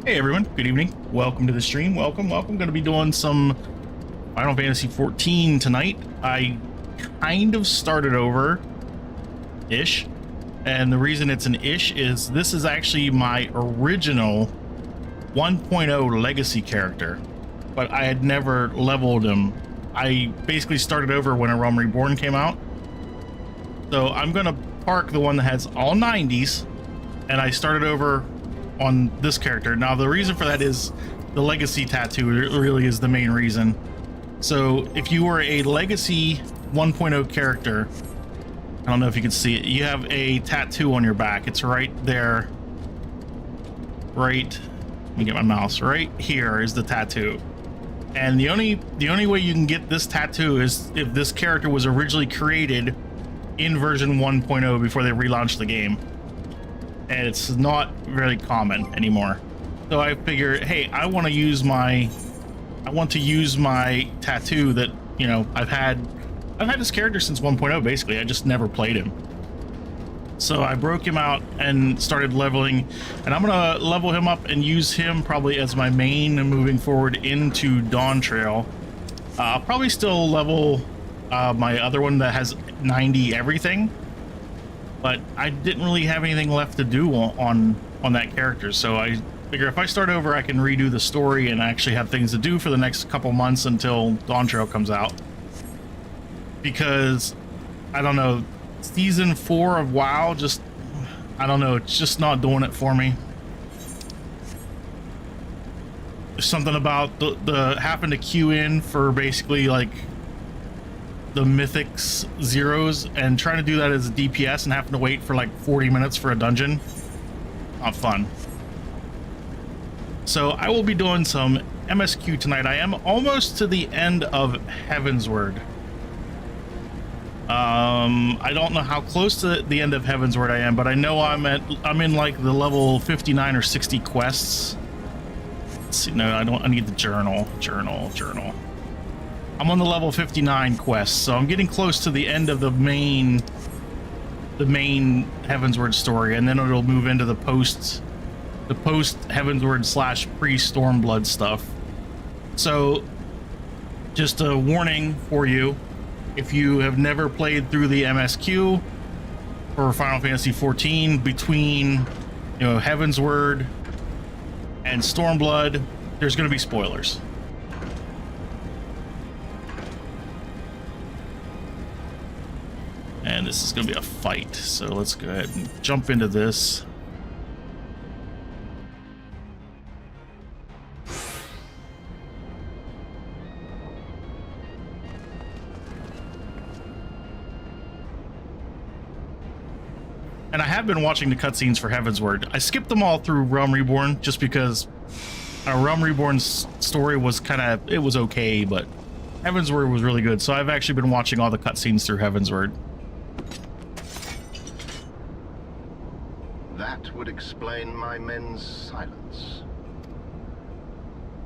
Hey everyone, good evening. Welcome to the stream. Welcome. Going to be doing some Final Fantasy XIV tonight. I kind of started over-ish, and the reason it's an ish is this is actually my original 1.0 legacy character, but I had never leveled him. I basically started over when A Realm Reborn came out. So I'm going to park the one that has all 90s, and I started over on this character. Now the reason for that is the legacy tattoo really is the main reason. So if you were a legacy 1.0 character, I don't know if you can see it, you have a tattoo on your back. It's right there, right, let me get my mouse, right here is the tattoo. And the only way you can get this tattoo is if this character was originally created in version 1.0 before they relaunched the game. And it's not very common anymore. So I figured, hey, I want to use my tattoo that, you know, I've had this character since 1.0 basically. I just never played him. So I broke him out and started leveling, and I'm gonna level him up and use him probably as my main moving forward into Dawntrail. I'll probably still level my other one that has 90 everything, but I didn't really have anything left to do on that character, so I figure if I start over I can redo the story and actually have things to do for the next couple months until Dawntrail comes out. Because I don't know, season 4 of WoW just, I don't know, it's just not doing it for me. There's something about the having to queue in for basically like the mythics zeros and trying to do that as a DPS and having to wait for like 40 minutes for a dungeon. Not fun. So I will be doing some MSQ tonight. I am almost to the end of Heavensward. I don't know how close to the end of Heavensward I am, but I know I'm in like the level 59 or 60 quests. Let's see, no, I need the journal. I'm on the level 59 quest, so I'm getting close to the end of the main Heavensward story, and then it'll move into the post Heavensward / pre-Stormblood stuff. So just a warning for you, if you have never played through the MSQ for Final Fantasy XIV between, you know, Heavensward and Stormblood, there's going to be spoilers. And this is going to be a fight, so let's go ahead and jump into this. And I have been watching the cutscenes for Heavensward. I skipped them all through Realm Reborn just because Realm Reborn's story was it was okay, but Heavensward was really good. So I've actually been watching all the cutscenes through Heavensward. That would explain my men's silence.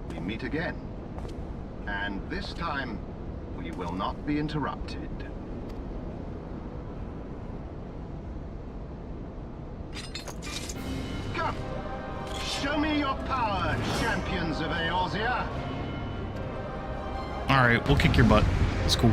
We meet again, and this time we will not be interrupted. Come, show me your power, champions of Eorzea. All right, we'll kick your butt. It's cool.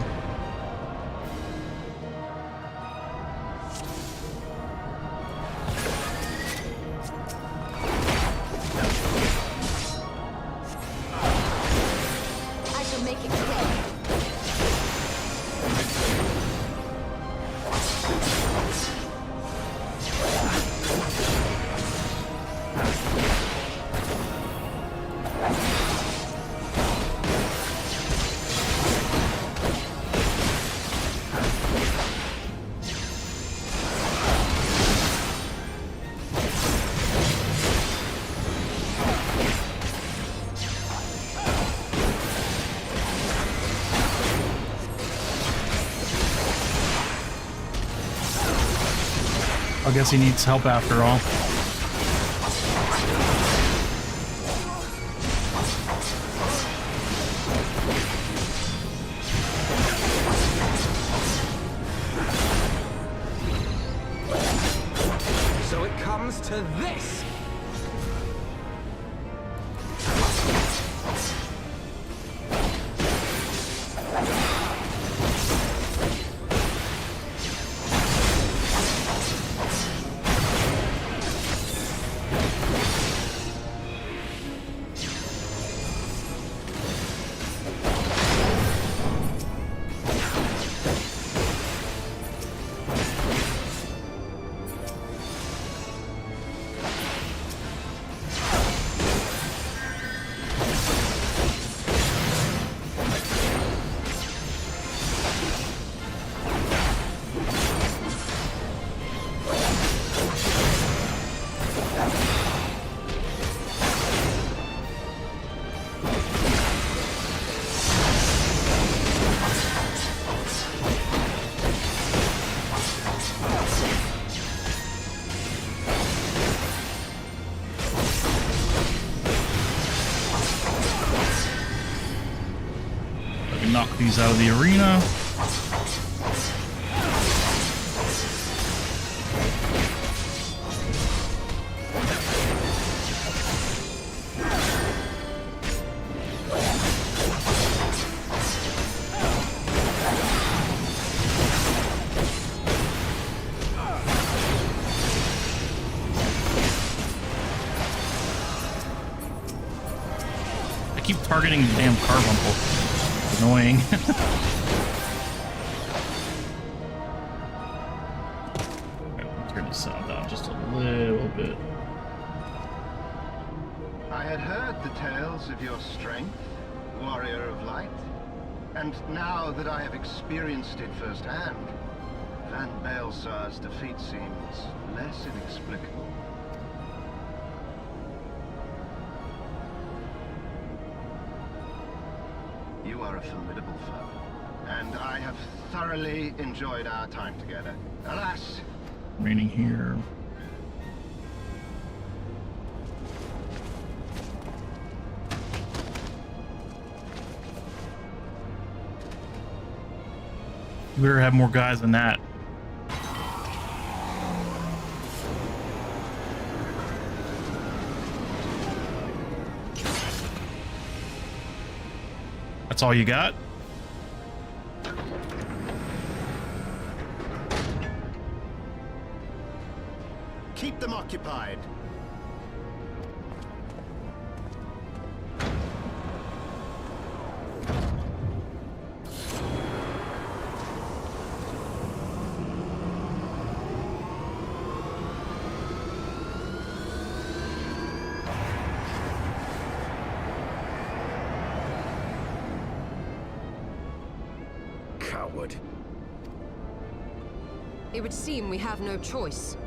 I guess he needs help after all. So it comes to this. These out of the arena. I keep targeting the damn carbuncle. It's annoying. Turn the sound down just a little bit. I had heard the tales of your strength, warrior of light, and now that I have experienced it firsthand, Van Baelsar's defeat seems less inexplicable. You are a formidable foe, and I have thoroughly enjoyed our time together. Alas, Raining here. You better have more guys than that. That's all you got? keep them occupied. Coward. It would seem we have no choice.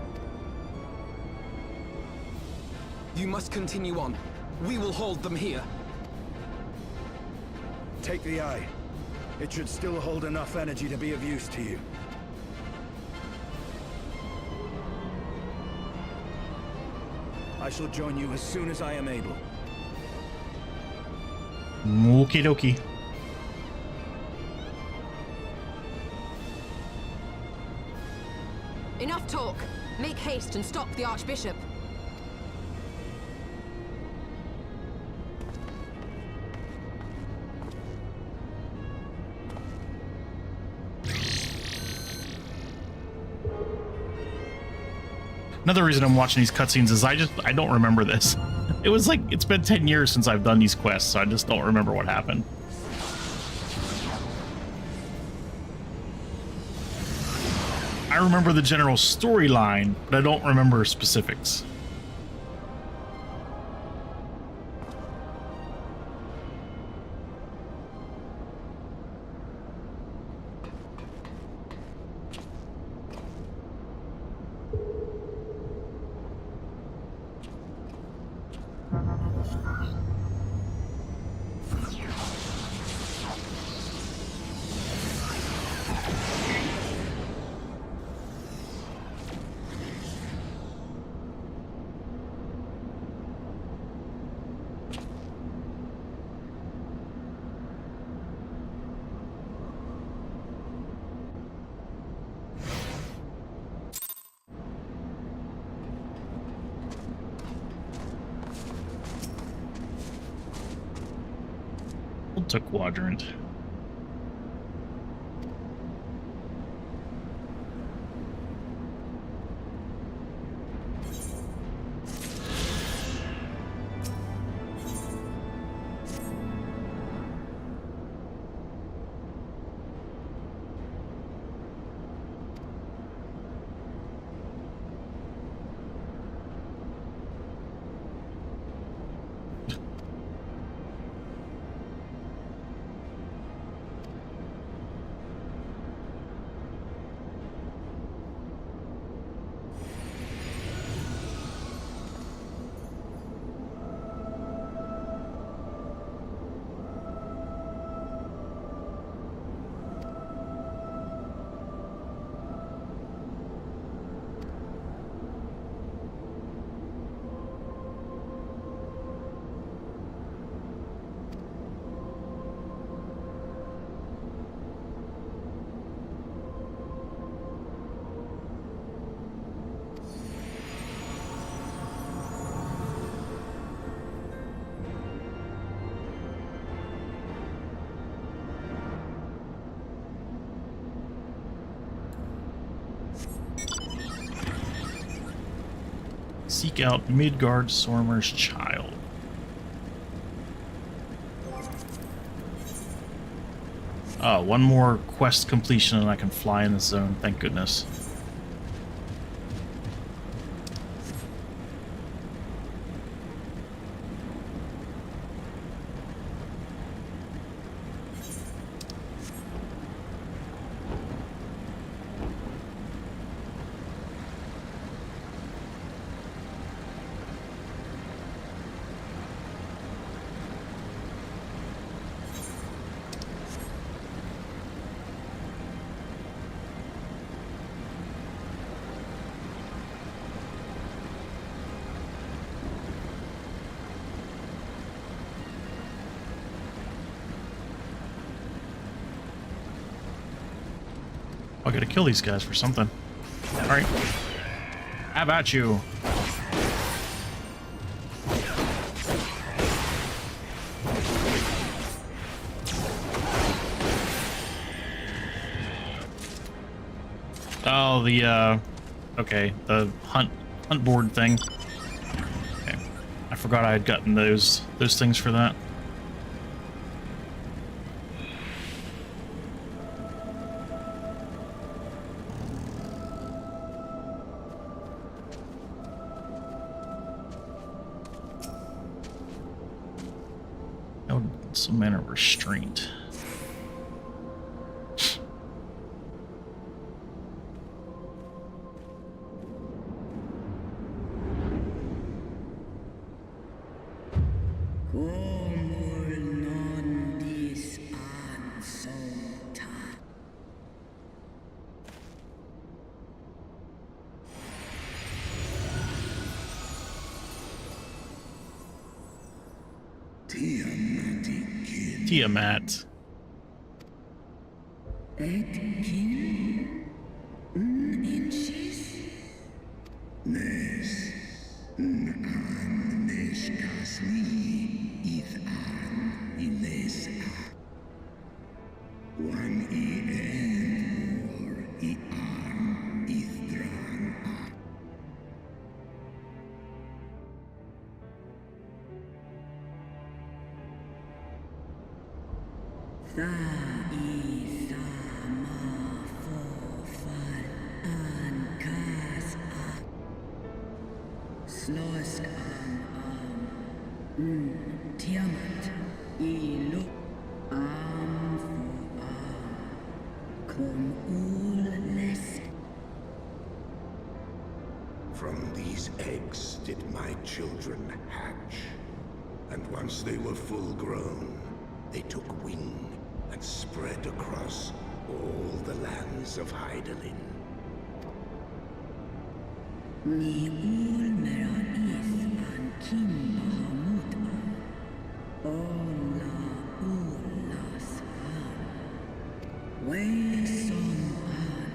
You must continue on. We will hold them here. Take the eye. It should still hold enough energy to be of use to you. I shall join you as soon as I am able. Okie dokie. Enough talk. Make haste and stop the Archbishop. Another reason I'm watching these cutscenes is I don't remember this. It was like, it's been 10 years since I've done these quests, so I just don't remember what happened. I remember the general storyline, but I don't remember specifics. Delta Quadrant. Seek out Midgard Sormer's child. Oh, one more quest completion and I can fly in the zone. Thank goodness. I gotta kill these guys for something. Alright. How about you? Oh, the, okay, the hunt board thing. Okay. I forgot I had gotten those things for that. Some manner of restraint. Tiamat. Tiamat, look arm for arm, come all less. From these eggs did my children hatch, and once they were full grown, they took wing and spread across all the lands of Hydaelyn. Ni ul meran is an kim Bahamut Ola ulas han Way son an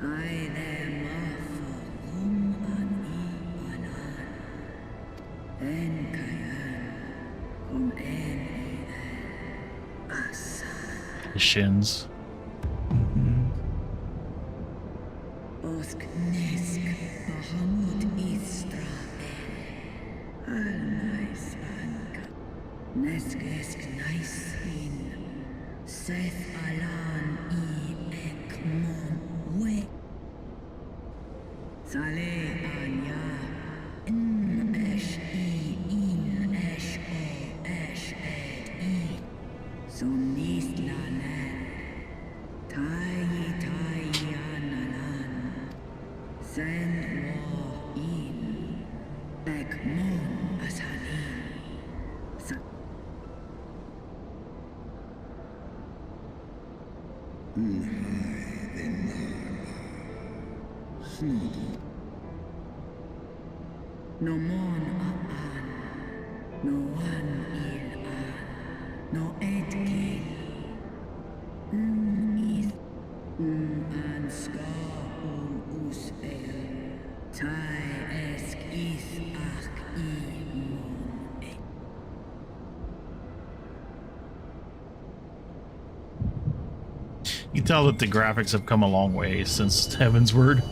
I them afogum an ibanan En kayan Kum en asan The shins. Osk nesk Bahamut Israel Almais anka Nesk esk naisin Seth alan I ekmon we Sale anya In esh I in esh o esh et I Som nis lanen Tai analan Send war in Ekmon asanin No mon aan No one il an No et kin is an ska us el Tai esk is ach I mon e You can tell that the graphics have come a long way since Heaven's Word.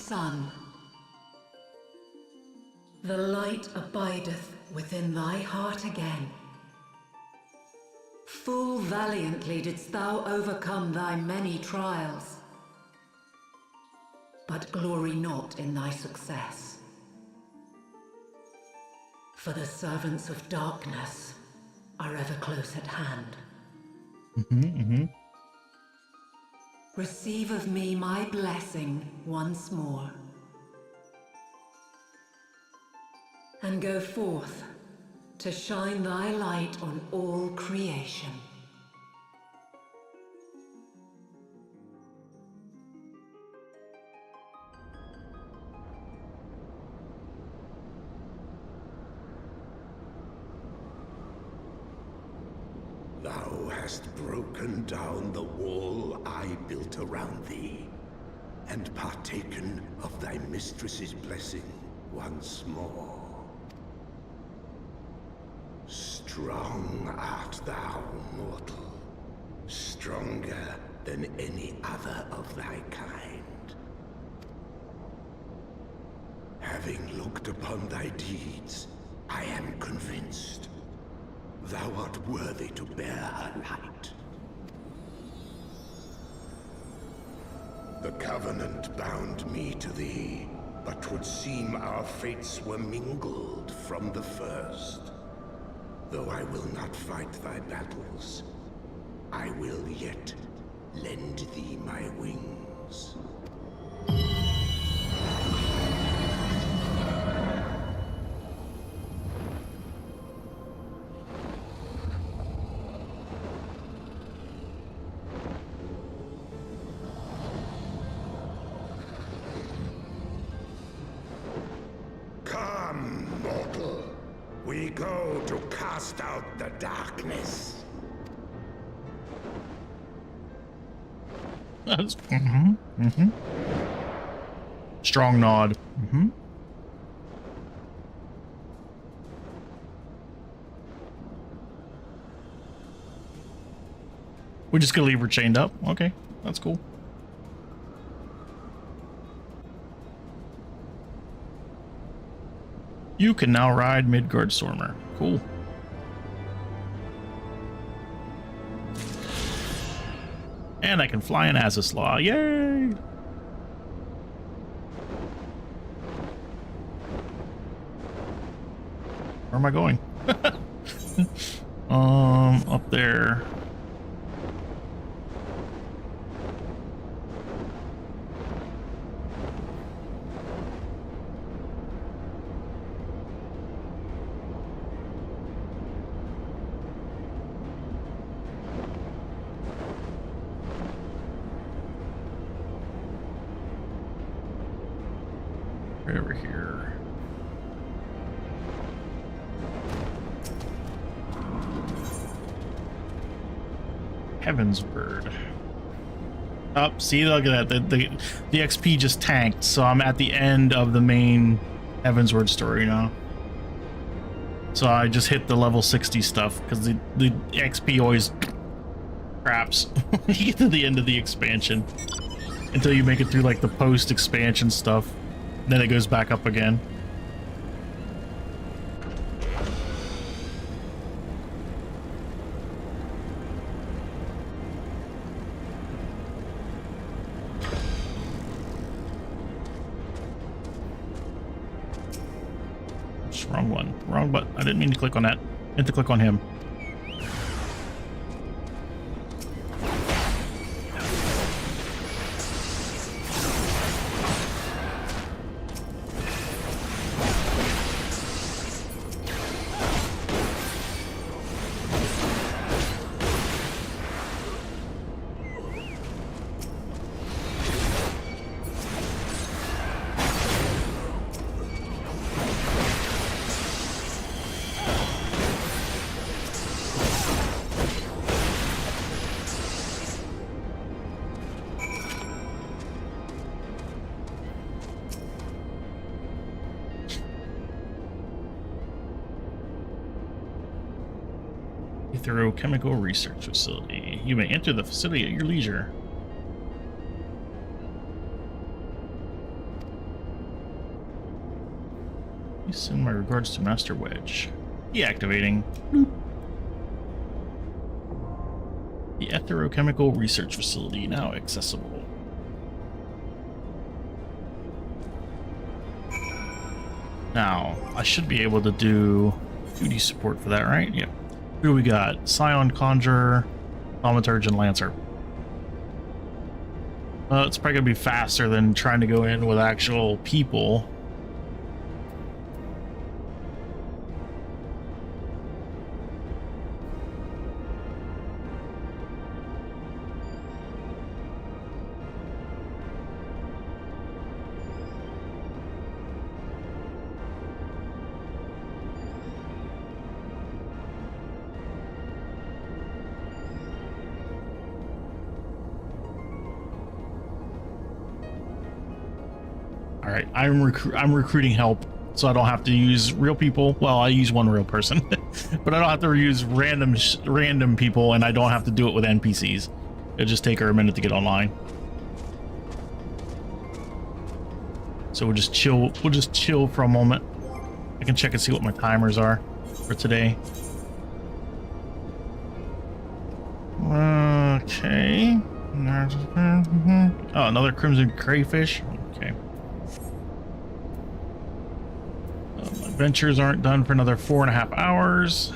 son. The light abideth within thy heart again. Full valiantly didst thou overcome thy many trials, but glory not in thy success. For the servants of darkness are ever close at hand. Receive of me my blessing once more, and go forth to shine thy light on all creation. Thou hast broken down the wall I built around thee, and partaken of thy mistress's blessing once more. Strong art thou, mortal, stronger than any other of thy kind. Having looked upon thy deeds, I am convinced thou art worthy to bear her light. The Covenant bound me to thee, but 'twould seem our fates were mingled from the first. Though I will not fight thy battles, I will yet lend thee my wings. Come, mortal. We go to cast out the darkness. That's strong nod. We're just gonna leave her chained up. Okay, that's cool. You can now ride Midgard Stormer. Cool. And I can fly an Azislaw. Yay! Where am I going? Up there. Right over here. Heaven's Bird. Oh, see, look at that. The XP just tanked, so I'm at the end of the main Heavensward story now. So I just hit the level 60 stuff because the XP always craps when you get to the end of the expansion until you make it through like the post-expansion stuff. Then it goes back up again. Oops, wrong one. Wrong button. I didn't mean to click on that. I meant to click on him. Through chemical research facility. You may enter the facility at your leisure. Please send my regards to Master Wedge. Deactivating. Bloop. The Etherochemical Research Facility now accessible. Now, I should be able to do duty support for that, right? Yep. Who do we got? Scion, Conjurer, Thaumaturge, and Lancer. It's probably going to be faster than trying to go in with actual people. All right, I'm recruiting help, so I don't have to use real people. Well, I use one real person, but I don't have to use random people, and I don't have to do it with NPCs. It'll just take her a minute to get online. So we'll just chill. We'll just chill for a moment. I can check and see what my timers are for today. Okay. Oh, another crimson crayfish. Okay. My ventures aren't done for another 4.5 hours.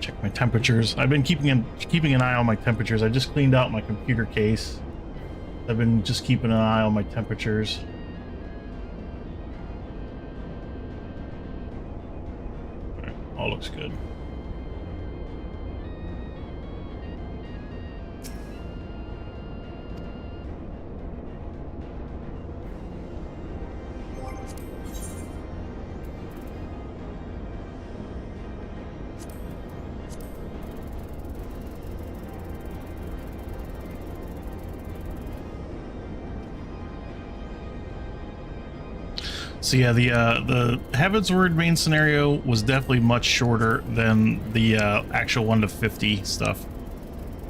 Check my temperatures. I've been keeping an eye on my temperatures. I just cleaned out my computer case. I've been just keeping an eye on my temperatures. All right, all looks good. So yeah, the Heavensward main scenario was definitely much shorter than the actual 1 to 50 stuff.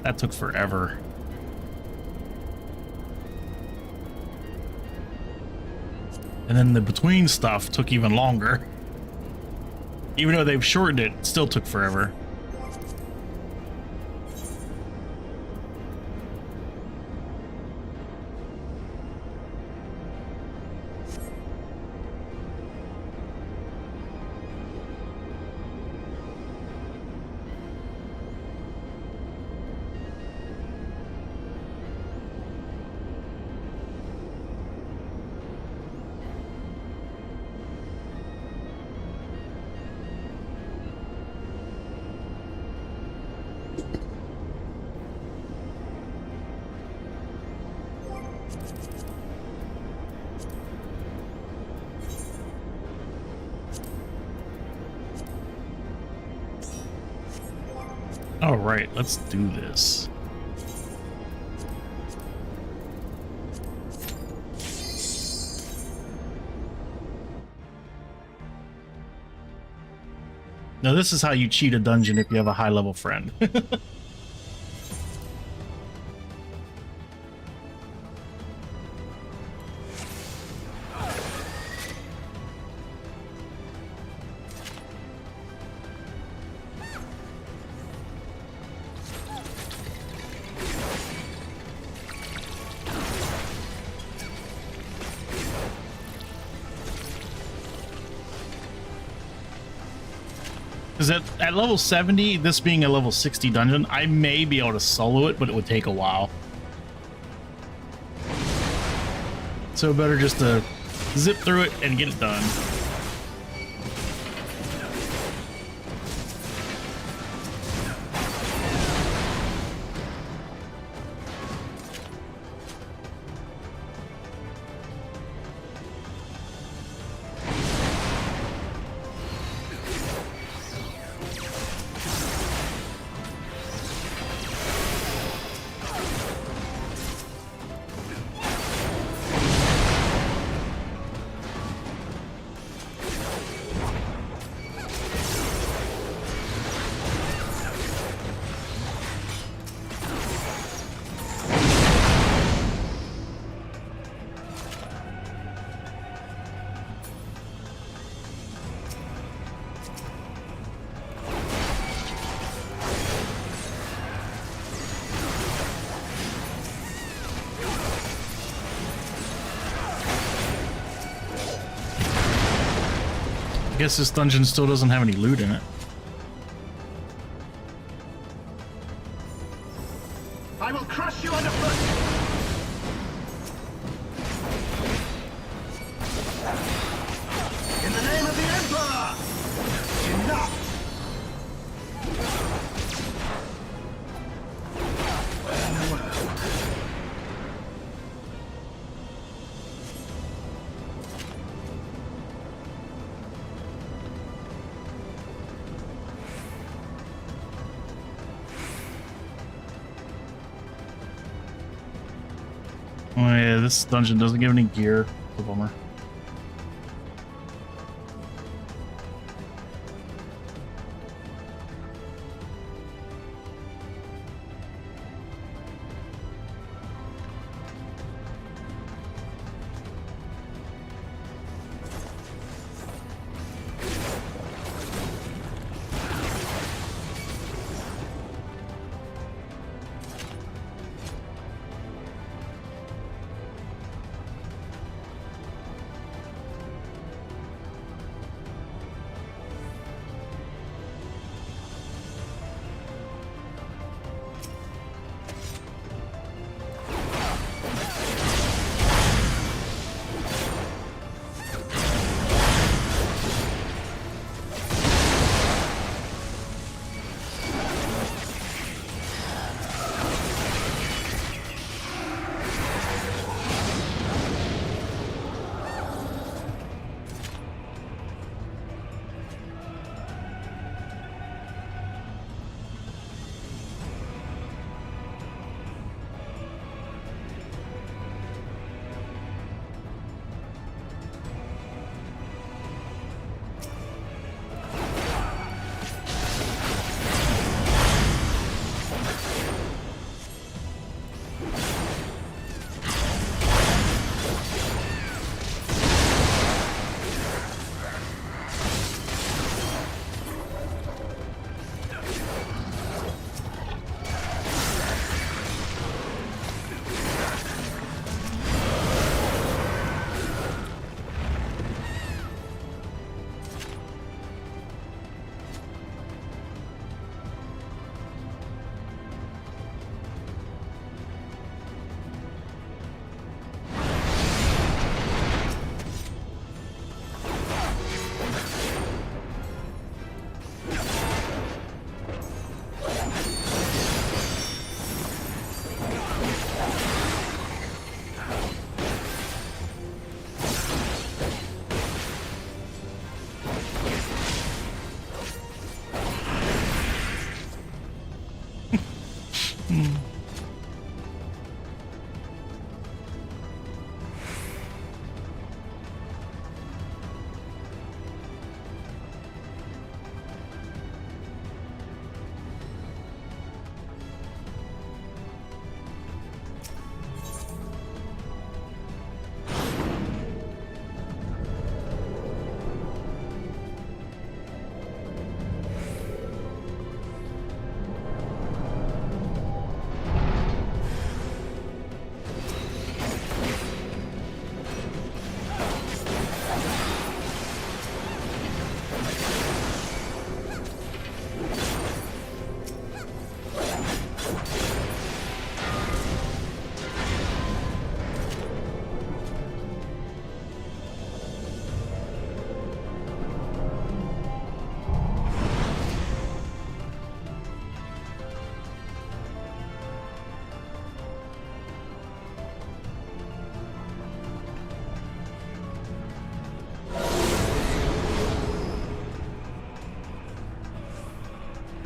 That took forever. And then the between stuff took even longer. Even though they've shortened it, it still took forever. All right, let's do this. Now this is how you cheat a dungeon if you have a high level friend. Because at level 70, this being a level 60 dungeon, I may be able to solo it, but it would take a while. So better just to zip through it and get it done. guess this dungeon still doesn't have any loot in it. I will crush you underfoot! In the name of the Emperor! Enough! Oh yeah, this dungeon doesn't give any gear. It's a bummer.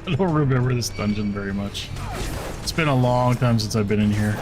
I don't remember this dungeon very much. It's been a long time since I've been in here.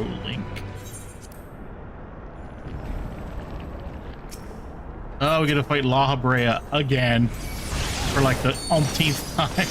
Link. Oh, we gotta fight La Habrea again for like the umpteenth time.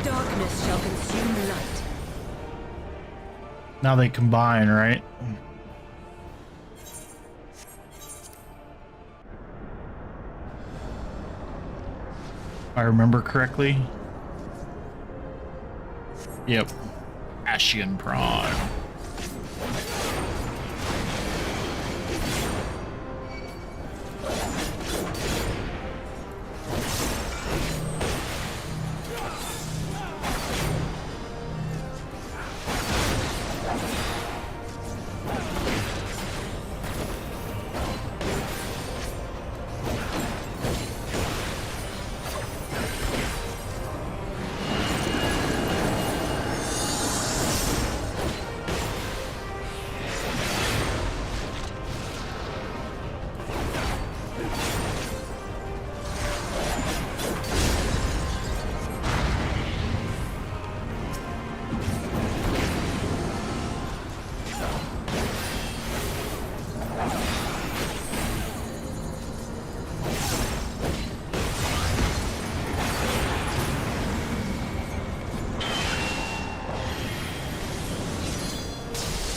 Darkness shall consume light. Now they combine, right? If I remember correctly. Yep. Ascian Prime.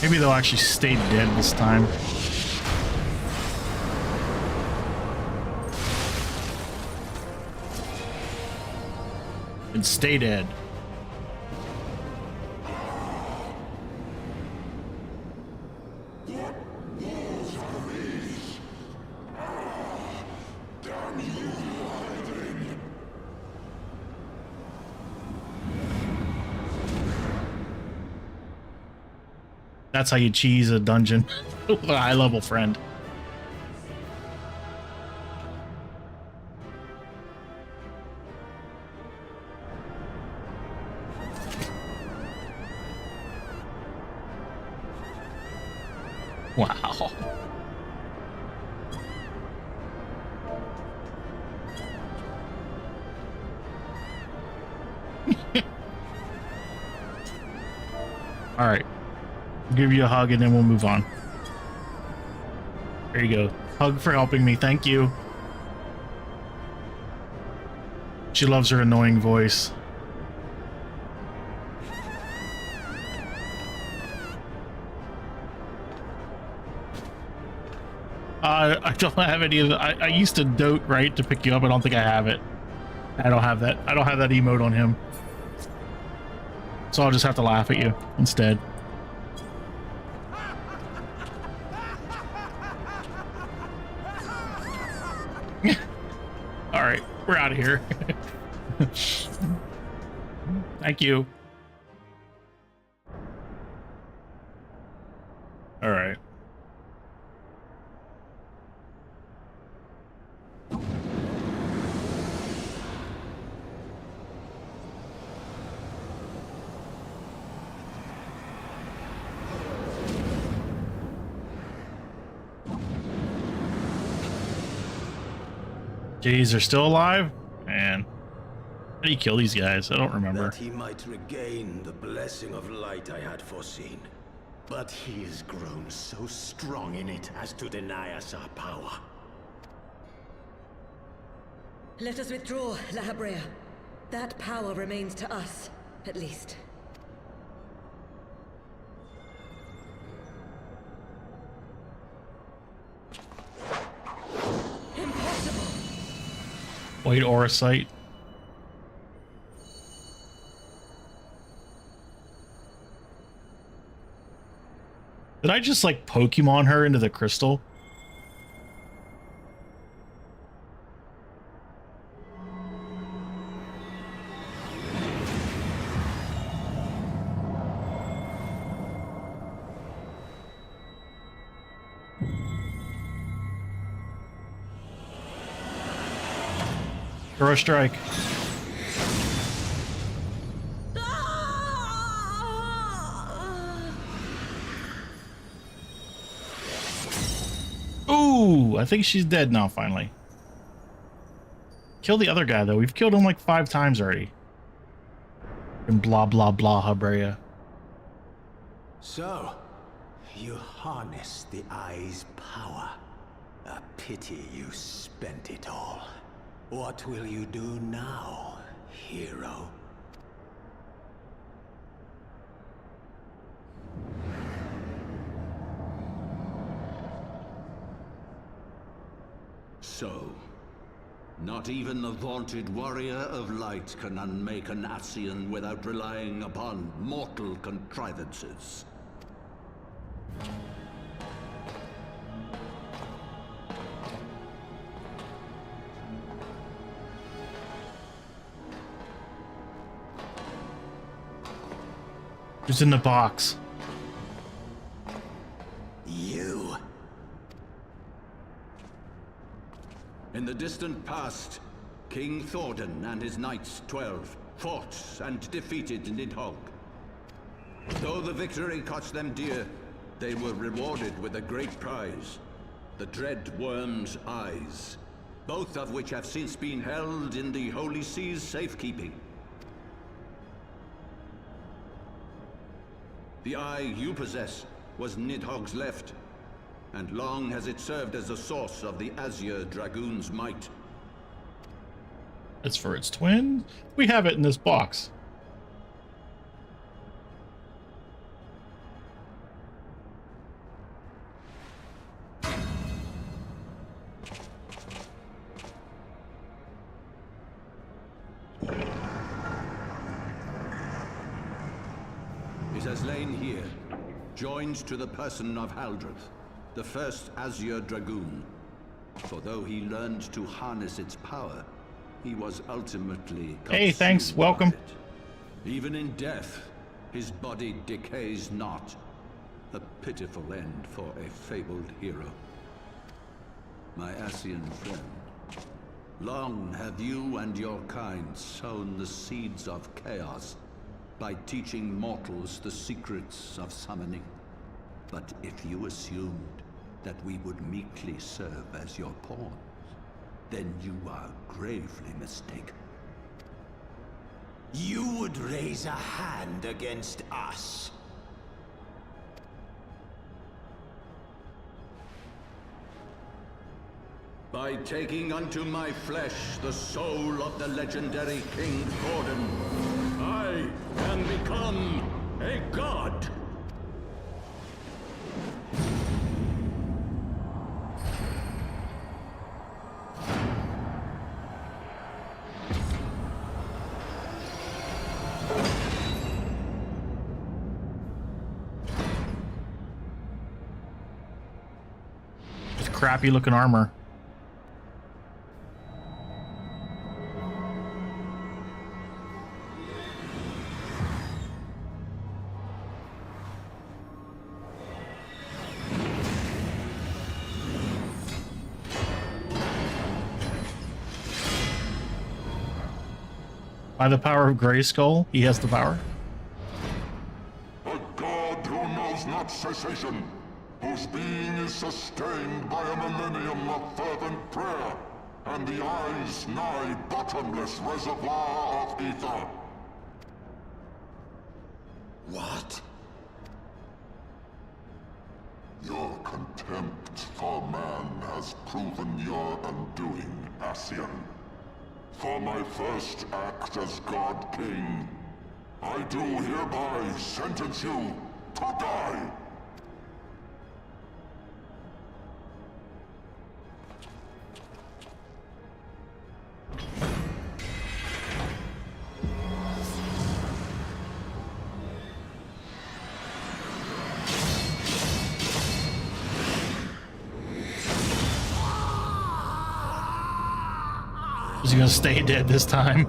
Maybe they'll actually stay dead this time. And stay dead. That's how you cheese a dungeon with a high level friend. Wow. All right. I'll give you a hug and then we'll move on. There you go. Hug for helping me. Thank you. She loves her annoying voice. I don't have any of the, I used to dote, right, to pick you up. I don't think I have it. I don't have that. I don't have that emote on him. So I'll just have to laugh at you instead. All right, we're out of here. Thank you. All right. Jeez, they're still alive? Man. How do you kill these guys? I don't remember. That he might regain the blessing of light I had foreseen. But he has grown so strong in it as to deny us our power. Let us withdraw, La Habrea. That power remains to us, at least. White aura sight. Did I just like Pokemon her into the crystal? Throw a strike. Ooh, I think she's dead now, finally. Kill the other guy, though. We've killed him like 5 times already. And blah, blah, blah, Habrea. So, you harness the eye's power. A pity you spent it all. What will you do now, hero? So, not even the vaunted warrior of light can unmake an Ascian without relying upon mortal contrivances. Who's in the box? You. In the distant past, King Thordan and his knights 12 fought and defeated Nidhogg. Though the victory cost them dear, they were rewarded with a great prize, the Dread Worm's Eyes, both of which have since been held in the Holy Sea's safekeeping. The eye you possess was Nidhogg's left, and long has it served as a source of the Azure Dragoon's might. As for its twin, we have it in this box. It has lain here, joined to the person of Haldreth, the first Azure Dragoon. For though he learned to harness its power, he was ultimately Hey, thanks. consumed Welcome. by it. Even in death, his body decays not. A pitiful end for a fabled hero. My Ascian friend, long have you and your kind sown the seeds of chaos by teaching mortals the secrets of summoning. But if you assumed that we would meekly serve as your pawns, then you are gravely mistaken. You would raise a hand against us. By taking unto my flesh the soul of the legendary King Thordan, I can become a god! With crappy looking armor. By the power of Grayskull, he has the power. A god who knows not cessation, whose being is sustained by a millennium of fervent prayer, and the eye's nigh bottomless reservoir of ether. What? Your contempt for man has proven your undoing, Ascian. For my first act as God King, I do hereby sentence you to die. Is he gonna stay dead this time?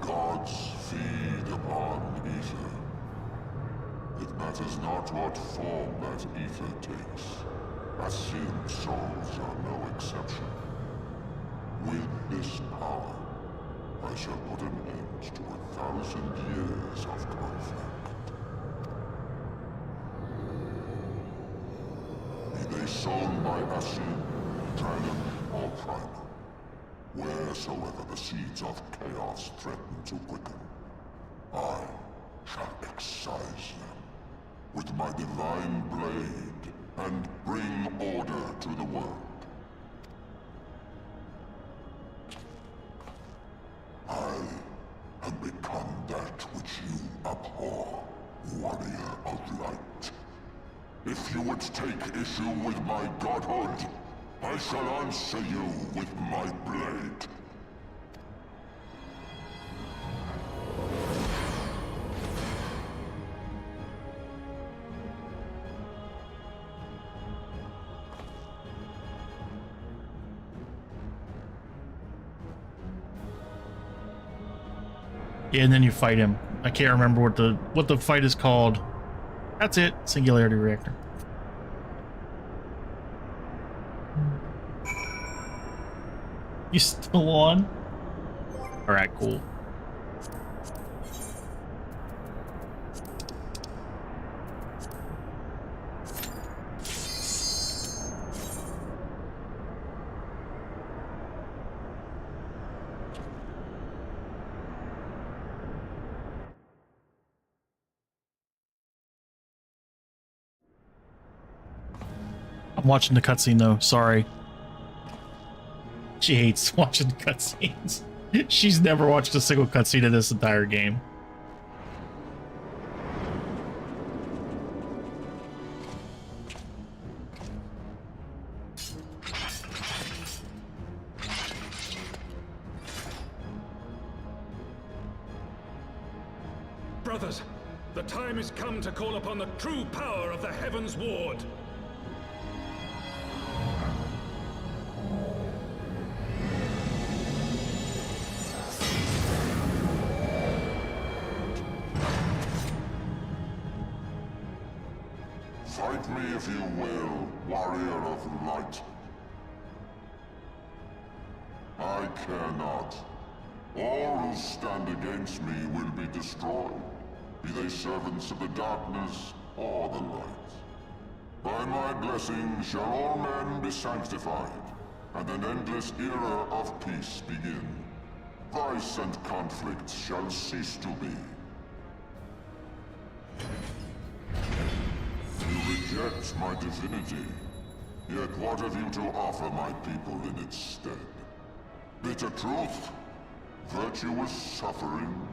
Gods feed upon That is not what form that ether takes. Ascian souls are no exception. With this power, I shall put an end to 1,000 years of conflict. Be they sown by Ascian, Dragon, or Primal, wheresoever the seeds of chaos threaten to quicken, I shall excise them with my divine blade and bring order to the world. I have become that which you abhor, warrior of light. If you would take issue with my godhood, I shall answer you with my blade. Yeah, and then you fight him. I can't remember what the fight is called. That's it. Singularity Reactor. You still on? Alright, cool. I'm watching the cutscene though, sorry. She hates watching cutscenes. She's never watched a single cutscene in this entire game. Brothers, the time has come to call upon the true power of the Heavens Ward. Fight me if you will, warrior of light. I care not. All who stand against me will be destroyed, be they servants of the darkness or the light. By my blessing shall all men be sanctified, and an endless era of peace begin. Vice and conflict shall cease to be. You reject my divinity, yet what have you to offer my people in its stead? Bitter truth? Virtuous suffering?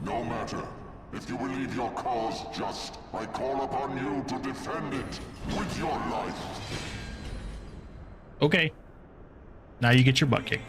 No matter. If you believe your cause just, I call upon you to defend it with your life. Okay. Now you get your butt kicked.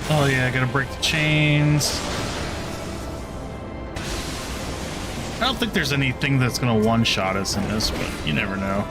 Oh yeah, I gotta break the chains. I don't think there's anything that's gonna one-shot us in this, but you never know.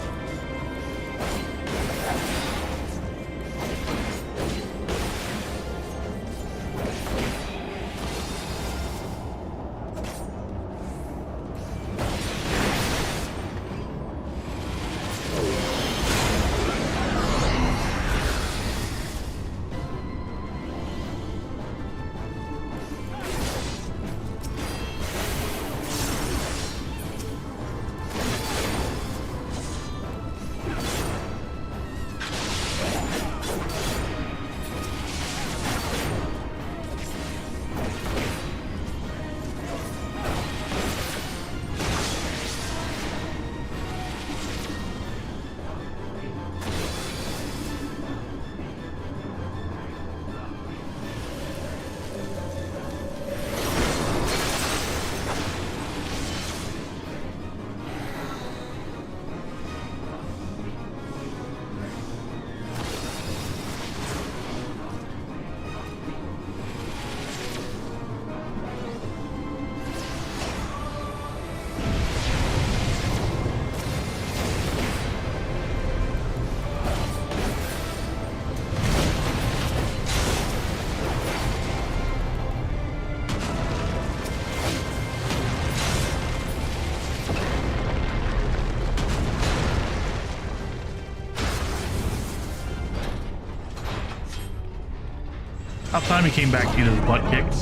About time he came back to get his butt kicked.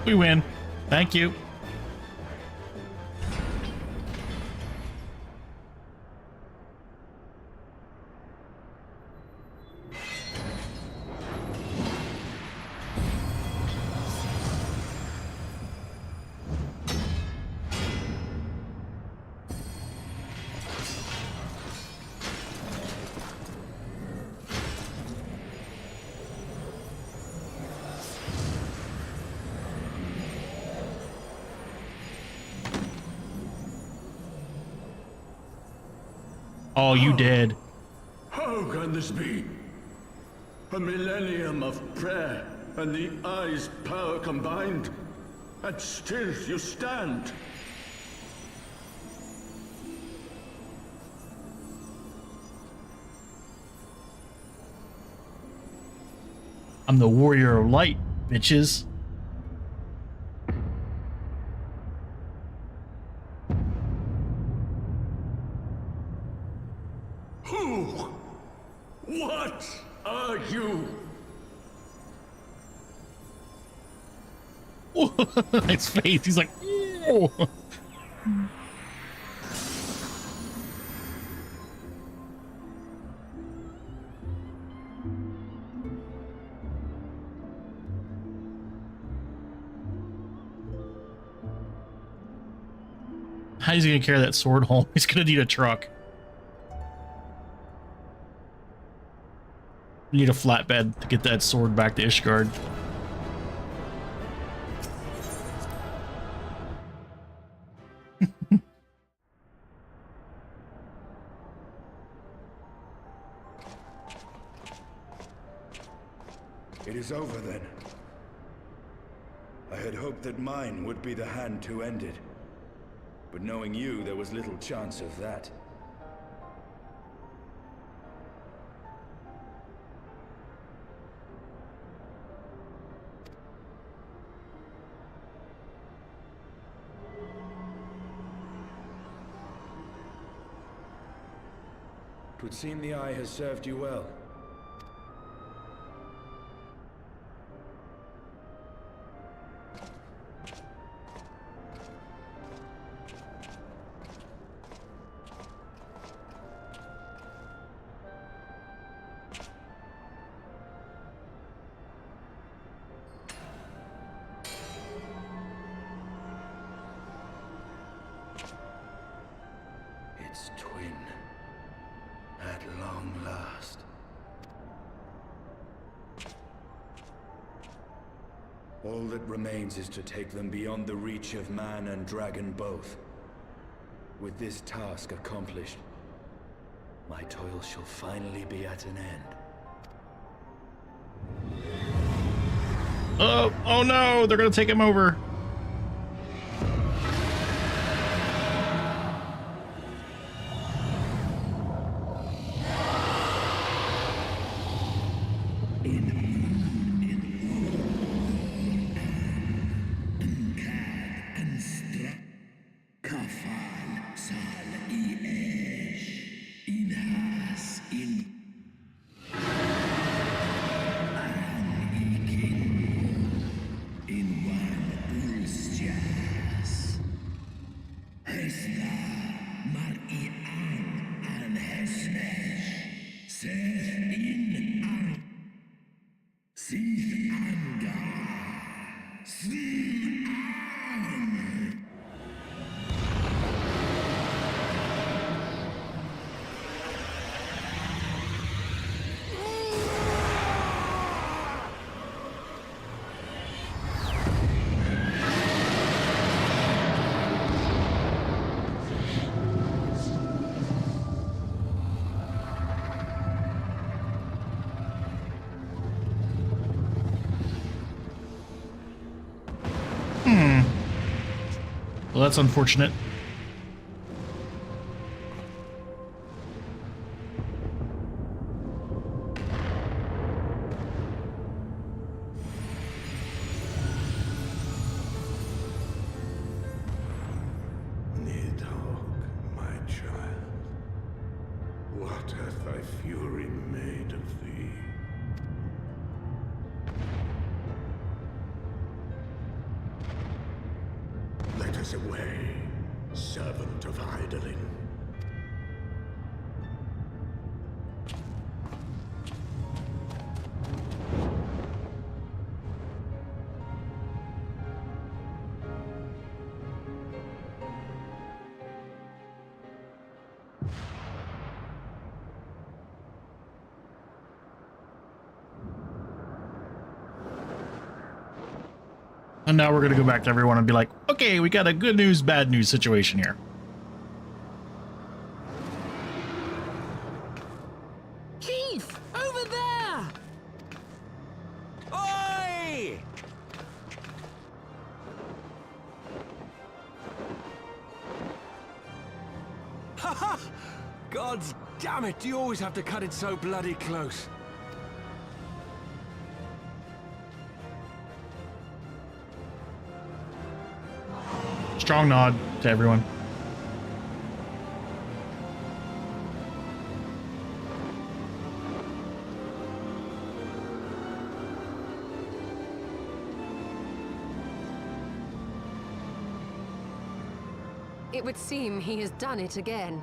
We win. Thank you. Oh, you dead. How can this be? A millennium of prayer and the eye's power combined, and still you stand. I'm the warrior of light, bitches. Who? What are you? His face, he's like, oh. How's he gonna carry that sword home? He's gonna need a truck. Need a flatbed to get that sword back to Ishgard. It is over then. I had hoped that mine would be the hand to end it. But knowing you, there was little chance of that. It would seem the eye has served you well. at long last. All that remains is to take them beyond the reach of man and dragon both. With this task accomplished, my toil shall finally be at an end. Oh no, they're gonna take him over. Well, that's unfortunate. Nidhogg, my child, what hath thy fury made of thee? Let us away, servant of Hydaelyn. And now we're gonna go back to everyone and be like, okay, we got a good news, bad news situation here. Keith! Over there! Oi! Haha! God damn it, you always have to cut it so bloody close. Strong nod to everyone. It would seem he has done it again.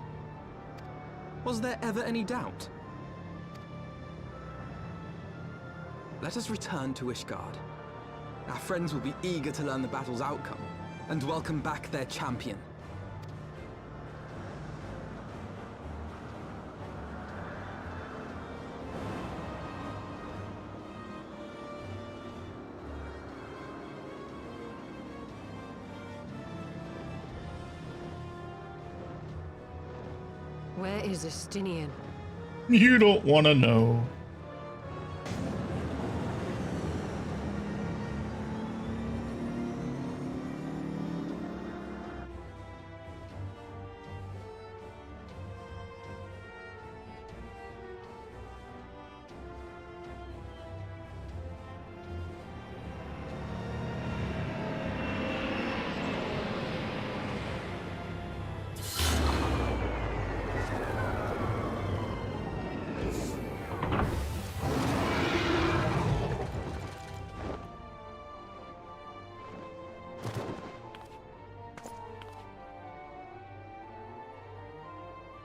Was there ever any doubt? Let us return to Ishgard. Our friends will be eager to learn the battle's outcome and welcome back their champion. Where is Estinian? You don't want to know.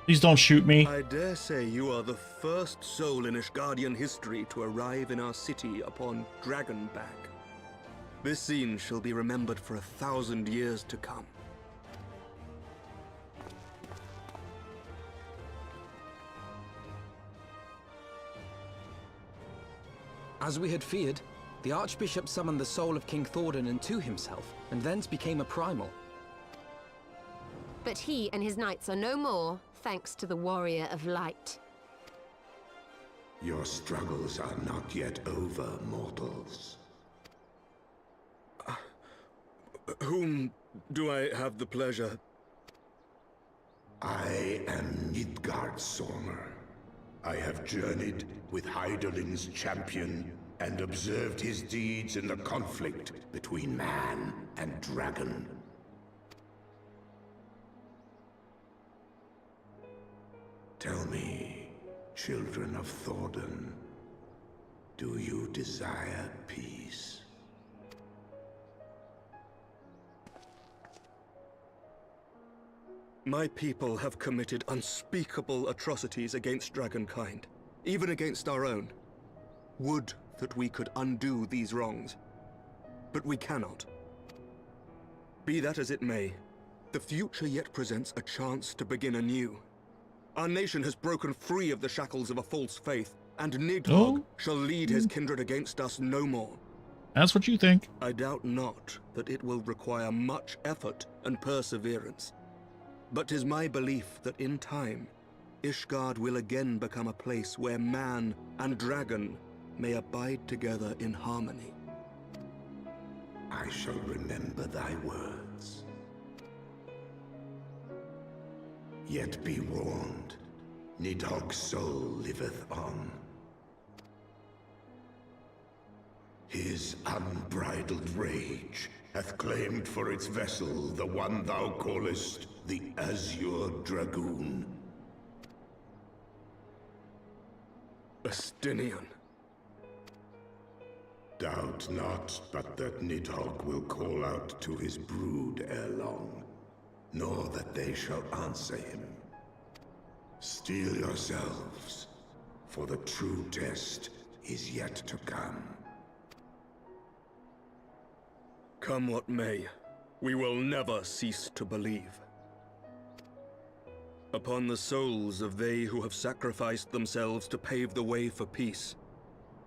Please don't shoot me. I dare say you are the first soul in Ishgardian history to arrive in our city upon Dragonback. This scene shall be remembered for 1,000 years to come. As we had feared, the Archbishop summoned the soul of King Thordan into himself, and thence became a primal. But he and his knights are no more, thanks to the Warrior of Light. Your struggles are not yet over, mortals. Whom do I have the pleasure? I am Nidgardsormr. I have journeyed with Hydaelyn's champion and observed his deeds in the conflict between man and dragon. Tell me, children of Thordan, do you desire peace? My people have committed unspeakable atrocities against dragonkind, even against our own. Would that we could undo these wrongs, but we cannot. Be that as it may, the future yet presents a chance to begin anew. Our nation has broken free of the shackles of a false faith, and Nidhogg shall lead his kindred against us no more. That's what you think. I doubt not that it will require much effort and perseverance. But 'tis my belief that in time, Ishgard will again become a place where man and dragon may abide together in harmony. I shall remember thy words. Yet be warned, Nidhogg's soul liveth on. His unbridled rage hath claimed for its vessel the one thou callest the Azure Dragoon. Estinian. Doubt not but that Nidhogg will call out to his brood ere long, nor that they shall answer him. Steel yourselves, for the true test is yet to come. Come what may, we will never cease to believe. Upon the souls of they who have sacrificed themselves to pave the way for peace,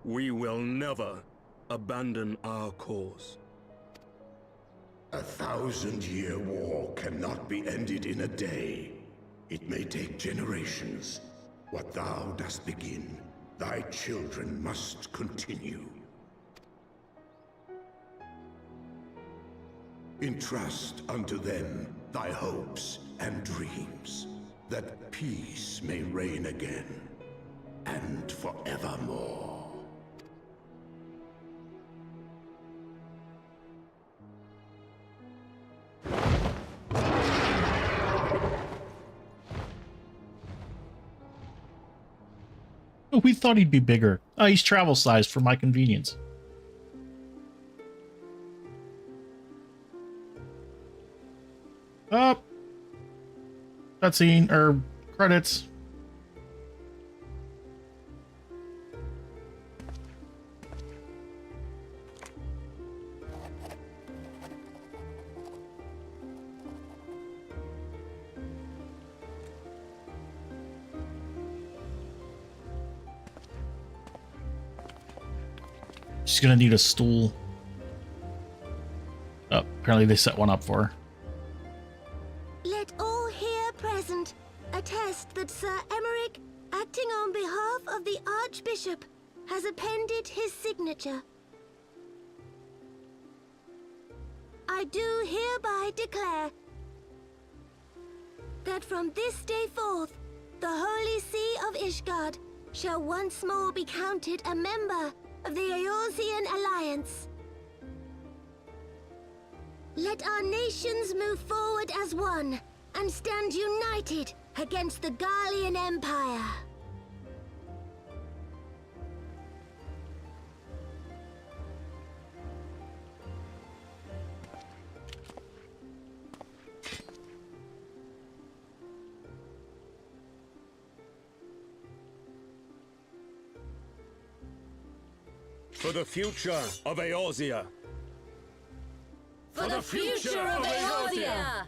we will never abandon our cause. 1,000-year war cannot be ended in a day. It may take generations. What thou dost begin, thy children must continue. Entrust unto them thy hopes and dreams, that peace may reign again, and forevermore. Oh, we thought he'd be bigger. Oh, he's travel sized for my convenience. Up. Cutscene, or credits. She's gonna need a stool. Oh, apparently they set one up for her. Let all here present attest that Sir Emmerich, acting on behalf of the Archbishop, has appended his signature. I do hereby declare that from this day forth, the Holy See of Ishgard shall once more be counted a member of the Eorzean Alliance. Let our nations move forward as one and stand united against the Garlean Empire. For the future of Eorzea. For the future of Eorzea!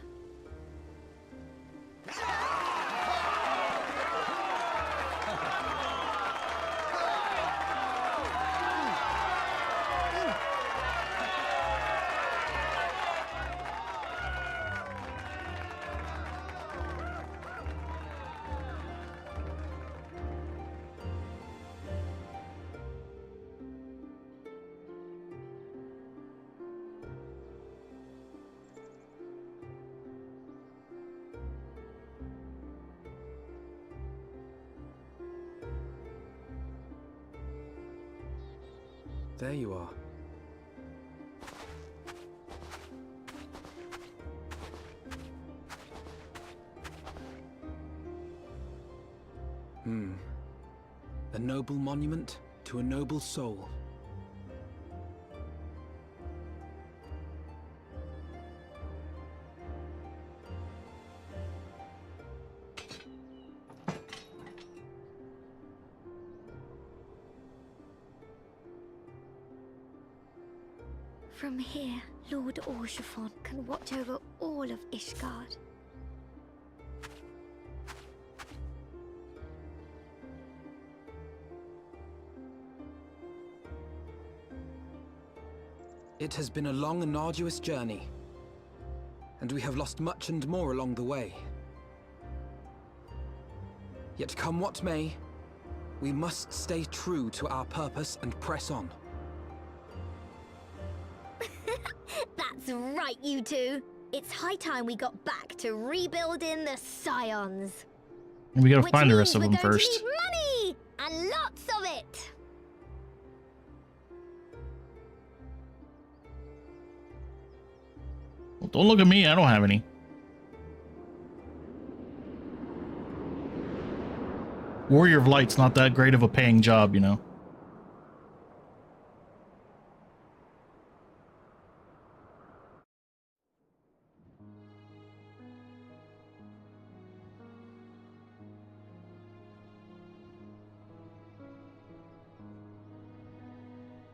There you are. A noble monument to a noble soul. From here, Lord Orshafon can watch over all of Ishgard. It has been a long and arduous journey, and we have lost much and more along the way. Yet come what may, we must stay true to our purpose and press on. That's right, you two. It's high time we got back to rebuilding the Scions. We gotta Which find the rest means of them we're going first. to need money and lots of it. Well, don't look at me. I don't have any. Warrior of Light's not that great of a paying job, you know.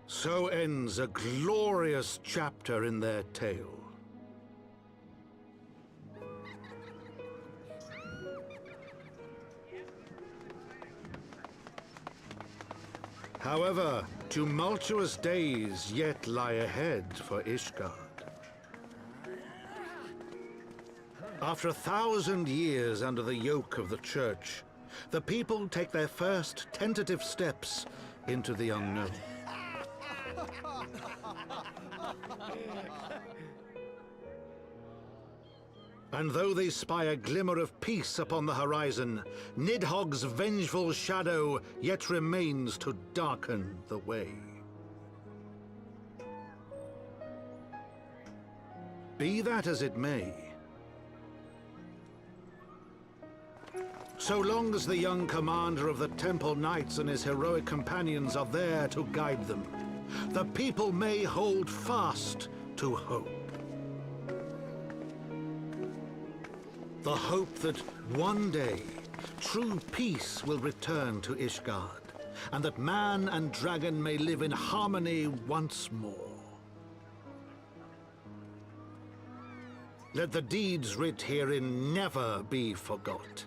So ends a glorious chapter in their tale. However, tumultuous days yet lie ahead for Ishgard. After 1,000 years under the yoke of the Church, the people take their first tentative steps into the unknown. And though they spy a glimmer of peace upon the horizon, Nidhogg's vengeful shadow yet remains to darken the way. Be that as it may, so long as the young commander of the Temple Knights and his heroic companions are there to guide them, the people may hold fast to hope. The hope that one day true peace will return to Ishgard, and that man and dragon may live in harmony once more. Let the deeds writ herein never be forgot,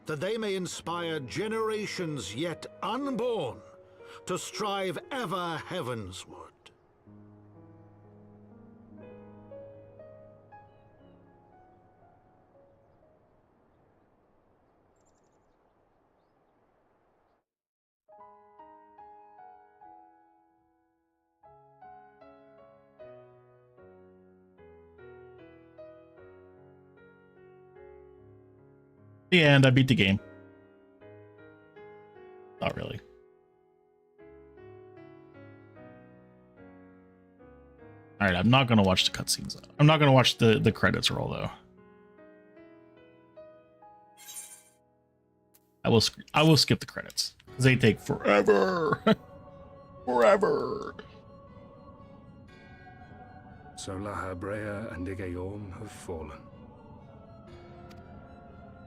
that they may inspire generations yet unborn to strive ever heavensward. The end. I beat the game. Not really. All right, I'm not gonna watch the cutscenes. I'm not gonna watch the credits roll though. I will skip the credits because they take forever. Forever. So Lahabrea and Igaeorm have fallen.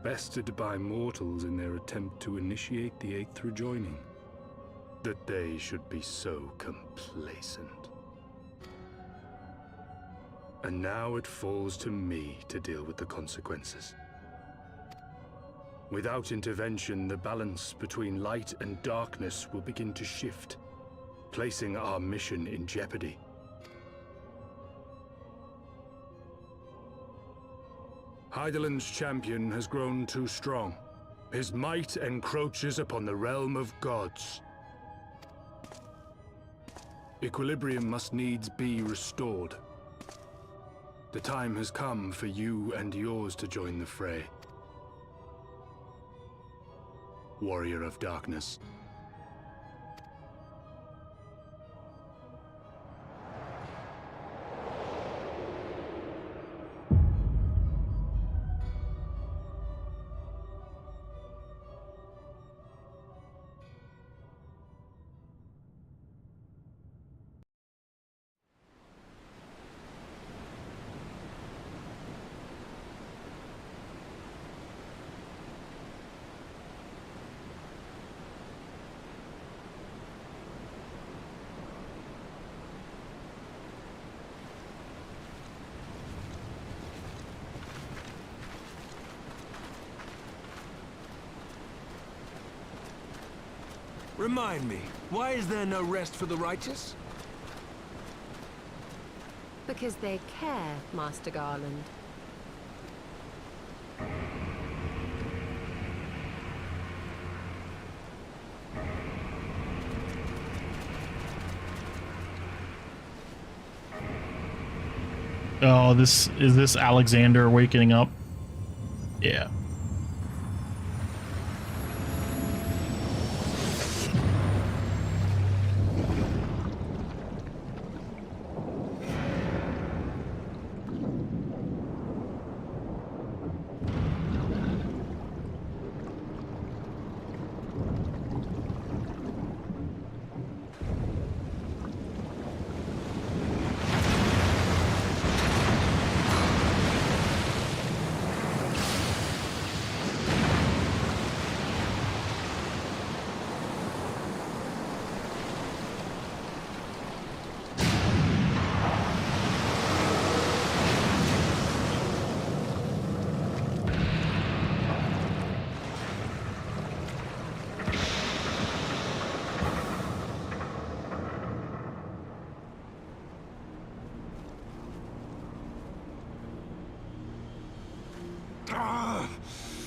Bested by mortals in their attempt to initiate the Eighth Rejoining. That they should be so complacent. And now it falls to me to deal with the consequences. Without intervention, the balance between light and darkness will begin to shift, placing our mission in jeopardy. Hydaelyn's champion has grown too strong. His might encroaches upon the realm of gods. Equilibrium must needs be restored. The time has come for you and yours to join the fray. Warrior of Darkness. Remind me, why is there no rest for the righteous? Because they care, Master Garland. Oh, is this Alexander waking up? Yeah.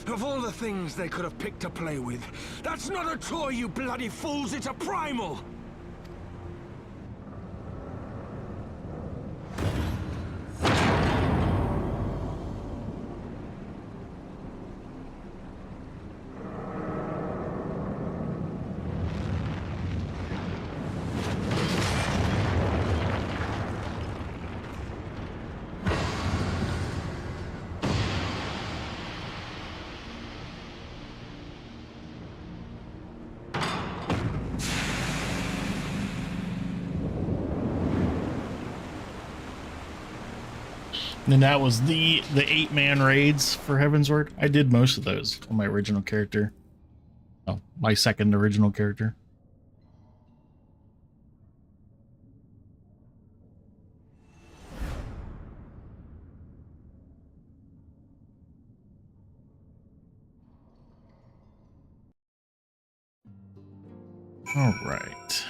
Of all the things they could have picked to play with, that's not a toy, you bloody fools, it's a primal! And that was the 8-man raids for Heavensward. I did most of those on my original character. Oh, my second original character. All right.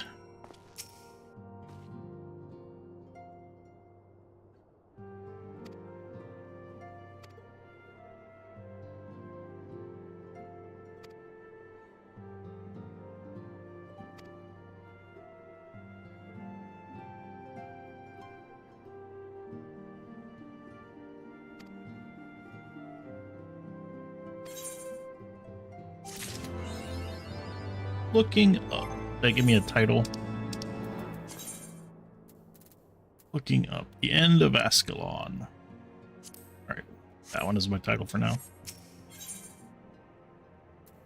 Looking up. They give me a title. Looking up. The End of Ascalon. Alright. That one is my title for now.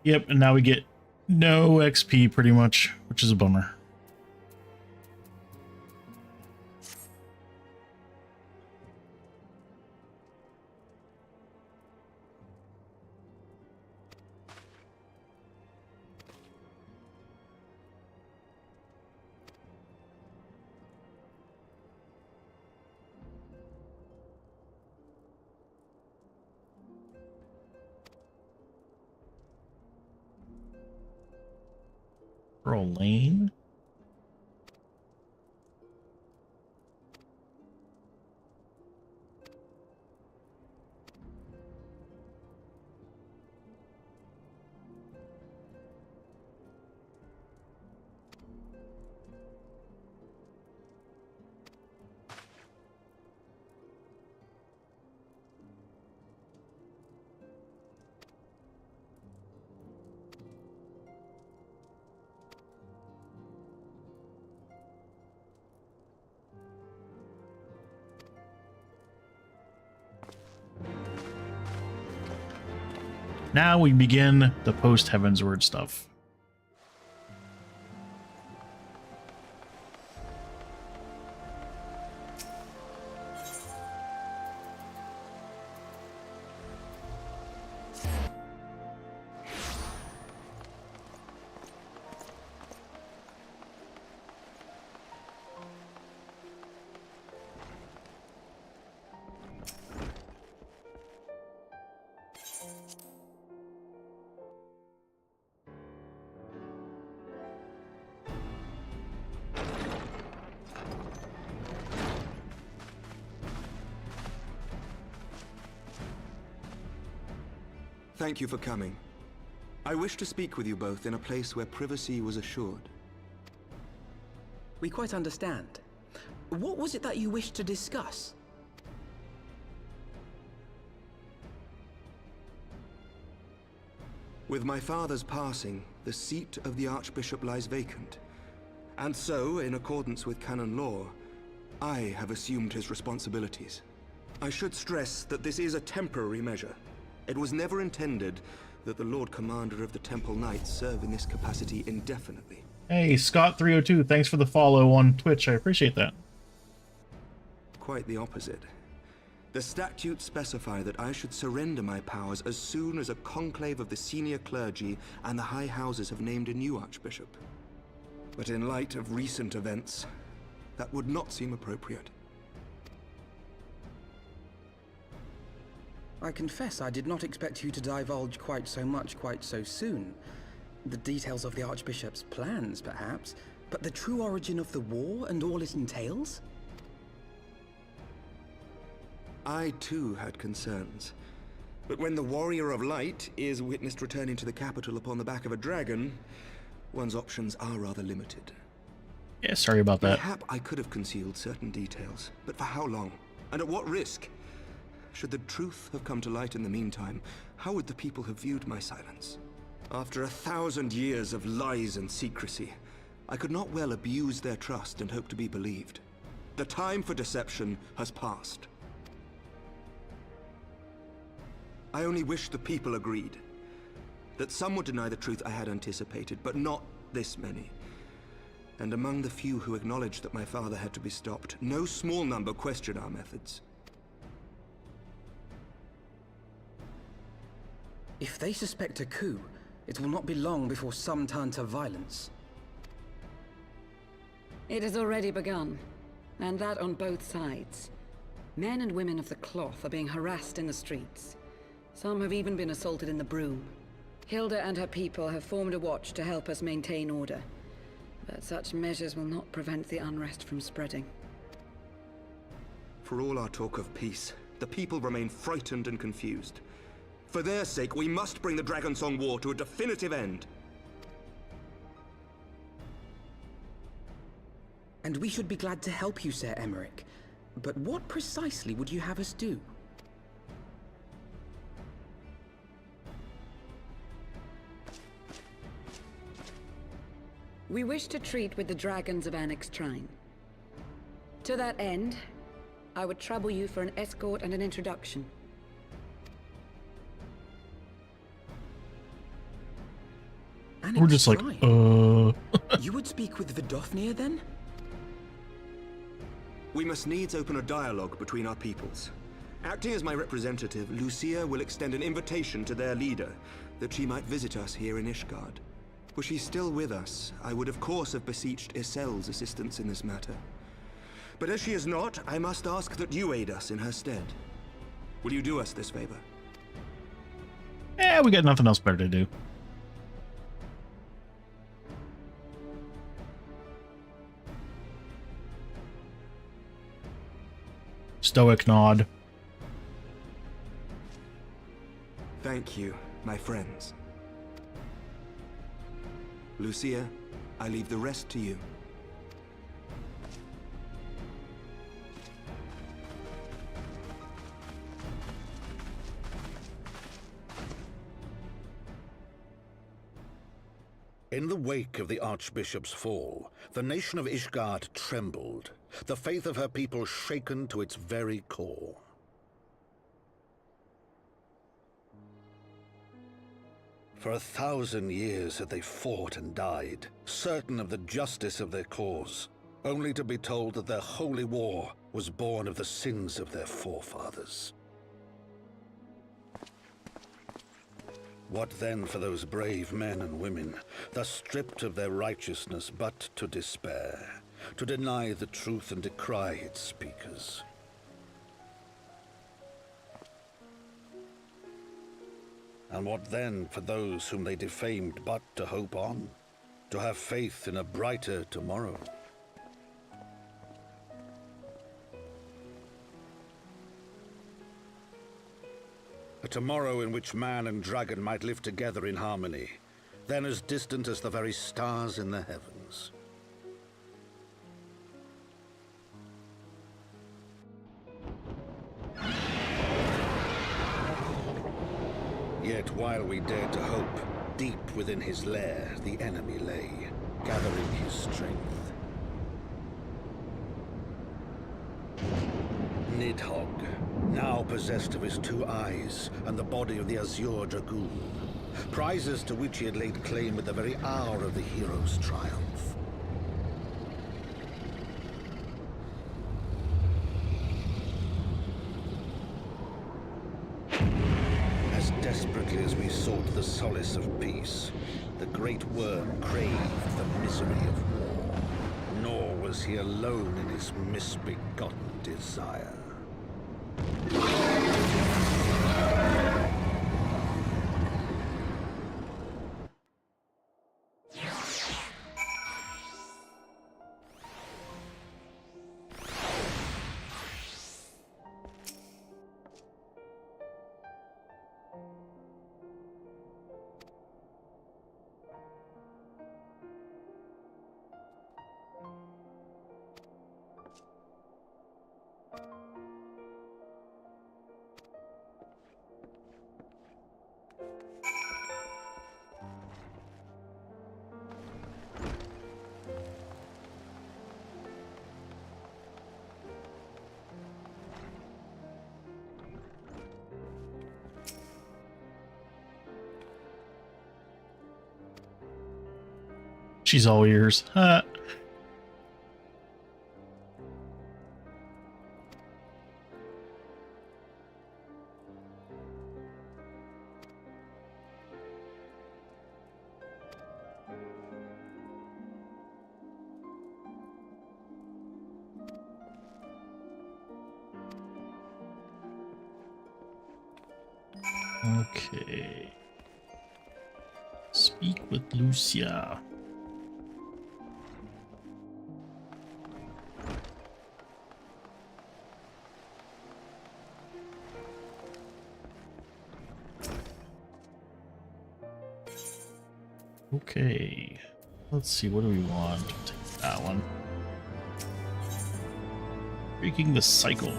Yep, and now we get no XP pretty much, which is a bummer. Pearl Lane. Now we begin the post-Heavensward stuff. Thank you for coming. I wish to speak with you both in a place where privacy was assured. We quite understand. What was it that you wished to discuss? With my father's passing, the seat of the Archbishop lies vacant. And so, in accordance with canon law, I have assumed his responsibilities. I should stress that this is a temporary measure. It was never intended that the Lord Commander of the Temple Knights serve in this capacity indefinitely. Hey, Scott302, thanks for the follow on Twitch. I appreciate that. Quite the opposite. The statutes specify that I should surrender my powers as soon as a conclave of the senior clergy and the high houses have named a new archbishop. But in light of recent events, that would not seem appropriate. I confess I did not expect you to divulge quite so much quite so soon. The details of the Archbishop's plans, perhaps, but the true origin of the war and all it entails? I too had concerns. But when the Warrior of Light is witnessed returning to the capital upon the back of a dragon, one's options are rather limited. Yeah, sorry about that. Mayhap I could have concealed certain details, but for how long? And at what risk? Should the truth have come to light in the meantime, how would the people have viewed my silence? After 1,000 years of lies and secrecy, I could not well abuse their trust and hope to be believed. The time for deception has passed. I only wish the people agreed. That some would deny the truth I had anticipated, but not this many. And among the few who acknowledged that my father had to be stopped, no small number questioned our methods. If they suspect a coup, it will not be long before some turn to violence. It has already begun, and that on both sides. Men and women of the cloth are being harassed in the streets. Some have even been assaulted in the Broom. Hilda and her people have formed a watch to help us maintain order. But such measures will not prevent the unrest from spreading. For all our talk of peace, the people remain frightened and confused. For their sake, we must bring the Dragonsong War to a definitive end. And we should be glad to help you, Sir Emmerich. But what precisely would you have us do? We wish to treat with the dragons of Annex Trine. To that end, I would trouble you for an escort and an introduction. We're just like, You would speak with Vidofnir then? We must needs open a dialogue between our peoples. Acting as my representative, Lucia will extend an invitation to their leader, that she might visit us here in Ishgard. Were she still with us, I would of course have beseeched Isel's assistance in this matter. But as she is not, I must ask that you aid us in her stead. Will you do us this favor? Yeah, we got nothing else better to do. Stoic nod. Thank you, my friends. Lucia, I leave the rest to you. In the wake of the Archbishop's fall, the nation of Ishgard trembled, the faith of her people shaken to its very core. For 1,000 years had they fought and died, certain of the justice of their cause, only to be told that their holy war was born of the sins of their forefathers. What then for those brave men and women, thus stripped of their righteousness but to despair, to deny the truth and decry its speakers? And what then for those whom they defamed but to hope on, to have faith in a brighter tomorrow? A tomorrow in which man and dragon might live together in harmony, then as distant as the very stars in the heavens. Yet while we dared to hope, deep within his lair the enemy lay, gathering his strength. Nidhogg, now possessed of his 2 eyes and the body of the Azure Dragoon, prizes to which he had laid claim at the very hour of the hero's triumph. As desperately as we sought the solace of peace, the great worm craved the misery of war. Nor was he alone in his misbegotten desire. She's all ears. Okay. Speak with Lucia. Okay, let's see, what do we want? Take that one. Breaking the cycle.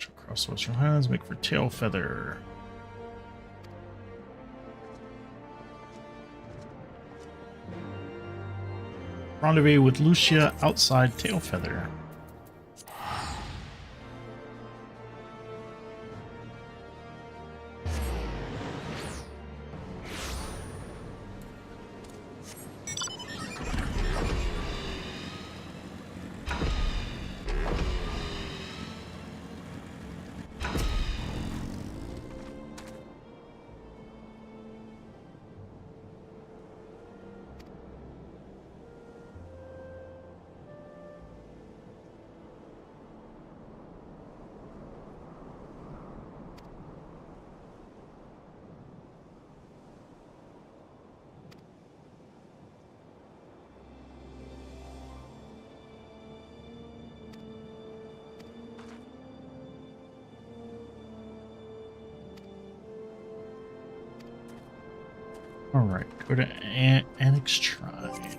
Across Western Highlands, make for tail feather. Rendezvous with Lucia outside tail feather. All right, go to Annex Shrine.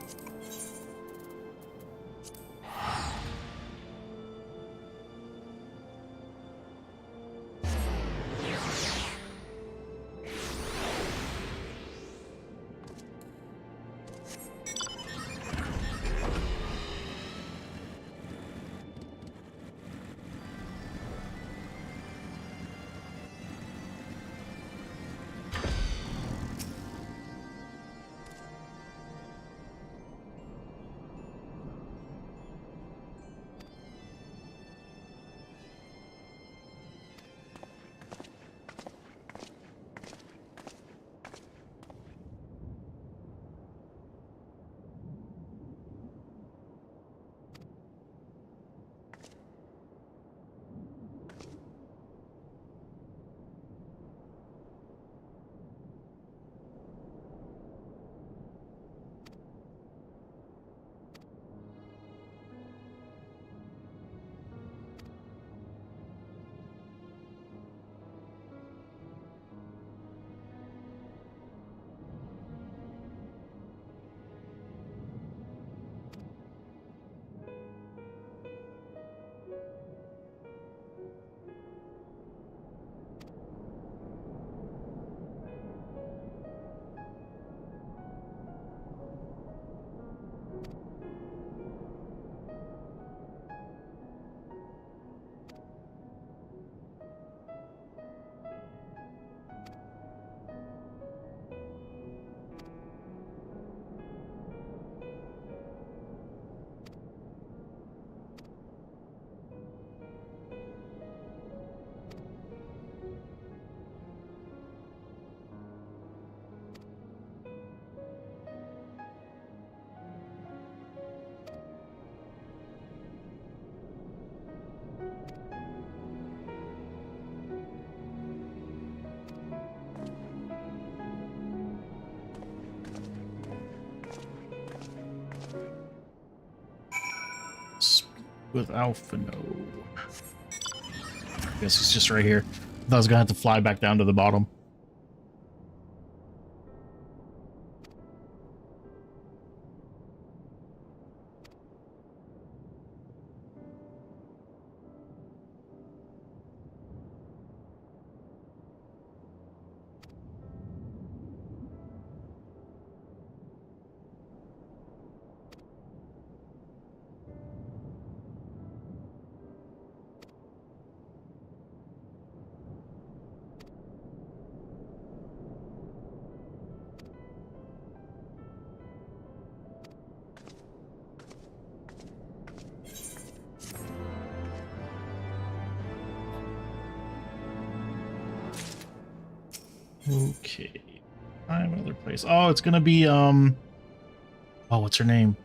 with Alphino. Guess he's just right here. I thought I was gonna have to fly back down to the bottom. Okay. I'm another place. Oh, it's gonna be oh, what's her name?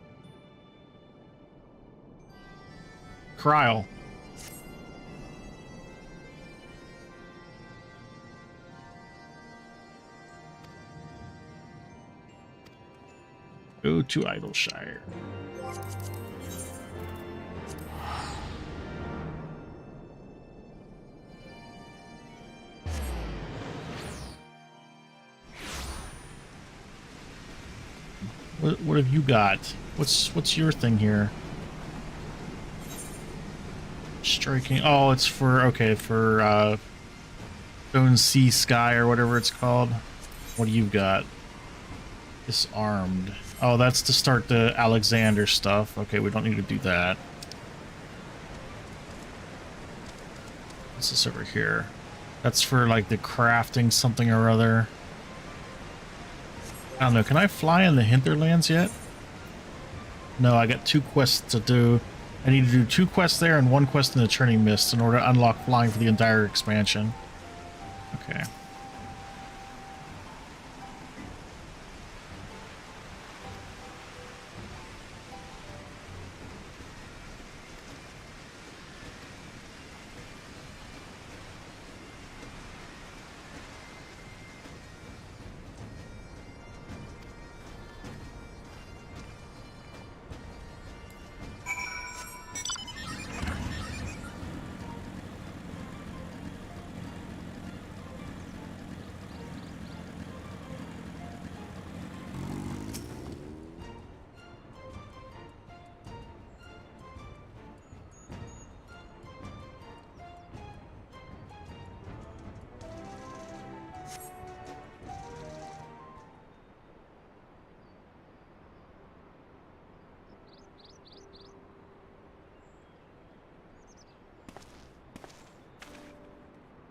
Kryl. Go to Idleshire. What have you got? What's your thing here? Striking. Oh, it's for Stone Sea Sky or whatever it's called. What do you got? Disarmed. Oh, that's to start the Alexander stuff. Okay, we don't need to do that. What's this over here? That's for like the crafting something or other. I don't know, can I fly in the hinterlands yet? No, I got 2 quests to do. I need to do 2 quests there and 1 quest in the Churning Mist in order to unlock flying for the entire expansion. Okay.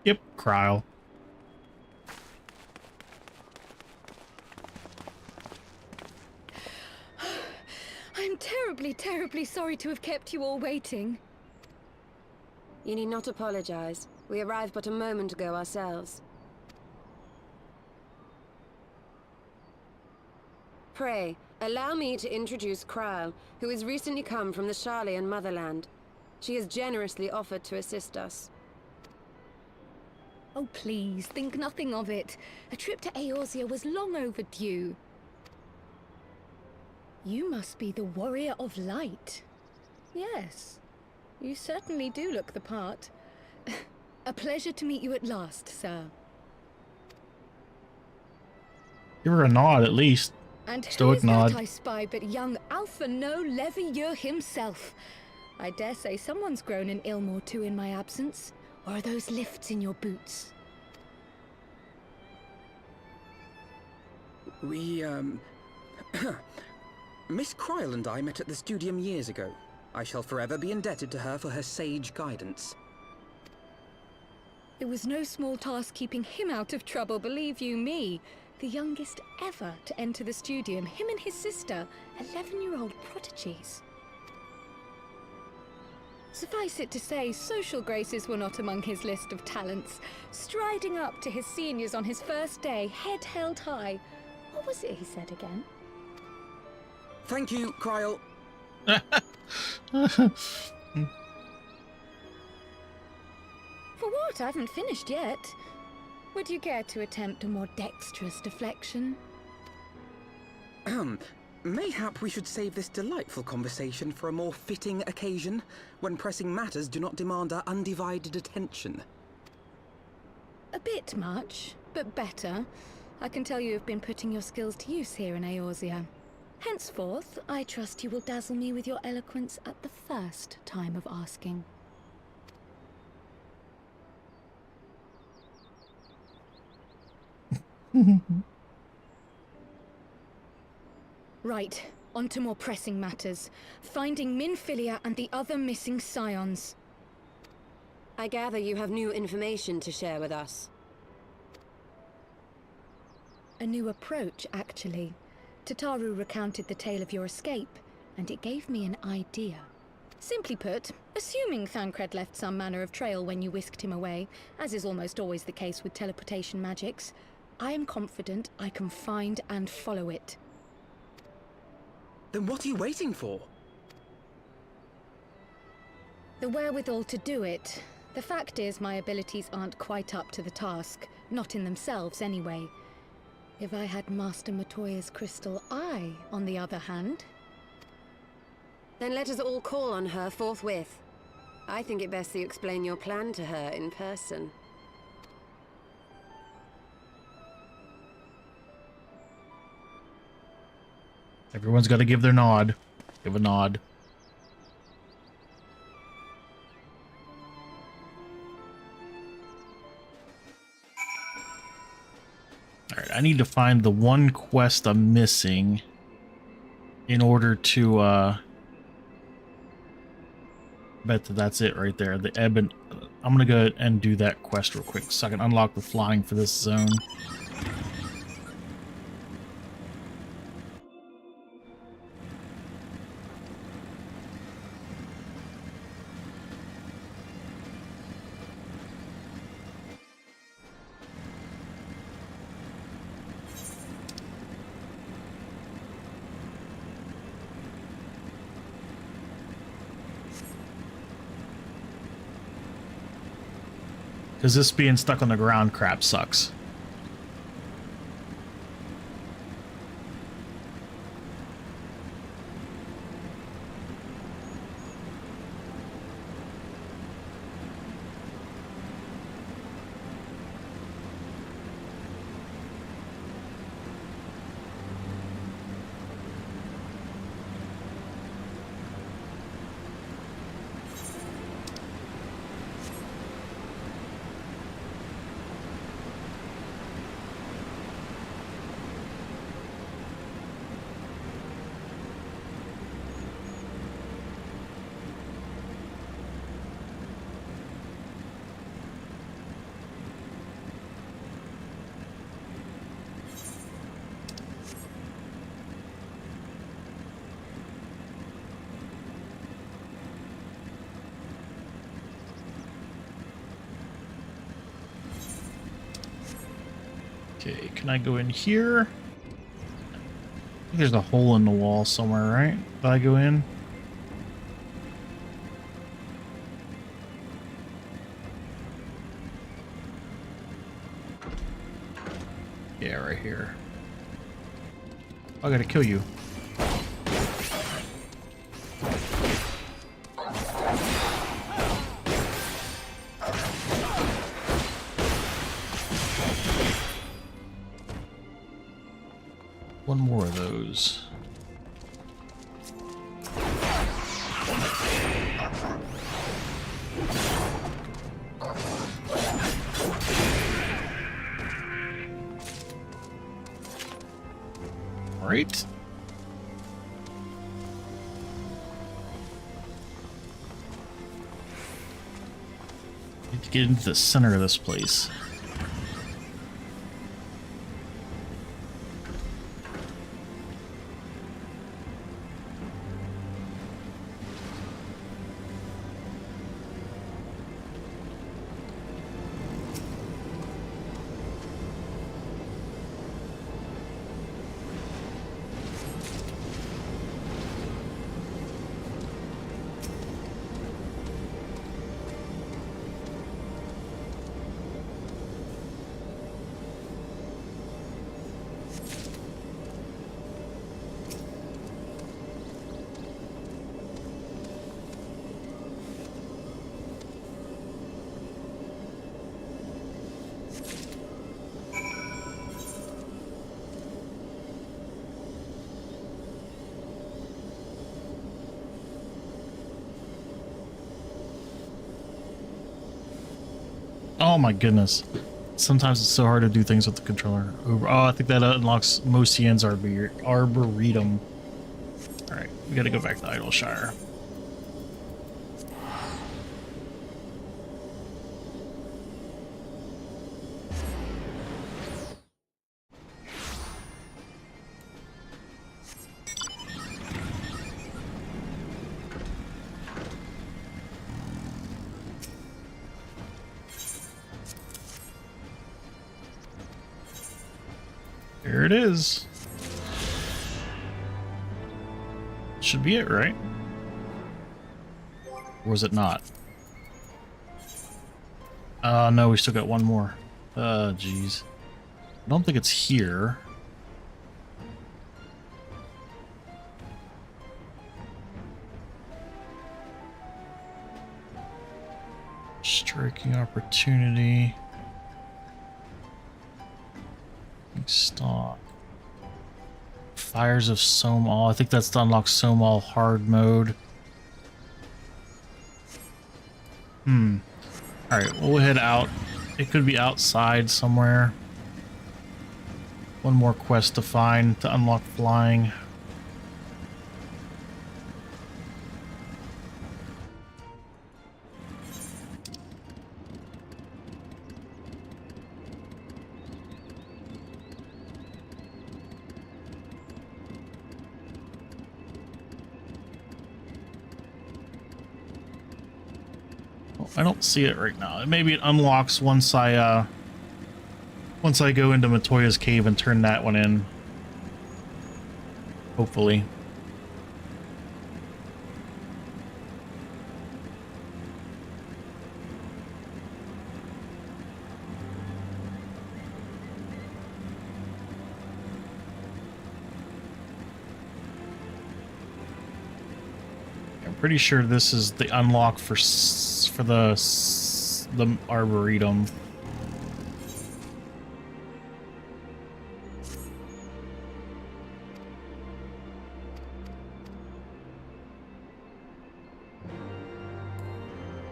Yep, Kryl. I'm terribly, terribly sorry to have kept you all waiting. You need not apologize. We arrived but a moment ago ourselves. Pray, allow me to introduce Kryl, who has recently come from the Sharlayan motherland. She has generously offered to assist us. Oh, please, think nothing of it. A trip to Eorzea was long overdue. You must be the Warrior of Light. Yes, you certainly do look the part. A pleasure to meet you at last, sir. Give her a nod, at least. And Stoic who is nod. that I spy but young Alphino Levieux himself? I dare say someone's grown in Ilmore too in my absence. Or are those lifts in your boots? We, Miss Kryl and I met at the Studium years ago. I shall forever be indebted to her for her sage guidance. It was no small task keeping him out of trouble, believe you me. The youngest ever to enter the Studium, him and his sister, 11-year-old prodigies. Suffice it to say, social graces were not among his list of talents. Striding up to his seniors on his first day, head held high. What was it he said again? Thank you, Kryl. For what? I haven't finished yet. Would you care to attempt a more dexterous deflection? Mayhap we should save this delightful conversation for a more fitting occasion, when pressing matters do not demand our undivided attention. A bit much, but better. I can tell you have been putting your skills to use here in Eorzea. Henceforth, I trust you will dazzle me with your eloquence at the first time of asking. Right, on to more pressing matters. Finding Minfilia and the other missing scions. I gather you have new information to share with us. A new approach, actually. Tataru recounted the tale of your escape, and it gave me an idea. Simply put, assuming Thancred left some manner of trail when you whisked him away, as is almost always the case with teleportation magics, I am confident I can find and follow it. Then what are you waiting for? The wherewithal to do it. The fact is, my abilities aren't quite up to the task. Not in themselves, anyway. If I had Master Matoya's crystal eye, on the other hand... Then let us all call on her forthwith. I think it best you explain your plan to her in person. Everyone's got to give their nod. Give a nod. Alright, I need to find the one quest I'm missing in order to, bet that that's it right there. The ebb and... I'm gonna go and do that quest real quick so I can unlock the flying for this zone. Because this being stuck on the ground crap sucks. Okay, can I go in here? I think there's a hole in the wall somewhere, right? Did I go in? Yeah, right here. I gotta kill you. One more of those. Right. Need to get into the center of this place. Oh my goodness. Sometimes it's so hard to do things with the controller. Oh, I think that unlocks Mosian's Arboretum. Alright, we gotta go back to Idleshire. There it is. Should be it, right? Or was it not? No, we still got one more. Jeez. I don't think it's here. Striking opportunity. Stop. Fires of Somal. I think that's to unlock Somal hard mode. Alright, we'll head out. It could be outside somewhere. One more quest to find to unlock flying. I don't see it right now. Maybe it unlocks once I go into Matoya's cave and turn that one in. Hopefully. I'm pretty sure this is the unlock for the Arboretum.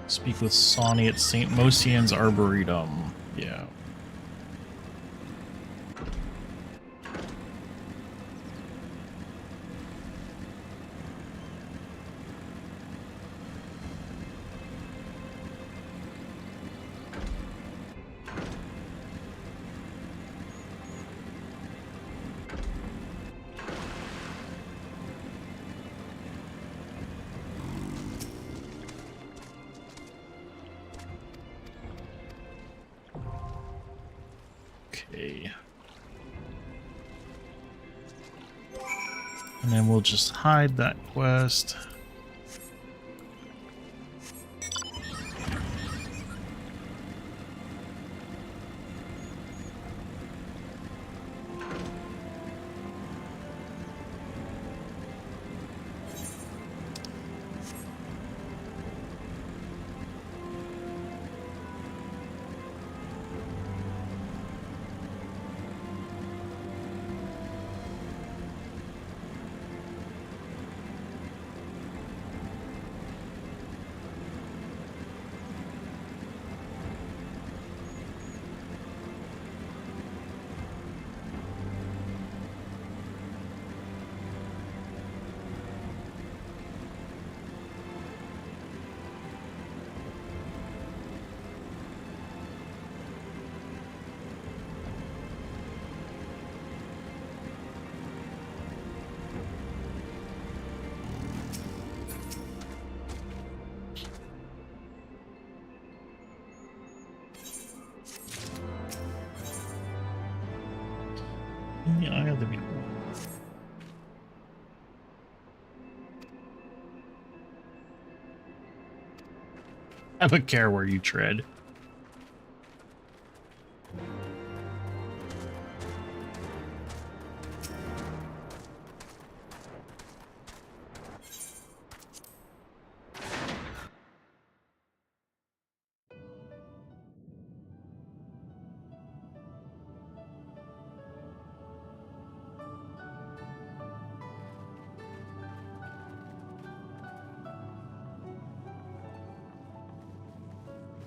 Speak with Sonny at St. Mosian's Arboretum. Yeah. Okay. And then we'll just hide that quest. In the eye of the beholder. I don't care where you tread.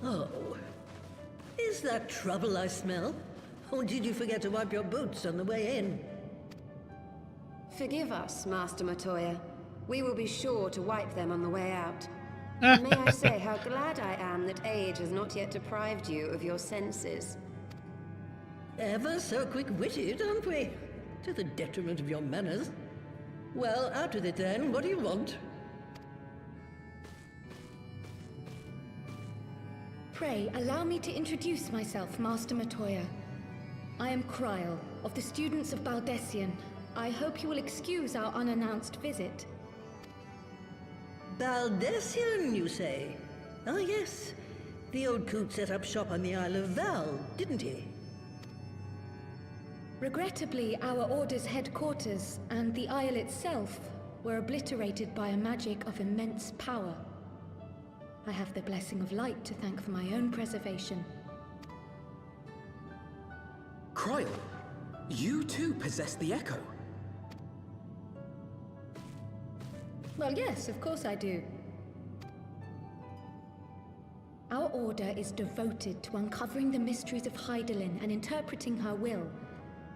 Oh, is Is that trouble I smell? Or did you forget to wipe your boots on the way in? Forgive us, Master Matoya. We will be sure to wipe them on the way out. And may I say how glad I am that age has not yet deprived you of your senses. Ever so quick-witted, aren't we? To the detriment of your manners. Well, out with it then. What do you want? Pray, allow me to introduce myself, Master Matoya. I am Kryl, of the students of Baldessian. I hope you will excuse our unannounced visit. Baldessian, you say? Ah, yes. The old coot set up shop on the Isle of Val, didn't he? Regrettably, our order's headquarters and the isle itself were obliterated by a magic of immense power. I have the blessing of light to thank for my own preservation. Kryl, you too possess the Echo. Well, yes, of course I do. Our order is devoted to uncovering the mysteries of Hydaelyn and interpreting her will,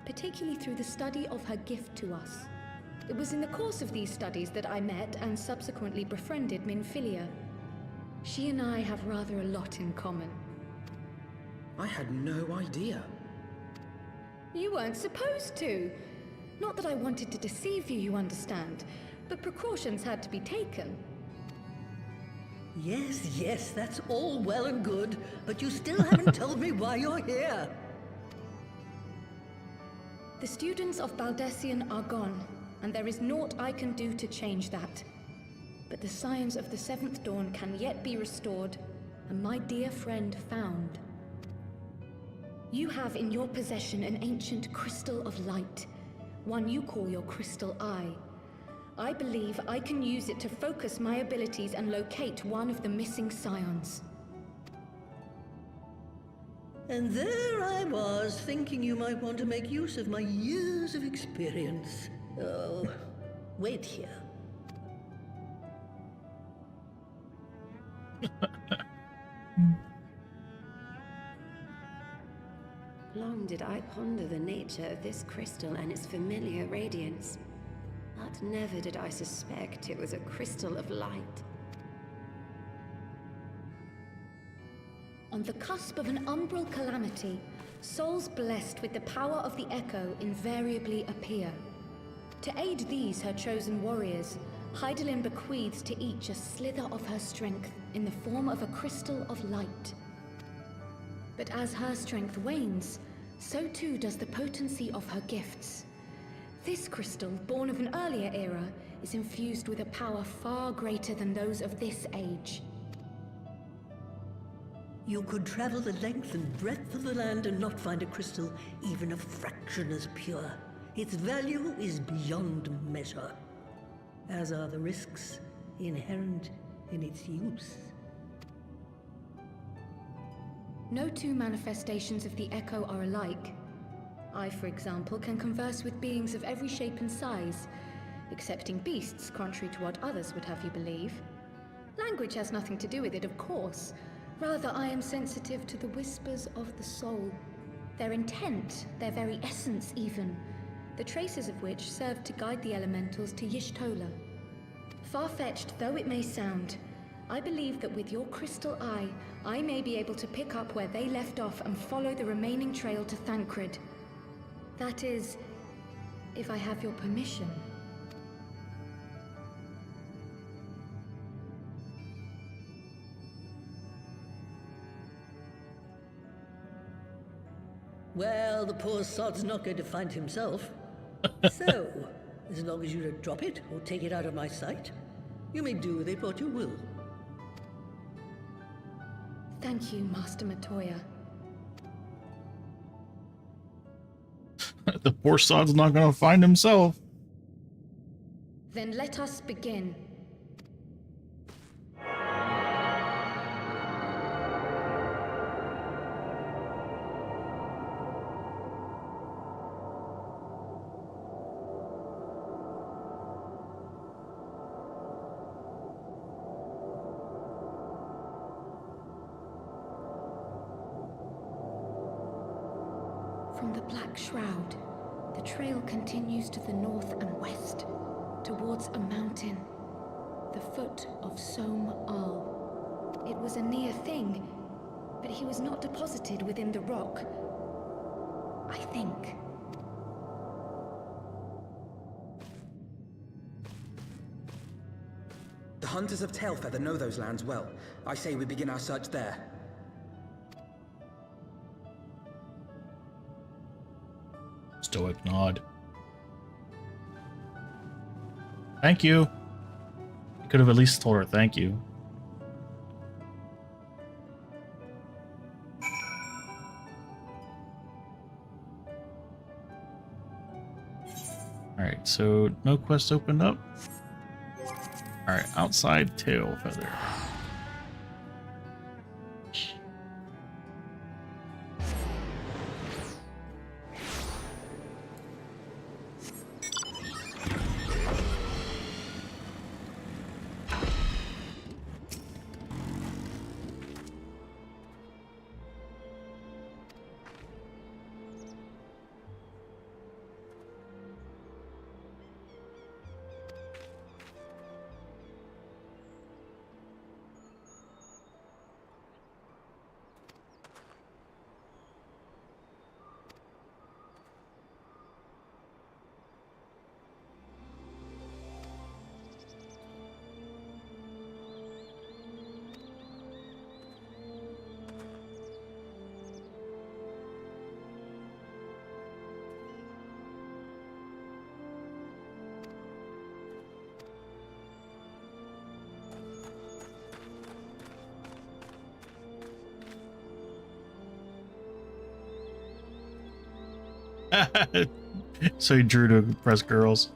particularly through the study of her gift to us. It was in the course of these studies that I met and subsequently befriended Minfilia. She and I have rather a lot in common. I had no idea. You weren't supposed to. Not that I wanted to deceive you, you understand, but precautions had to be taken. Yes, that's all well and good, but you still haven't told me why you're here. The students of Baldessian are gone, and there is naught I can do to change that. But the signs of the Seventh Dawn can yet be restored, and my dear friend found. You have in your possession an ancient crystal of light, one you call your crystal eye. I believe I can use it to focus my abilities and locate one of the missing scions. And there I was, thinking you might want to make use of my years of experience. Oh, wait here. Long did I ponder the nature of this crystal and its familiar radiance, but never did I suspect it was a crystal of light. On the cusp of an umbral calamity, souls blessed with the power of the Echo invariably appear. To aid these, her chosen warriors, Hydaelyn bequeaths to each a slither of her strength in the form of a crystal of light. But as her strength wanes, so too does the potency of her gifts. This crystal, born of an earlier era, is infused with a power far greater than those of this age. You could travel the length and breadth of the land and not find a crystal even a fraction as pure. Its value is beyond measure, as are the risks inherent in its use. No two manifestations of the Echo are alike. I, for example, can converse with beings of every shape and size, excepting beasts, contrary to what others would have you believe. Language has nothing to do with it, of course. Rather, I am sensitive to the whispers of the soul. Their intent, their very essence even, the traces of which serve to guide the elementals to Y'shtola. Far-fetched though it may sound, I believe that with your crystal eye, I may be able to pick up where they left off and follow the remaining trail to Thancred. That is, if I have your permission. Well, the poor sod's not going to find himself. So, as long as you don't drop it or take it out of my sight, you may do with it what you will. Thank you, Master Matoya. The poor sod's not gonna find himself. Then let us begin. From the Black Shroud, the trail continues to the north and west, towards a mountain, the foot of Som Al. It was a near thing, but he was not deposited within the rock. I think. The Hunters of Tailfeather know those lands well. I say we begin our search there. Stoic nod. Thank you. You could have at least told her thank you. Alright, so no quest opened up. Alright, outside Tailfeather. So he drew to impress girls.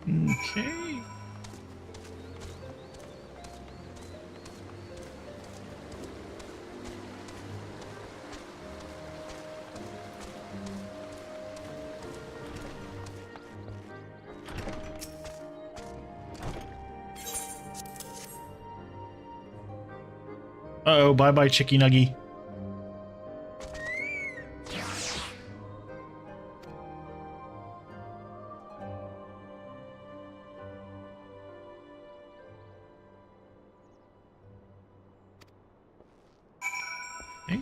Okay. Uh-oh, bye-bye, Chicky Nuggy. Okay.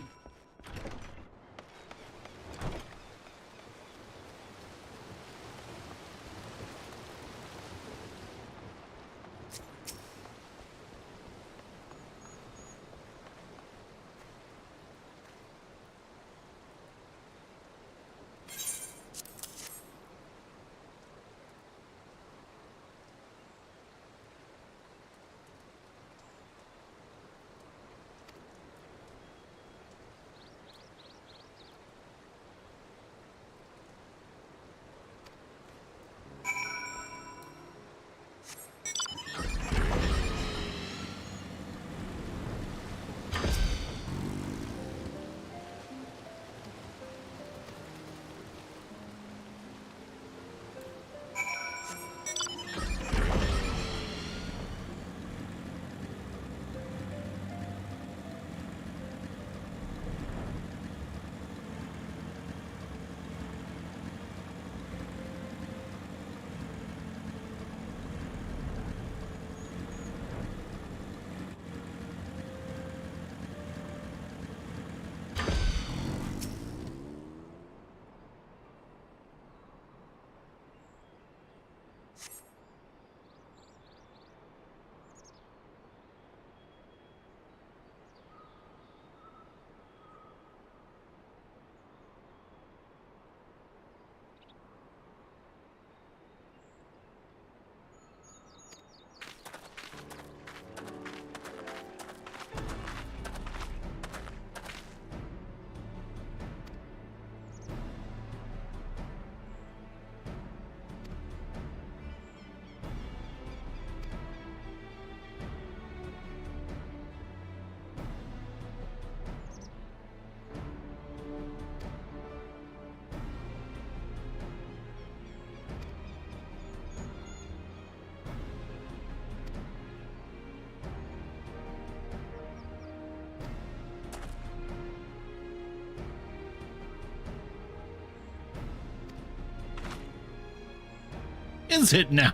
is it now?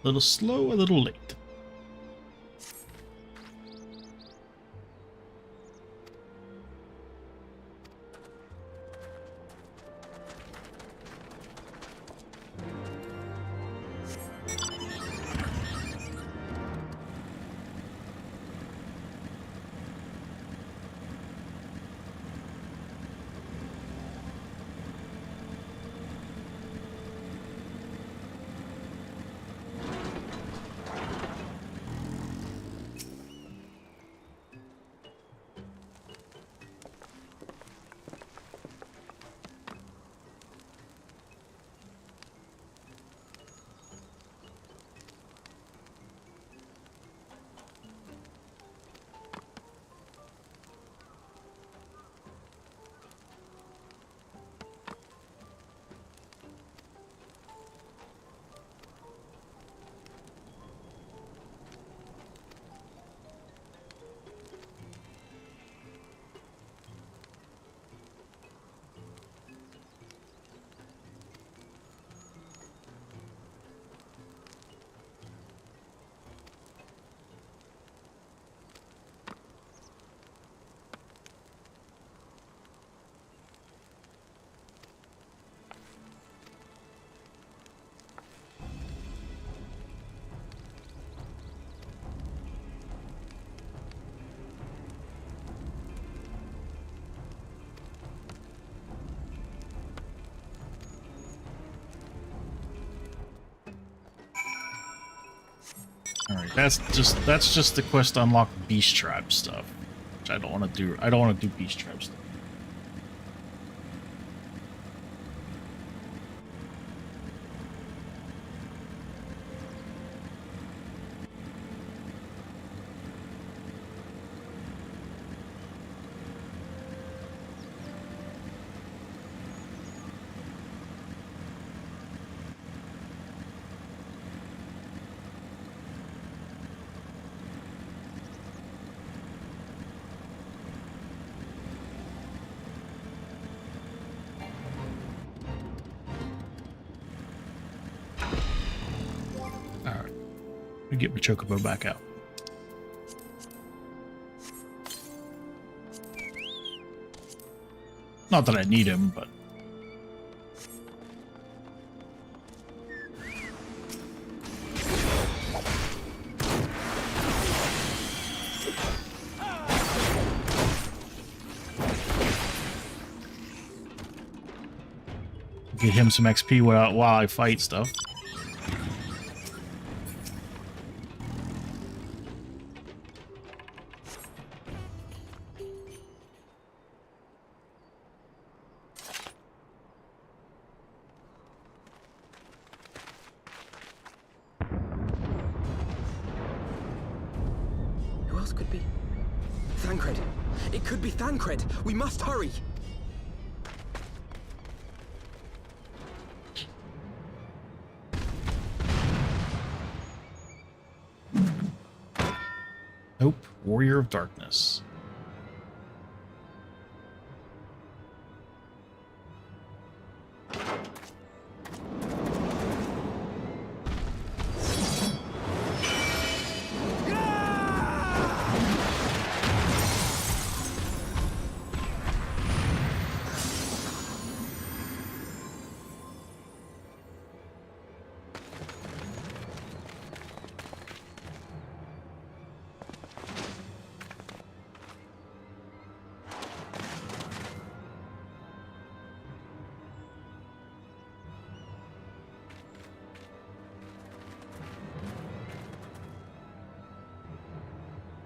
A little slow, a little late. Alright, that's just the quest to unlock beast tribe stuff. Which I don't want to do. I don't want to do beast tribe stuff. Get my chocobo back out. Not that I need him, but get him some XP while I fight stuff. We must hurry! Nope, Warrior of Darkness.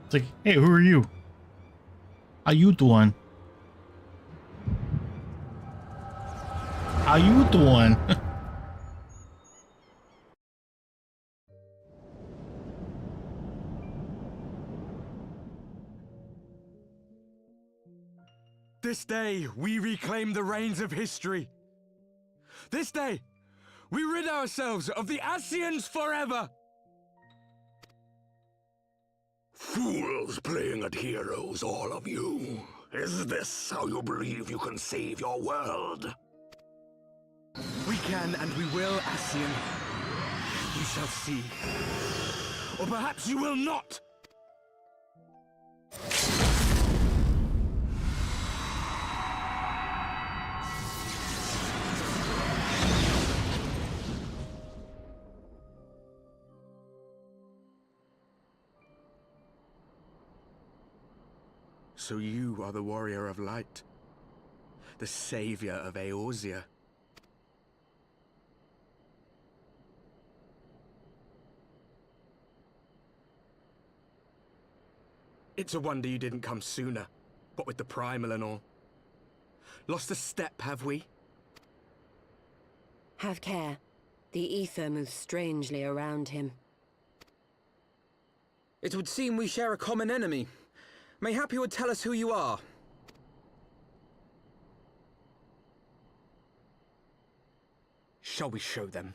It's like, hey, who are you? How you doing? How you doing? This day, we reclaim the reins of history. This day, we rid ourselves of the Ascians forever! Fools playing at heroes, all of you. Is this how you believe you can save your world? We can and we will, Ascian. You shall see. Or perhaps you will not! So you are the Warrior of Light, the savior of Eorzea. It's a wonder you didn't come sooner, what with the primal and all. Lost a step, have we? Have care. The ether moves strangely around him. It would seem we share a common enemy. Mayhap you would tell us who you are. Shall we show them?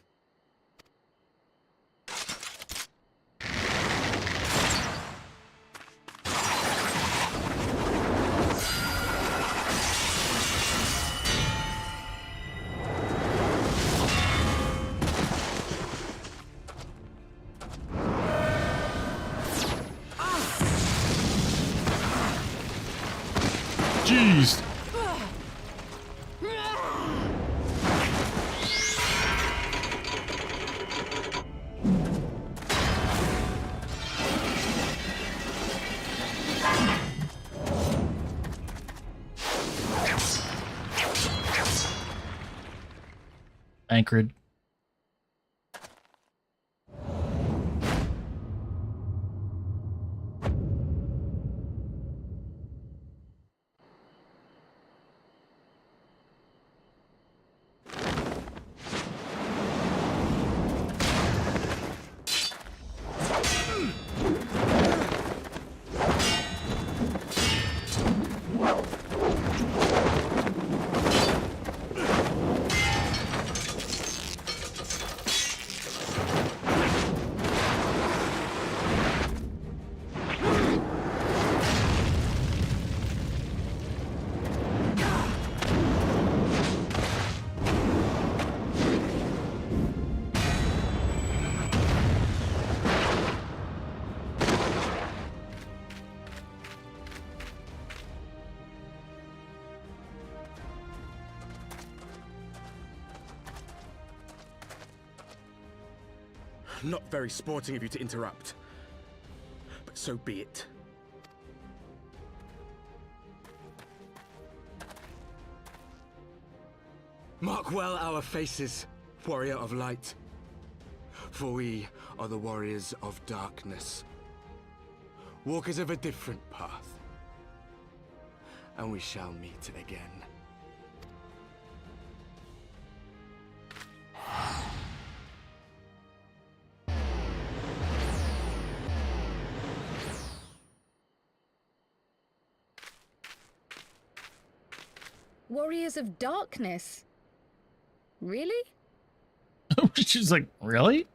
Jeez. Anchored. Not very sporting of you to interrupt, but so be it. Mark well our faces, Warrior of Light, for we are the Warriors of Darkness, walkers of a different path, and we shall meet again. Warriors of Darkness? Really? She's like, really?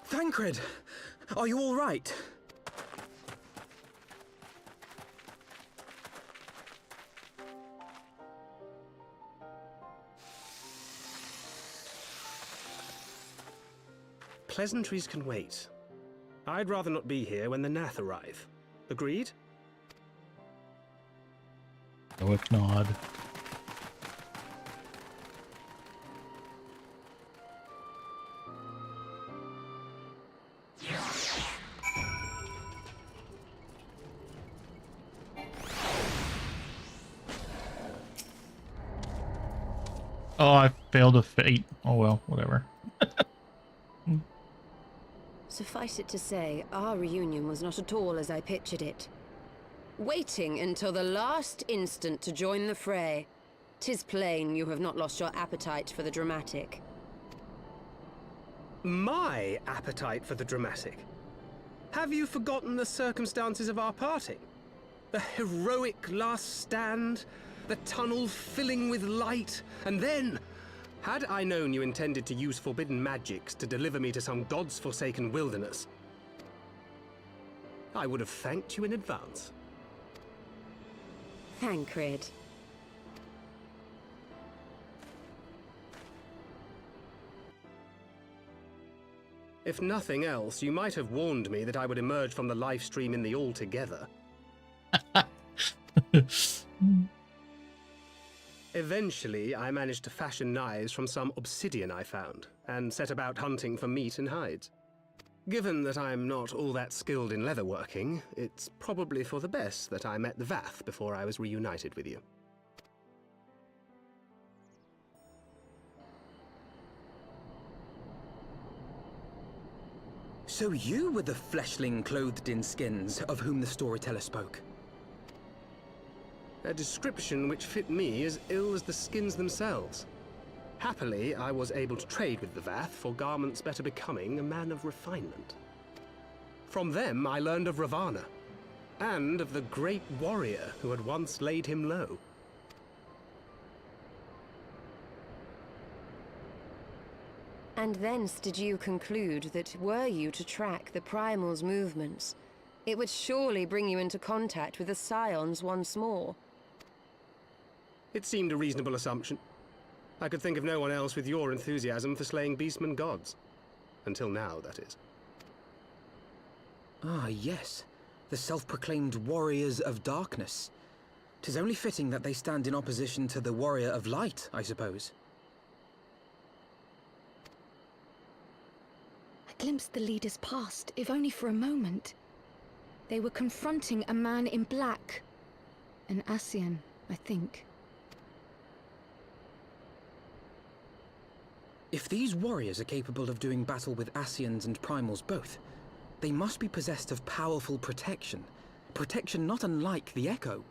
Thancred, are you all right? Pleasantries can wait. I'd rather not be here when the Nath arrive. Agreed? Stoic nod. Oh, I failed a fate. Oh well, whatever. Suffice it to say, our reunion was not at all as I pictured it. Waiting until the last instant to join the fray. 'Tis plain you have not lost your appetite for the dramatic. my appetite for the dramatic. Have you forgotten the circumstances of our parting? The heroic last stand, the tunnel filling with light, and then, had I known you intended to use forbidden magics to deliver me to some god's forsaken wilderness, I would have thanked you in advance. Thancred. If nothing else, you might have warned me that I would emerge from the live stream in the all together. Eventually, I managed to fashion knives from some obsidian I found, and set about hunting for meat and hides. Given that I'm not all that skilled in leatherworking, it's probably for the best that I met the Vath before I was reunited with you. So you were the fleshling clothed in skins of whom the storyteller spoke? A description which fit me as ill as the skins themselves. Happily, I was able to trade with the Vath for garments better becoming a man of refinement. From them, I learned of Ravana, and of the great warrior who had once laid him low. And thence did you conclude that were you to track the Primal's movements, it would surely bring you into contact with the Scions once more? It seemed a reasonable assumption. I could think of no one else with your enthusiasm for slaying beastmen gods. Until now, that is. Ah, yes. The self-proclaimed warriors of darkness. 'Tis only fitting that they stand in opposition to the warrior of light, I suppose. I glimpsed the leaders past, if only for a moment. They were confronting a man in black. An Ascian, I think. If these warriors are capable of doing battle with Ascians and Primals both, they must be possessed of powerful protection. Protection not unlike the Echo.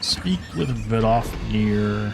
Speak with Vidofnir.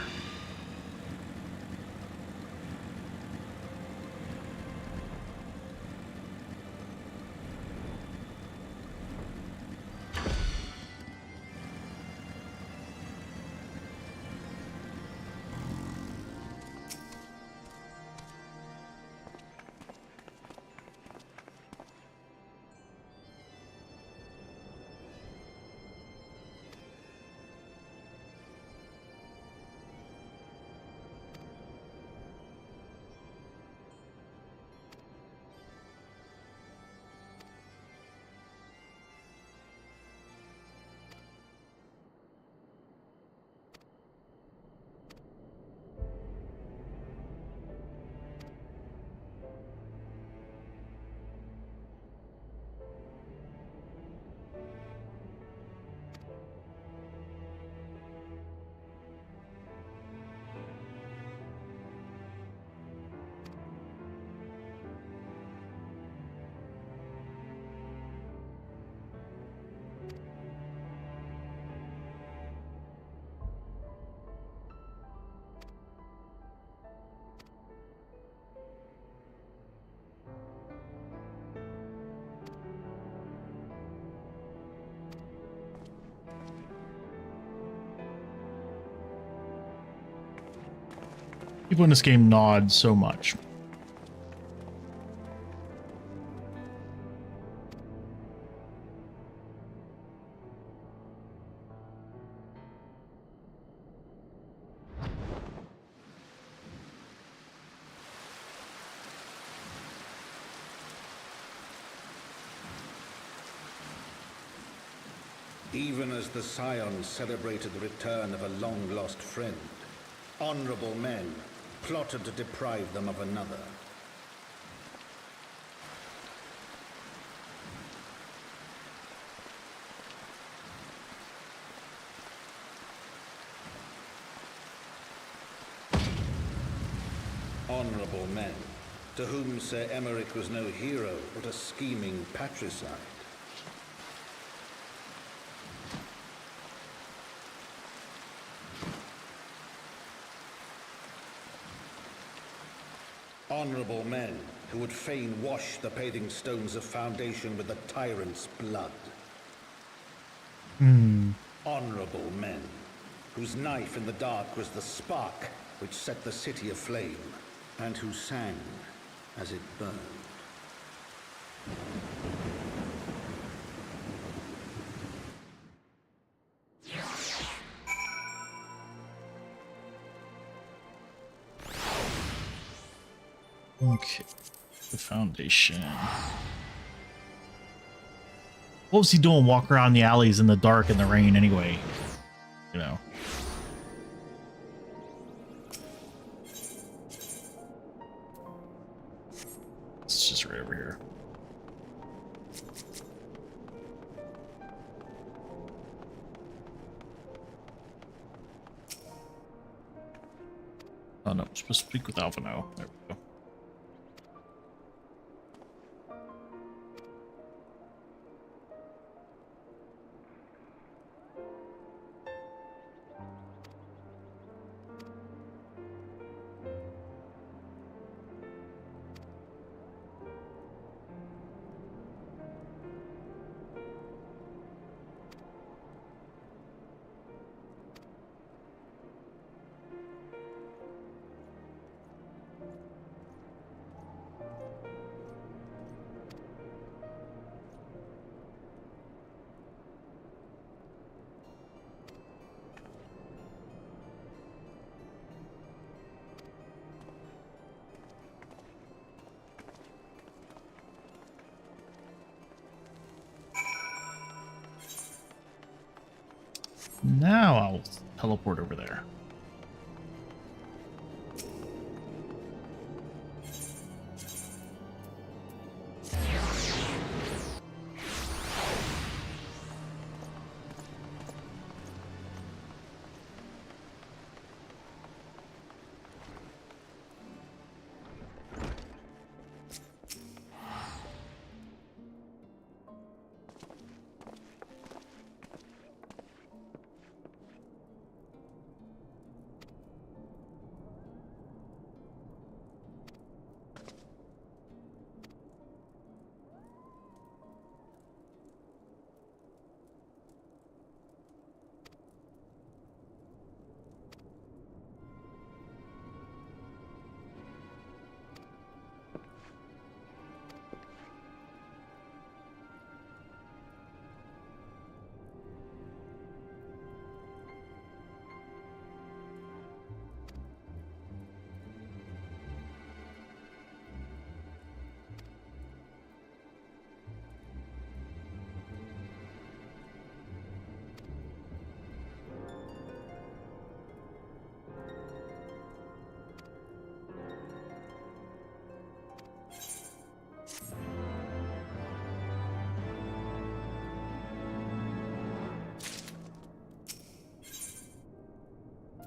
People in this game nod so much. Even as the Scions celebrated the return of a long-lost friend, honorable men plotted to deprive them of another. Honorable men, to whom Sir Emeric was no hero, but a scheming patricide. Honorable men who would fain wash the paving stones of foundation with the tyrant's blood. Honorable men whose knife in the dark was the spark which set the city aflame, and who sang as it burned. Okay, the foundation. What was he doing walking around the alleys in the dark in the rain anyway? You know. It's just right over here. Oh no, I'm supposed to speak with Alpha now. There we go. Now I'll teleport over there.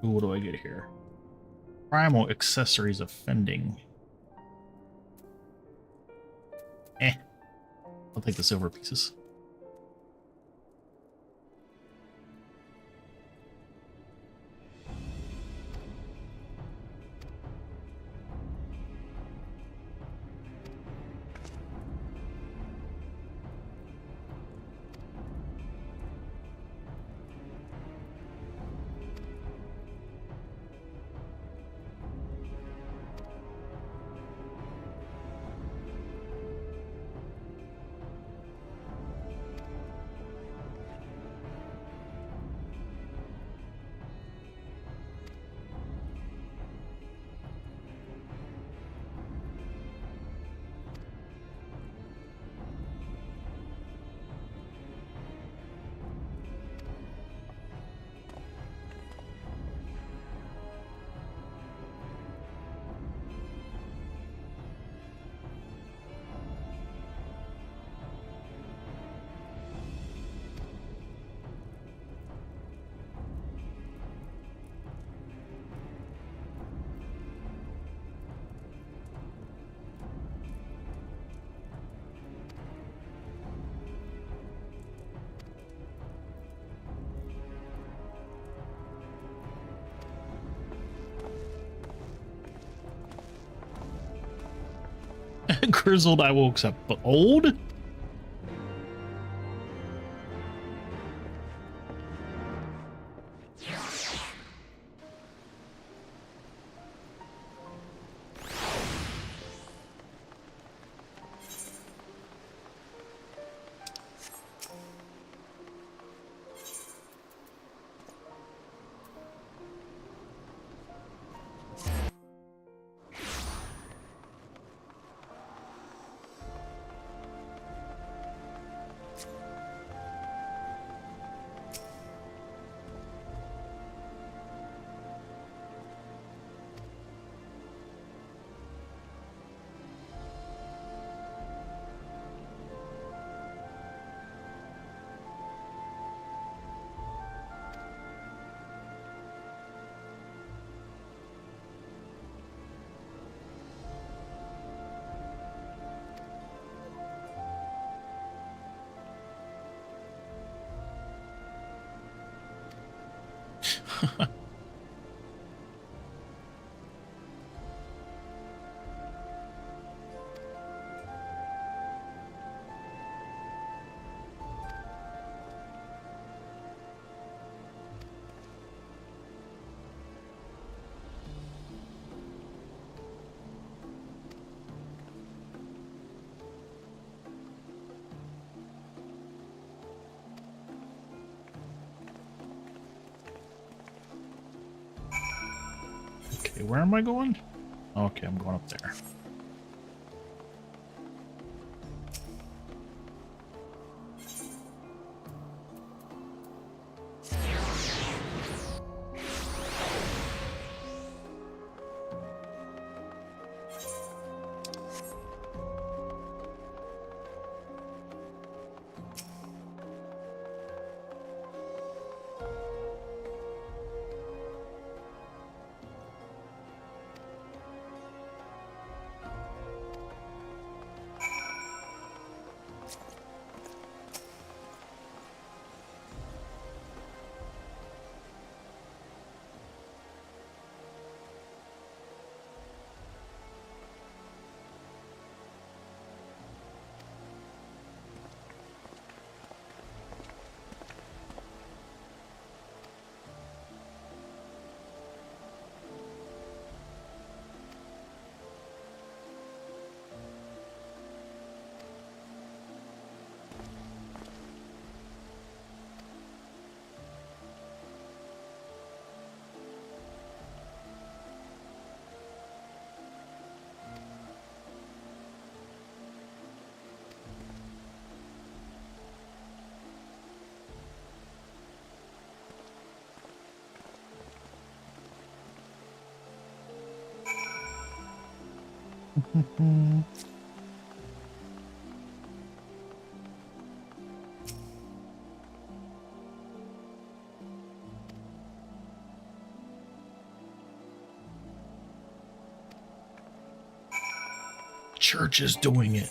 Ooh, what do I get here? Primal accessories offending. I'll take the silver pieces. Grizzled I will accept, but old? Okay, where am I going? Okay, I'm going up there. Church is doing it.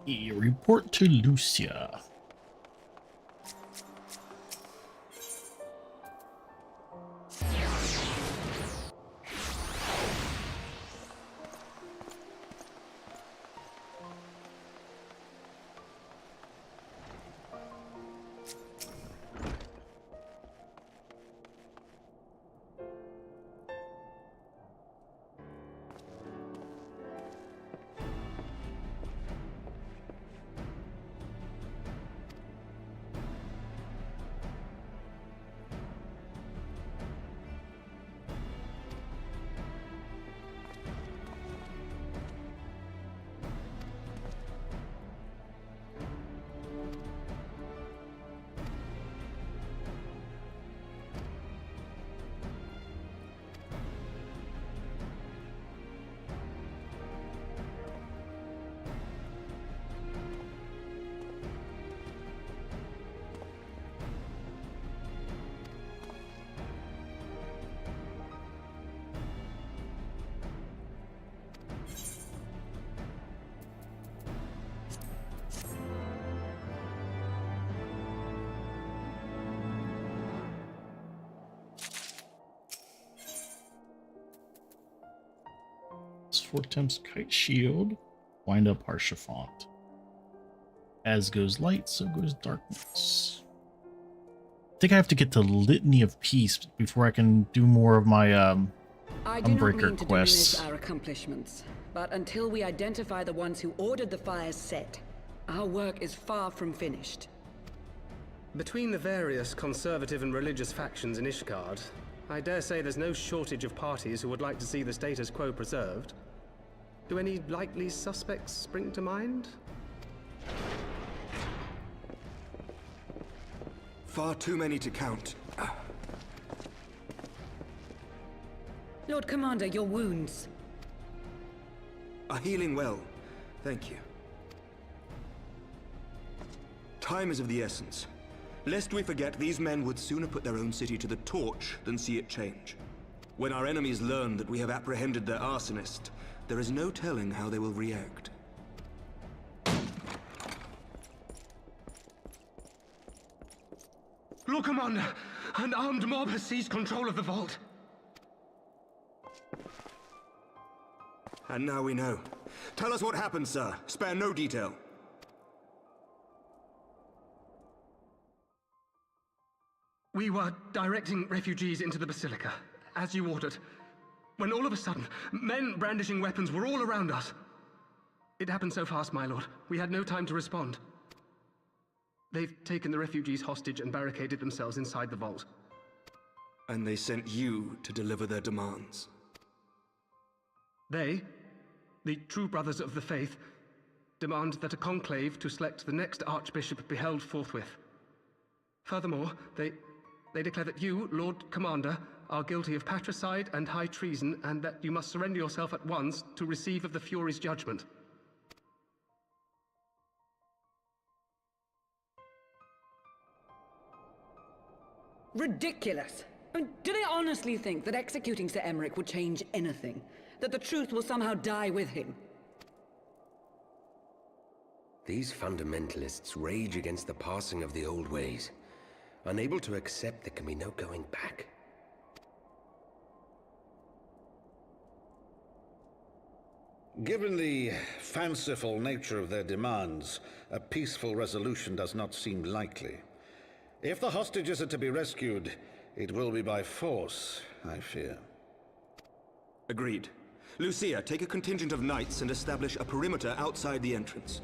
A report to Lucia. Fort Temps Kite Shield. Wind up Harshafont. As goes light, so goes darkness. I think I have to get to Litany of Peace before I can do more of my I do not Unbreaker mean to quests. diminish our accomplishments, but until we identify the ones who ordered the fires set, our work is far from finished. Between the various conservative and religious factions in Ishgard, I dare say there's no shortage of parties who would like to see the status quo preserved. Do any likely suspects spring to mind? Far too many to count. Lord Commander, your wounds. Are healing well. Thank you. Time is of the essence. Lest we forget, these men would sooner put their own city to the torch than see it change. When our enemies learn that we have apprehended their arsonist, there is no telling how they will react. Lord Commander, an armed mob has seized control of the vault. And now we know. Tell us what happened, sir. Spare no detail. We were directing refugees into the Basilica, as you ordered, when all of a sudden, men brandishing weapons were all around us. It happened so fast, my lord. We had no time to respond. They've taken the refugees hostage and barricaded themselves inside the vault. And they sent you to deliver their demands. They, the true brothers of the faith, demand that a conclave to select the next archbishop be held forthwith. Furthermore, they declare that you, Lord Commander, are guilty of patricide and high treason, and that you must surrender yourself at once to receive of the Fury's judgment. Ridiculous! I mean, do they honestly think that executing Sir Emmerich would change anything? That the truth will somehow die with him? These fundamentalists rage against the passing of the old ways, unable to accept there can be no going back. Given the fanciful nature of their demands, a peaceful resolution does not seem likely. If the hostages are to be rescued, it will be by force, I fear. Agreed. Lucia, take a contingent of knights and establish a perimeter outside the entrance.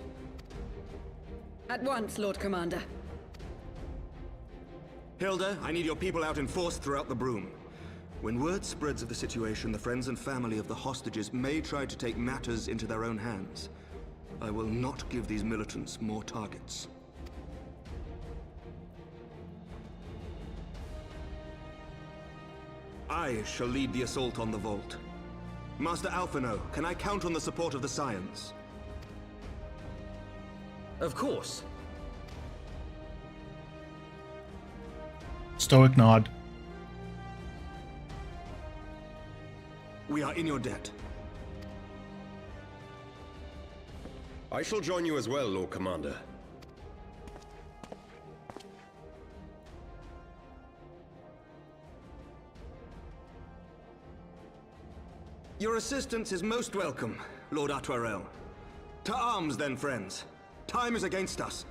At once, Lord Commander. Hilda, I need your people out in force throughout the Broom. When word spreads of the situation, the friends and family of the hostages may try to take matters into their own hands. I will not give these militants more targets. I shall lead the assault on the vault. Master Alphino, can I count on the support of the Scions? Of course. Stoic nod. We are in your debt. I shall join you as well, Lord Commander. Your assistance is most welcome, Lord Dawntrail. To arms, then, friends. Time is against us.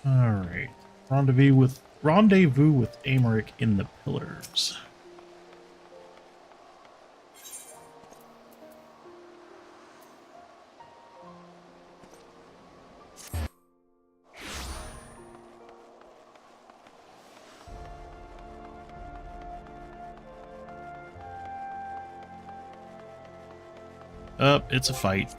All right. Rendezvous with Amaric in the Pillars. It's a fight.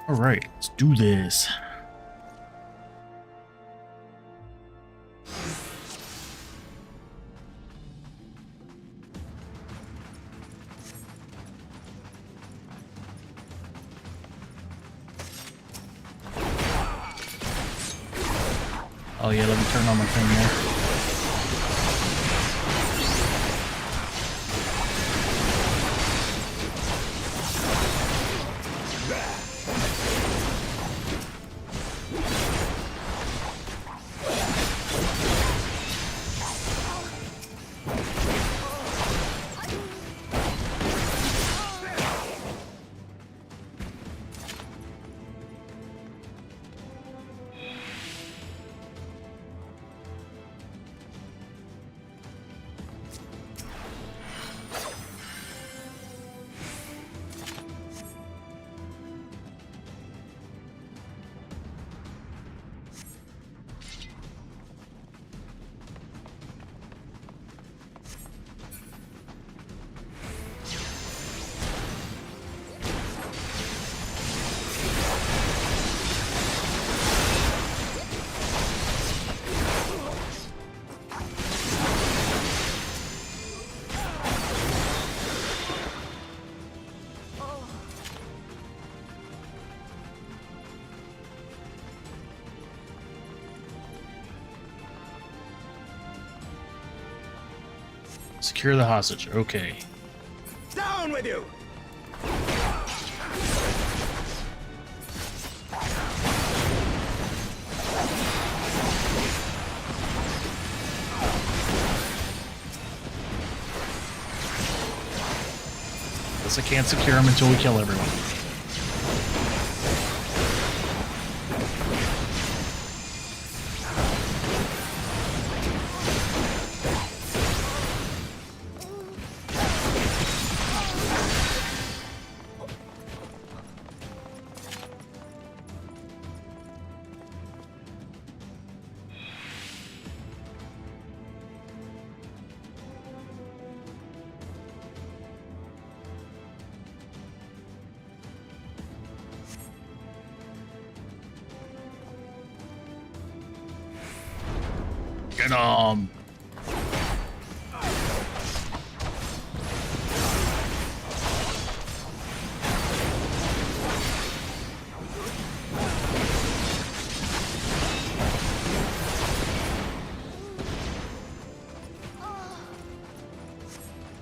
All right, let's do this. Oh yeah, let me turn on my thing there. Secure the hostage. Okay. Down with you! Guess I can't secure him until we kill everyone. Get 'em!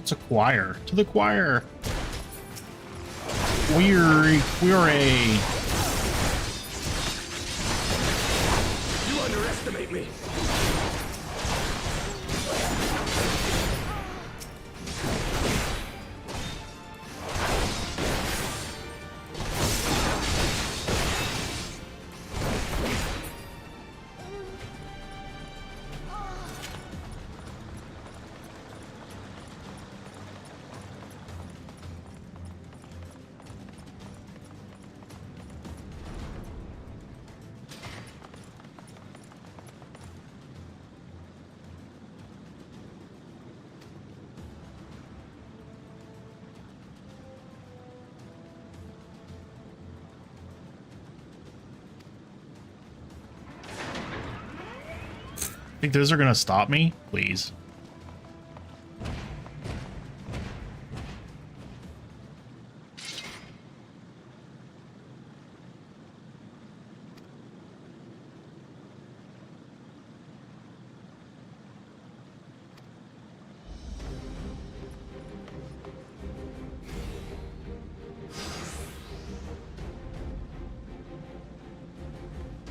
It's a choir. To the choir! We're a... You underestimate me! Think those are gonna stop me? Please.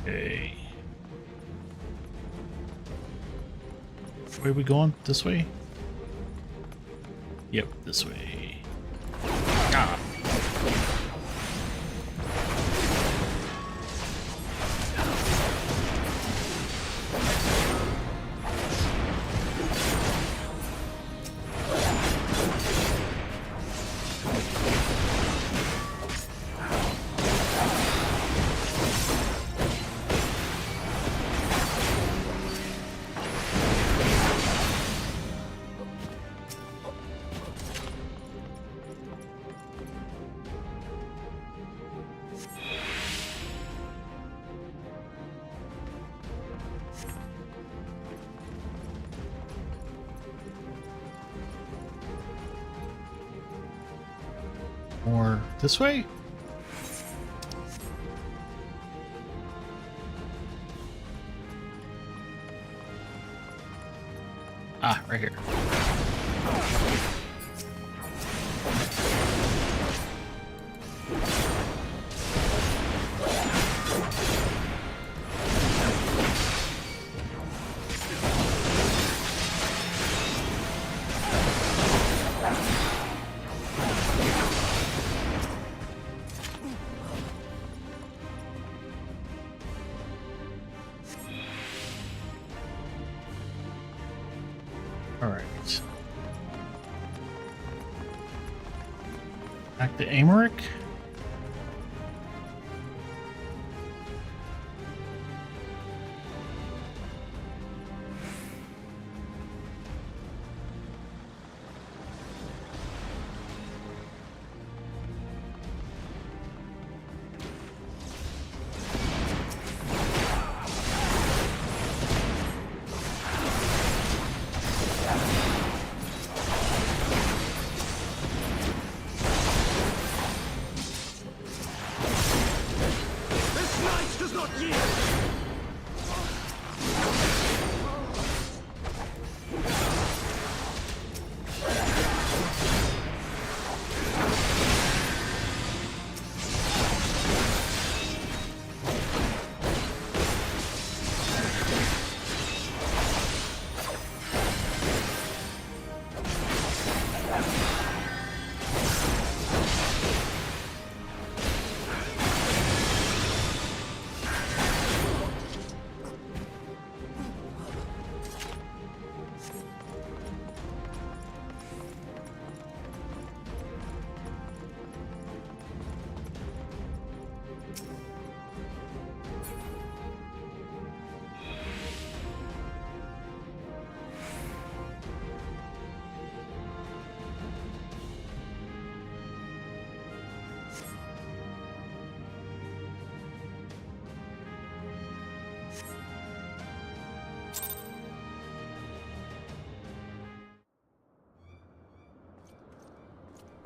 Okay. Where are we going? This way? Yep, this way. Ah. Or this way? Ah, right here. Alright. Back to Amaric.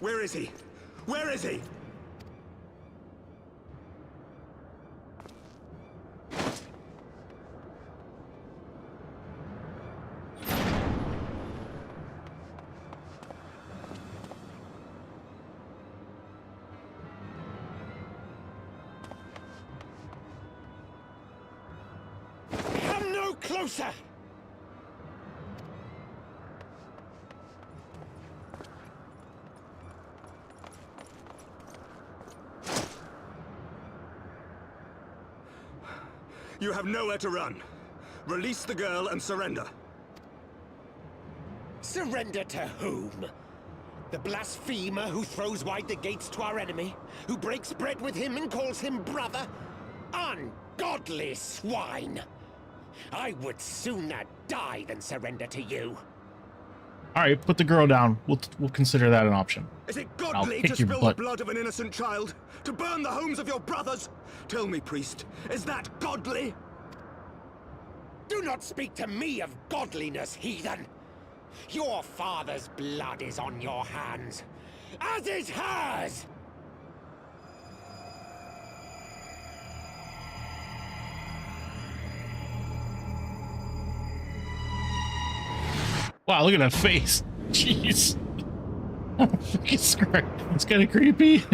Where is he? Where is he? Come no closer! You have nowhere to run. Release the girl and surrender. Surrender to whom? The blasphemer who throws wide the gates to our enemy? Who breaks bread with him and calls him brother? Ungodly swine! I would sooner die than surrender to you. All right, put the girl down. We'll consider that an option. Is it I'll godly kick to your spill butt. the blood of an innocent child? To burn the homes of your brothers? Tell me, priest, is that godly? Do not speak to me of godliness, heathen! Your father's blood is on your hands, as is hers! Wow, look at that face. Jeez. It's kind of creepy.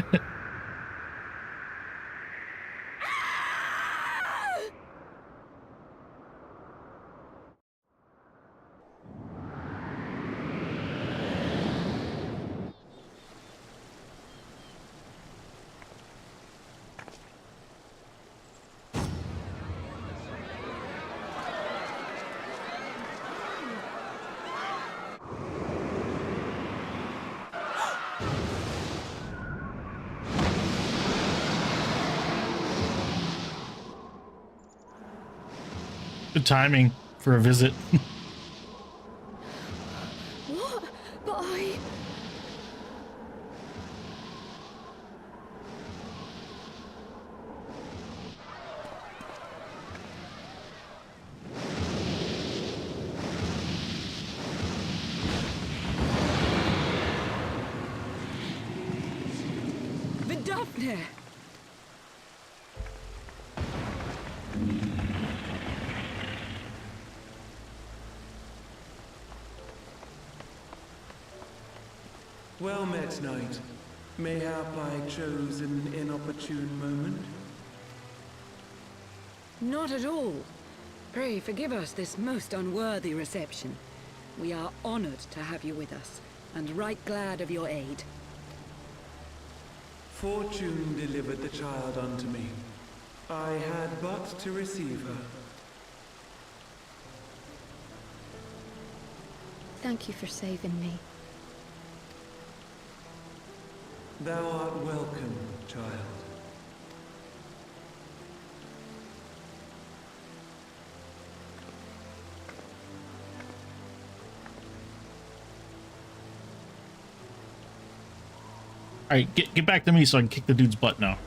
Good timing for a visit. What? But I... Vidofne! Well met, knight. Mayhap I chose an inopportune moment? Not at all. Pray forgive us this most unworthy reception. We are honored to have you with us, and right glad of your aid. Fortune delivered the child unto me. I had but to receive her. Thank you for saving me. Thou art welcome, child. All right, get back to me so I can kick the dude's butt now.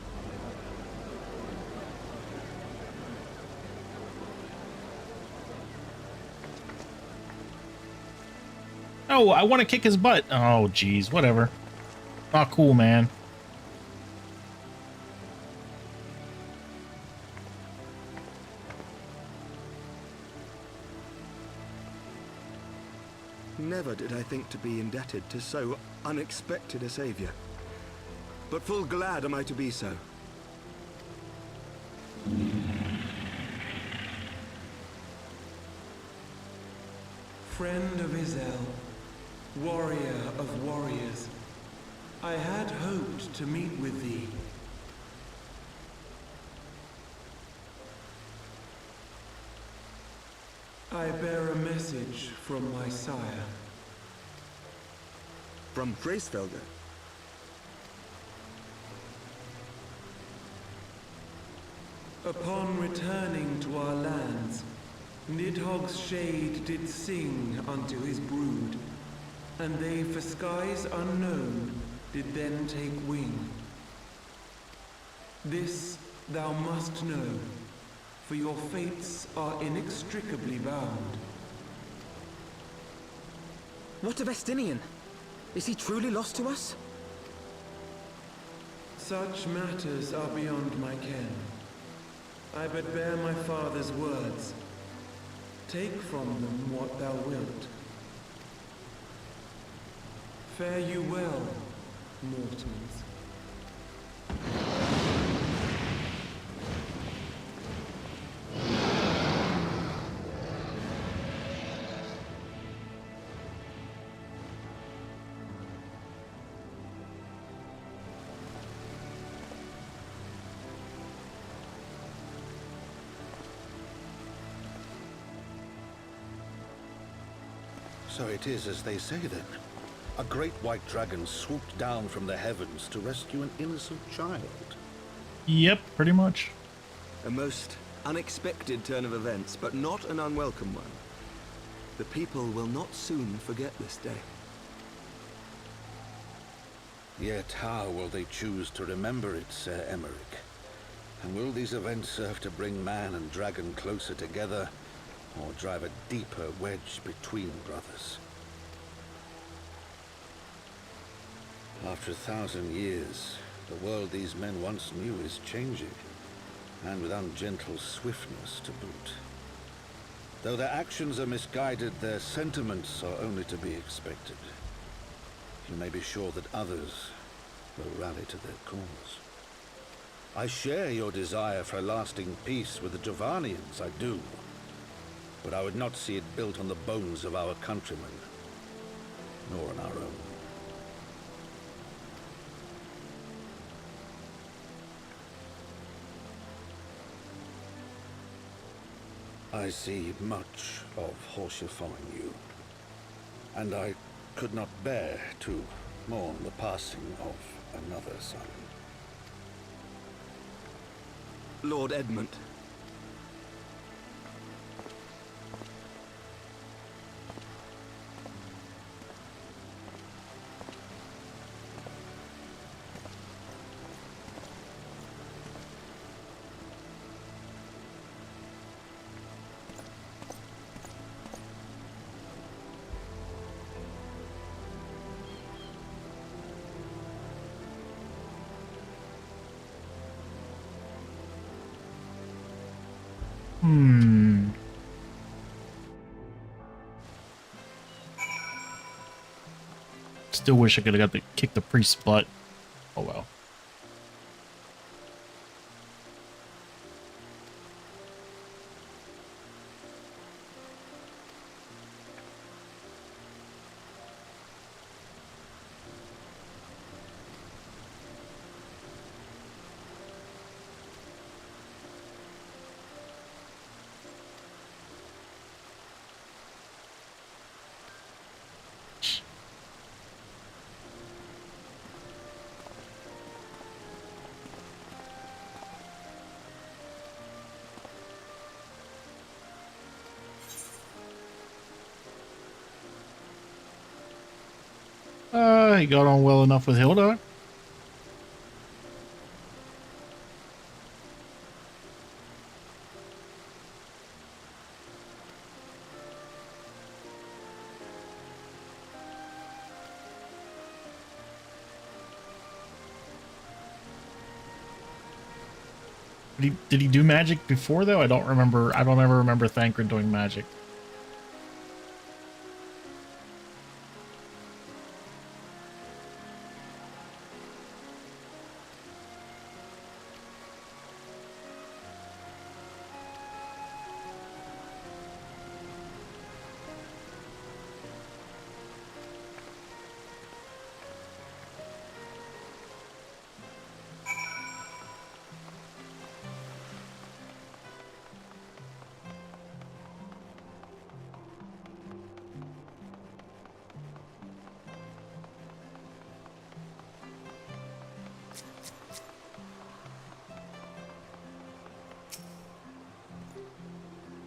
Oh, I want to kick his butt. Oh, geez, whatever. Oh, cool, man. Never did I think to be indebted to so unexpected a savior. But full glad am I to be so. Friend of Izel, warrior of warriors, I had hoped to meet with thee. I bear a message from my sire. From Gracefelder? Upon returning to our lands, Nidhogg's shade did sing unto his brood, and they for skies unknown did then take wing. This thou must know, for your fates are inextricably bound. What of Estinian? Is he truly lost to us? Such matters are beyond my ken. I but bear my father's words. Take from them what thou wilt. Fare you well, mortals. So it is as they say then. A great white dragon swooped down from the heavens to rescue an innocent child. Yep, pretty much. A most unexpected turn of events, but not an unwelcome one. The people will not soon forget this day. Yet how will they choose to remember it, Sir Emmerich? And will these events serve to bring man and dragon closer together, or drive a deeper wedge between brothers. After 1,000 years, the world these men once knew is changing, and with ungentle swiftness to boot. Though their actions are misguided, their sentiments are only to be expected. You may be sure that others will rally to their cause. I share your desire for lasting peace with the Javanians, I do. But I would not see it built on the bones of our countrymen, nor on our own. I see much of Horsea following you, and I could not bear to mourn the passing of another son. Lord Edmund. Still wish I could have got to kick the priest's butt. Oh well. He got on well enough with Hilda. Did he do magic before though? I don't remember. I don't ever remember Thancred doing magic.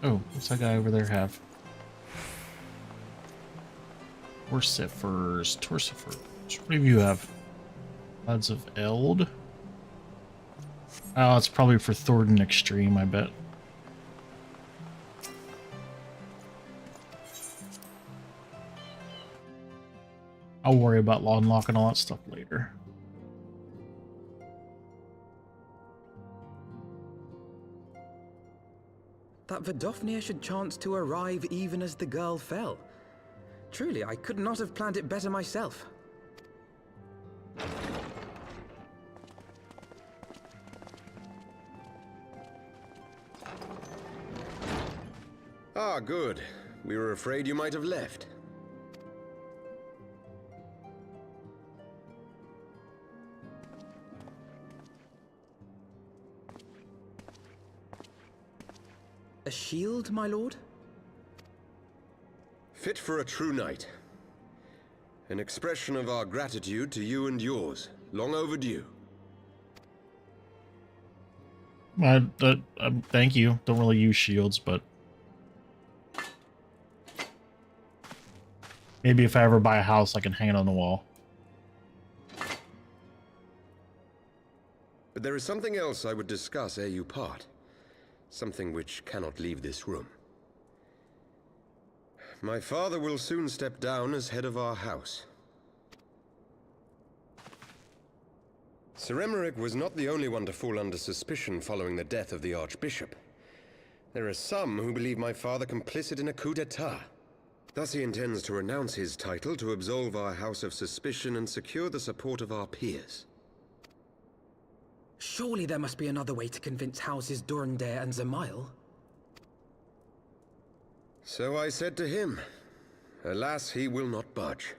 Oh, what's that guy over there have? Torsifers. What do you have? Clouds of Eld? Oh, it's probably for Thornton Extreme, I bet. I'll worry about law unlock and all that stuff later. That Vidofnir should chance to arrive even as the girl fell. Truly, I could not have planned it better myself. Ah, good. We were afraid you might have left. A shield, my lord? Fit for a true knight. An expression of our gratitude to you and yours. Long overdue. Thank you. Don't really use shields, but maybe if I ever buy a house, I can hang it on the wall. But there is something else I would discuss ere you part. Something which cannot leave this room. My father will soon step down as head of our house. Sir Emeric was not the only one to fall under suspicion following the death of the Archbishop. There are some who believe my father complicit in a coup d'etat. Thus he intends to renounce his title to absolve our house of suspicion and secure the support of our peers. Surely there must be another way to convince Houses Durandare and Zamail. So I said to him. Alas, he will not budge.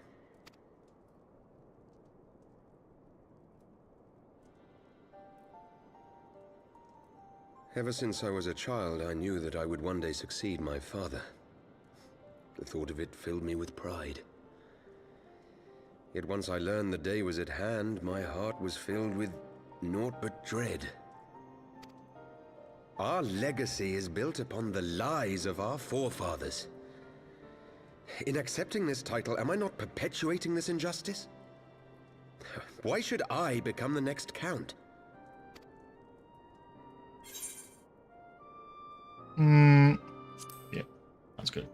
Ever since I was a child, I knew that I would one day succeed my father. The thought of it filled me with pride. Yet once I learned the day was at hand, my heart was filled with naught but dread. Our legacy is built upon the lies of our forefathers. In accepting this title, am I not perpetuating this injustice? Why should I become the next count? Yeah, that's good.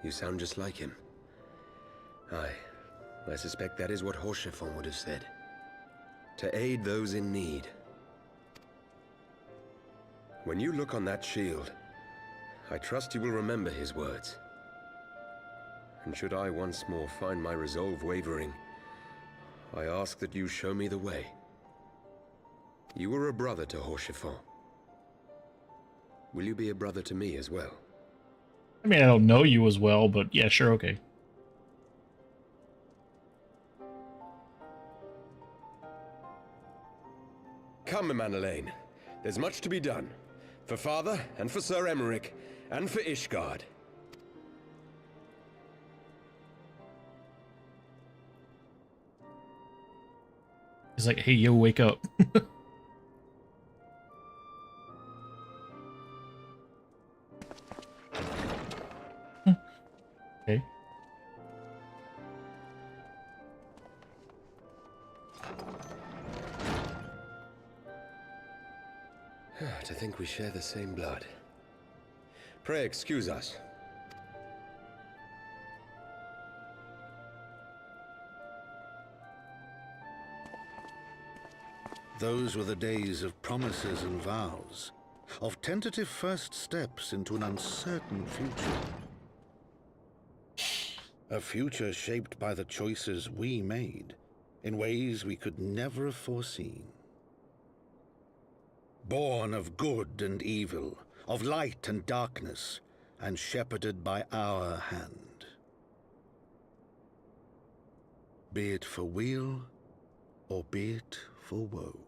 You sound just like him. Aye, I suspect that is what Horchefon would have said. To aid those in need. When you look on that shield, I trust you will remember his words. And should I once more find my resolve wavering, I ask that you show me the way. You were a brother to Horchefon. Will you be a brother to me as well? I mean, I don't know you as well, but yeah, sure, okay. Come, Manalaine. There's much to be done. For father, and for Sir Emeric, and for Ishgard. He's like, hey, yo, wake up. Okay. To think we share the same blood. Pray excuse us. Those were the days of promises and vows, of tentative first steps into an uncertain future. A future shaped by the choices we made, in ways we could never have foreseen. Born of good and evil, of light and darkness, and shepherded by our hand. Be it for weal, or be it for woe.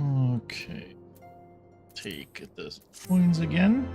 Okay. Take the coins again.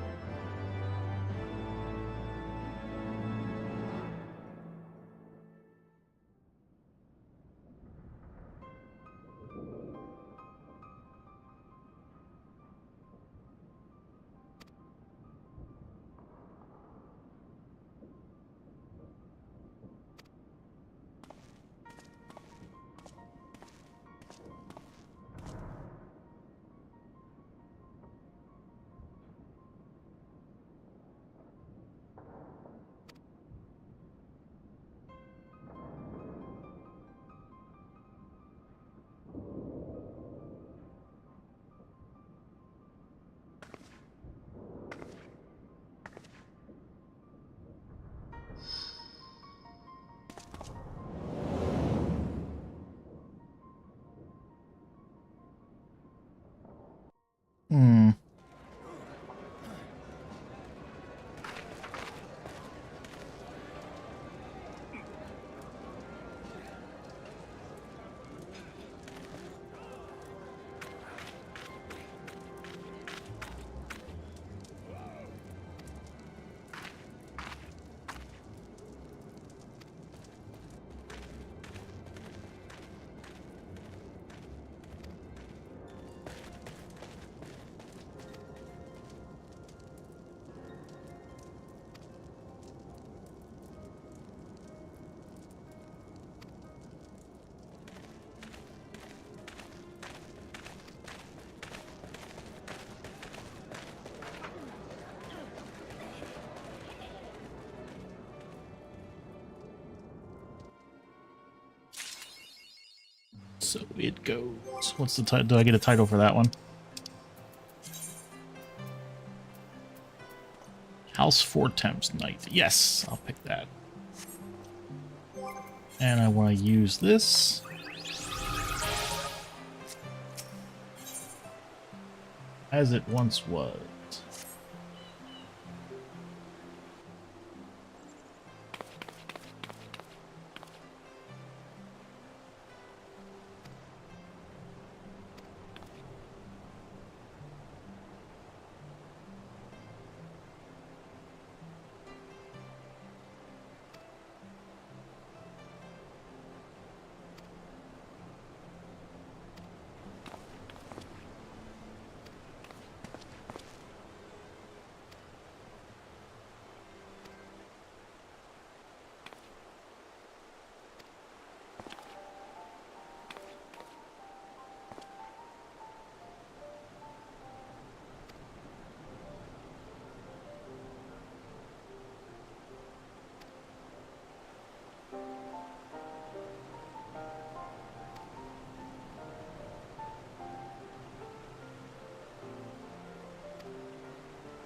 So it goes. What's the title? Do I get a title for that one? House 4 Temps Knight. Yes, I'll pick that. And I want to use this. As it once was.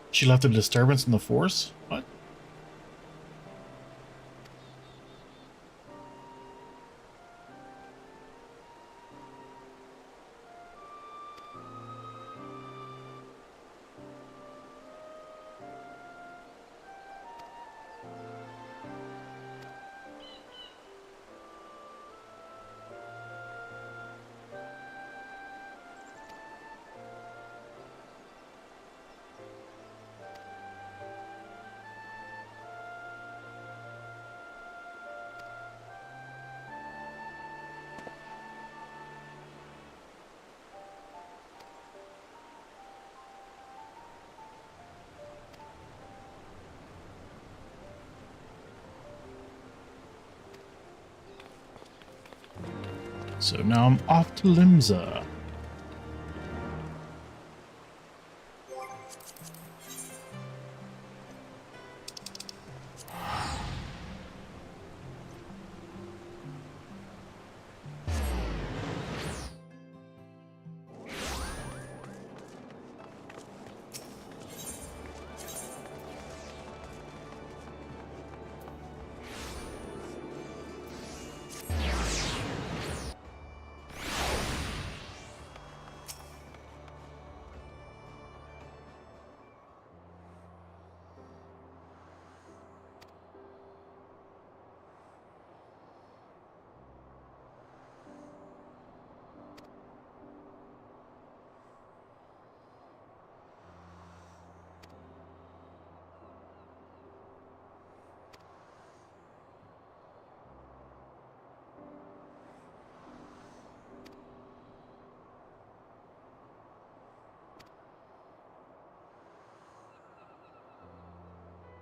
She left a disturbance in the force? What? So now I'm off to Limsa.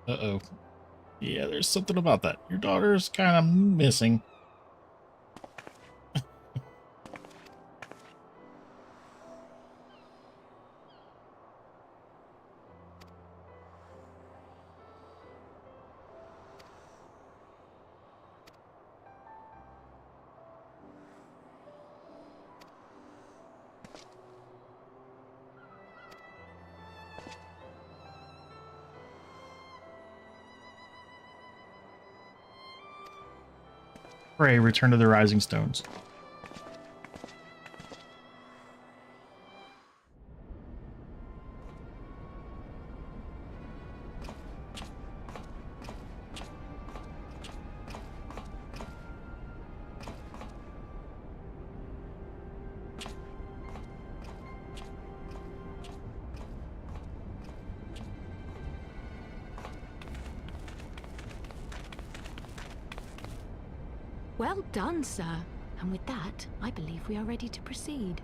Uh-oh. Yeah, there's something about that. Your daughter's kind of missing. Pray, return to the Rising Stones. Well done, sir. And with that, I believe we are ready to proceed.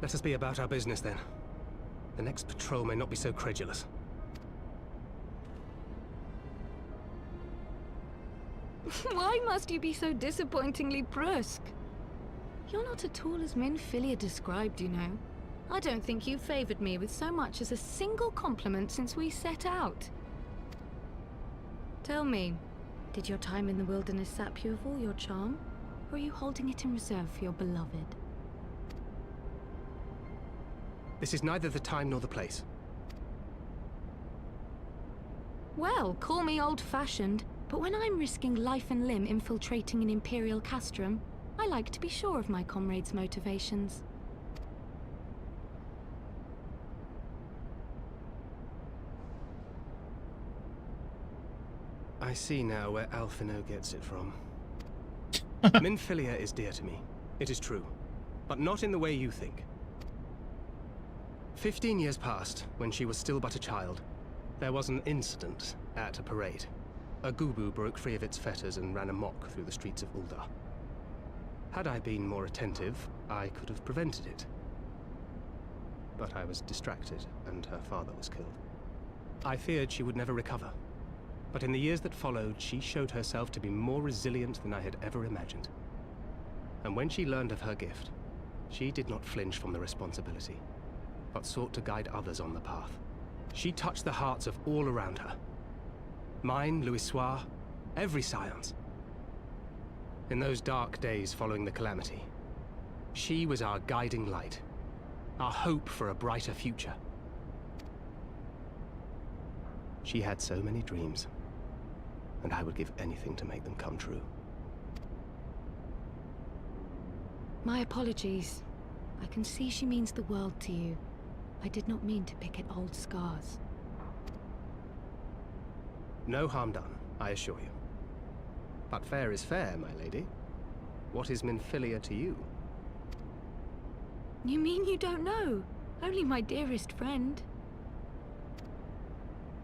Let us be about our business then. The next patrol may not be so credulous. Why must you be so disappointingly brusque? You're not at all as Minfilia described, you know. I don't think you've favored me with so much as a single compliment since we set out. Tell me, did your time in the wilderness sap you of all your charm? Or are you holding it in reserve for your beloved? This is neither the time nor the place. Well, call me old-fashioned, but when I'm risking life and limb infiltrating an Imperial castrum, I like to be sure of my comrades' motivations. I see now where Alphino gets it from. Minfilia is dear to me. It is true. But not in the way you think. 15 years passed, when she was still but a child. There was an incident at a parade. A Gubu broke free of its fetters and ran amok through the streets of Ul'dah. Had I been more attentive, I could have prevented it. But I was distracted, and her father was killed. I feared she would never recover. But in the years that followed, she showed herself to be more resilient than I had ever imagined. And when she learned of her gift, she did not flinch from the responsibility, but sought to guide others on the path. She touched the hearts of all around her. Mine, Louisoix, every scions. In those dark days following the calamity, she was our guiding light, our hope for a brighter future. She had so many dreams, and I would give anything to make them come true. My apologies. I can see she means the world to you. I did not mean to pick at old scars. No harm done, I assure you. But fair is fair, my lady. What is Minfilia to you? You mean you don't know? Only my dearest friend.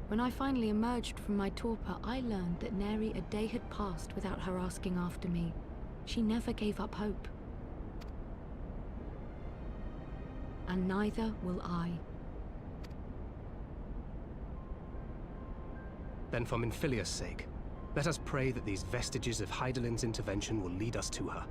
When I finally emerged from my torpor, I learned that nary a day had passed without her asking after me. She never gave up hope. And neither will I. Then for Minfilia's sake, let us pray that these vestiges of Hydaelyn's intervention will lead us to her.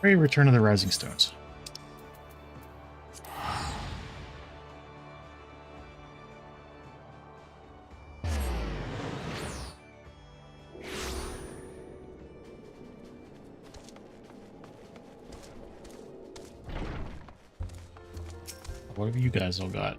Return of the Rising Stones. What have you guys all got?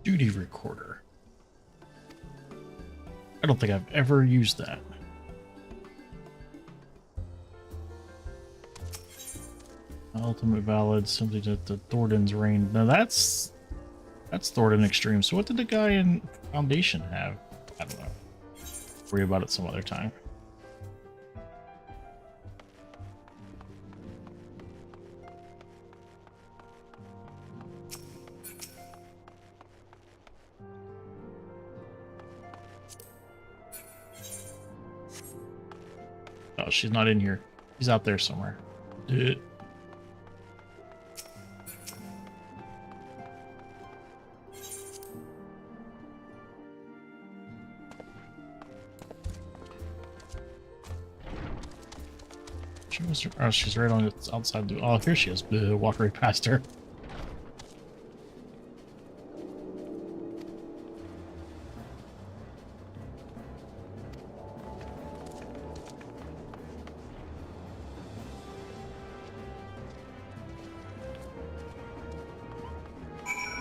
Duty recorder. I don't think I've ever used that. Ultimate valid, something that the Thornton's reign. Now that's Thornton Extreme. So what did the guy in Foundation have? I don't know. Worry about it some other time. Oh, she's not in here. She's out there somewhere. Oh, she's right on the outside. Oh, here she is. Walk right past her.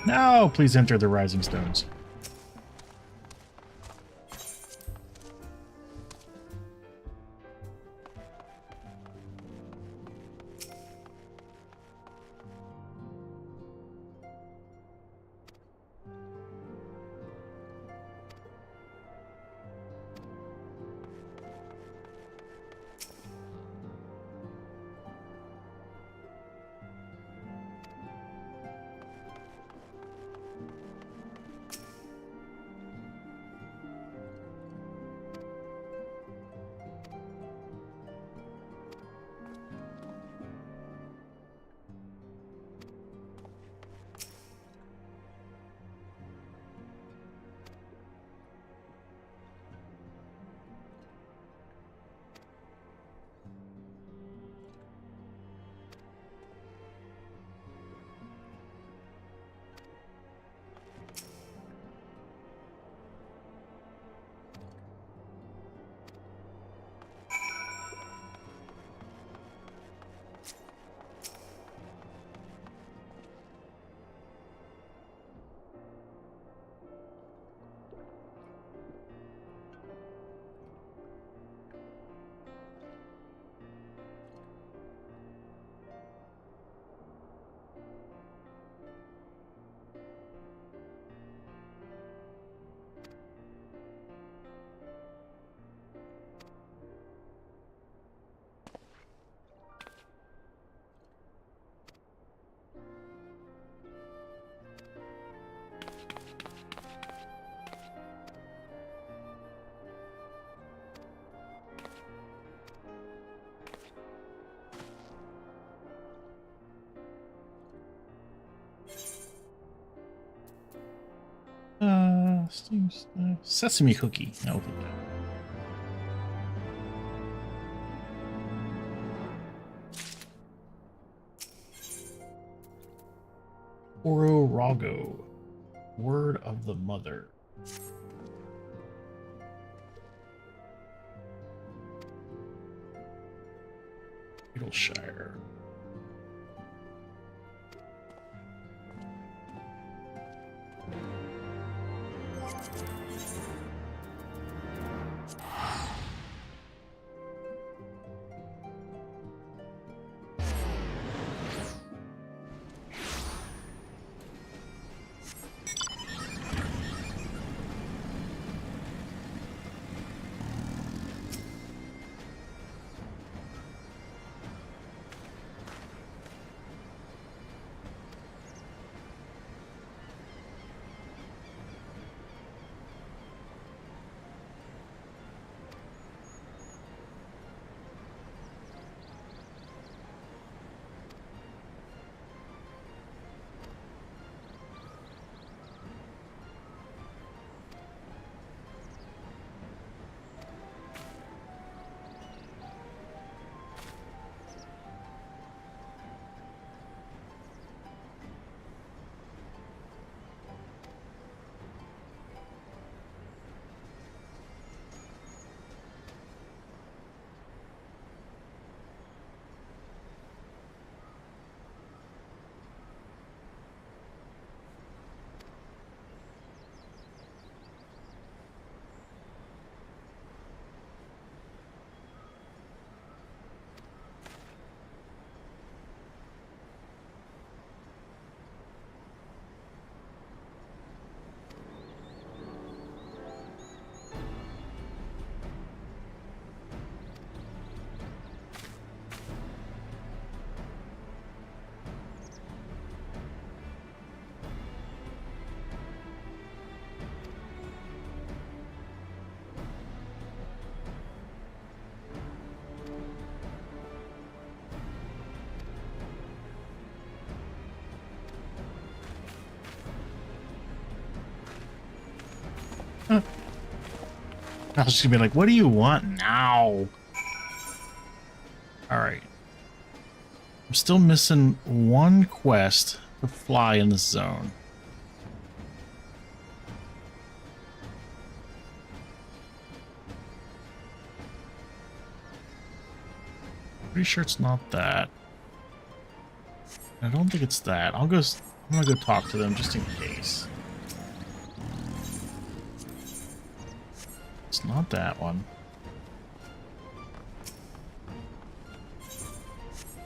No, please enter the Rising Stones. Sesame cookie. I'll do that. Oro Rago. Word of the Mother. Middleshire. I was just gonna be like, what do you want now? Alright. I'm still missing one quest to fly in this zone. Pretty sure it's not that. I don't think it's that. I'll I'm gonna go talk to them just in case. It's not that one.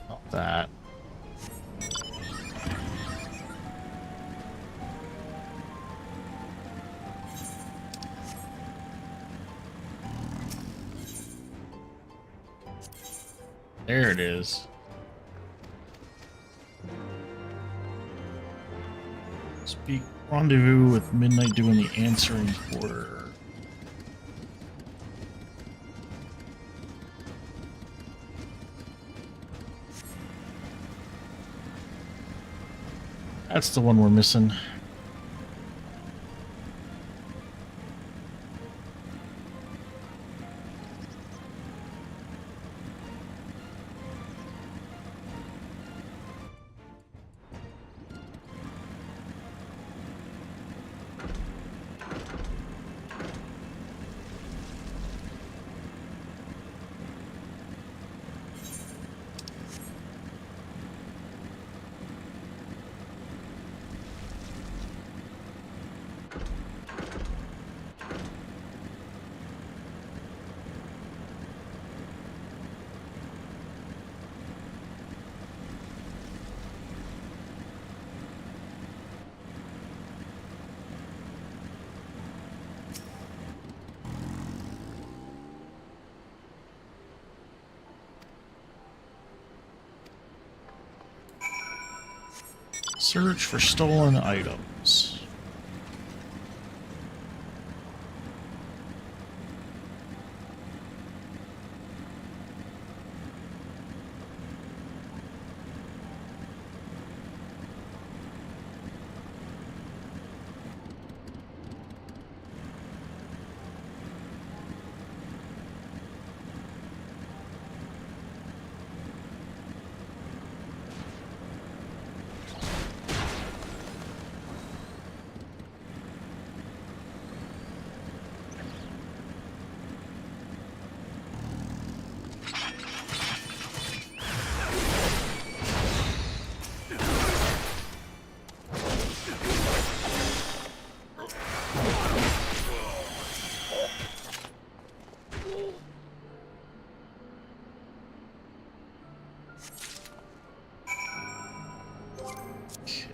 Not that. There it is. Speak rendezvous with Midnight Dew in the answering quarter. That's the one we're missing. Search for stolen items.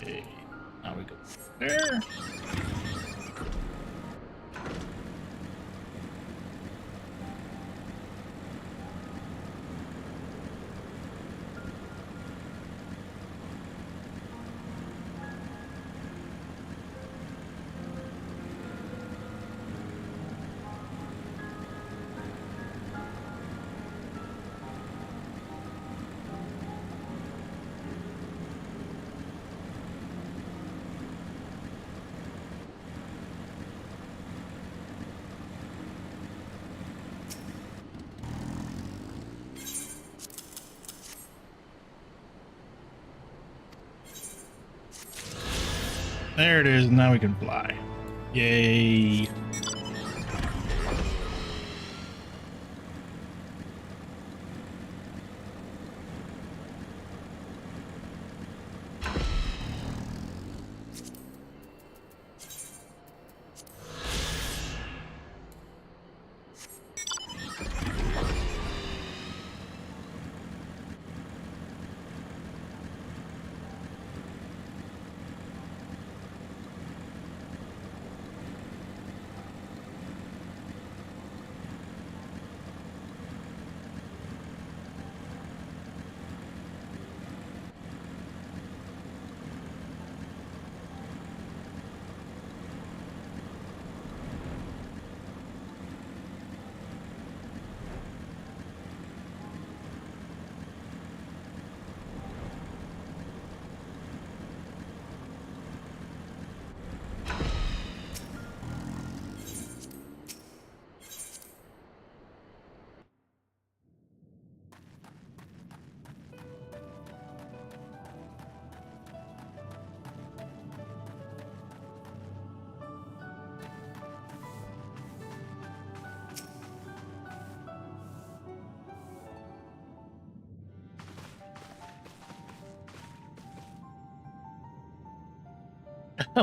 Okay, now we go there. There it is, now we can fly. Yay.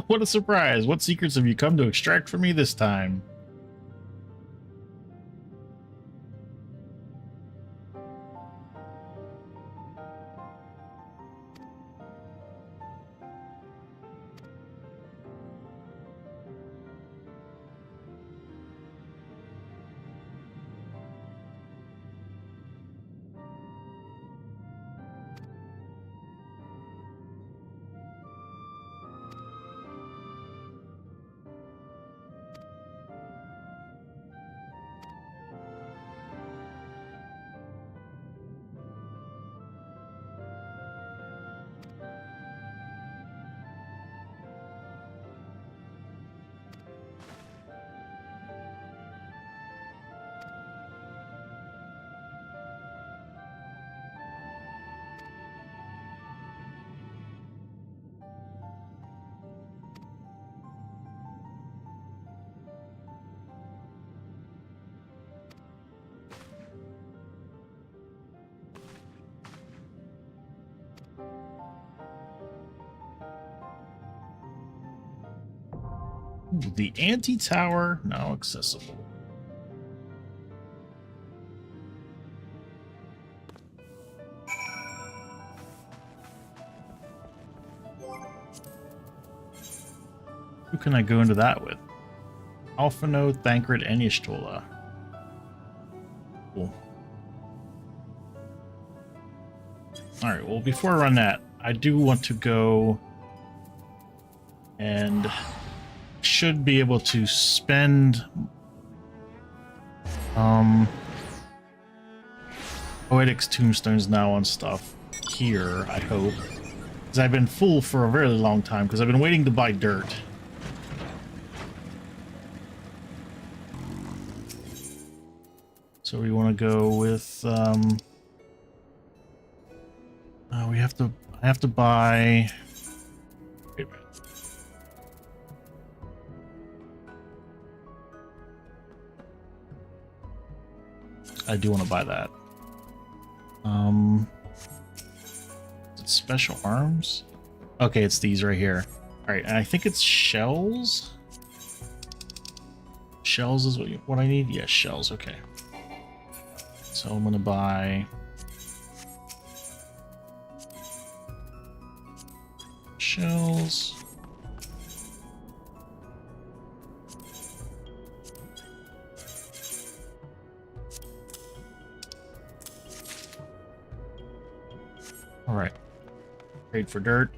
What a surprise. What secrets have you come to extract from me this time? Ooh, the anti-tower now accessible. Who can I go into that with? Alphino, Thancred, and Y'shtola. Cool. Alright, well, before I run that, I do want to go and should be able to spend Poetics tombstones now on stuff here, I hope. Because I've been full for a very long time, because I've been waiting to buy dirt. So we want to go with I have to buy. Wait a minute. I do want to buy that. Is it special arms? Okay, it's these right here. All right, and I think it's shells. Shells is what I need. Yes, shells. Okay. So I'm gonna buy shells. All right. Trade for dirt.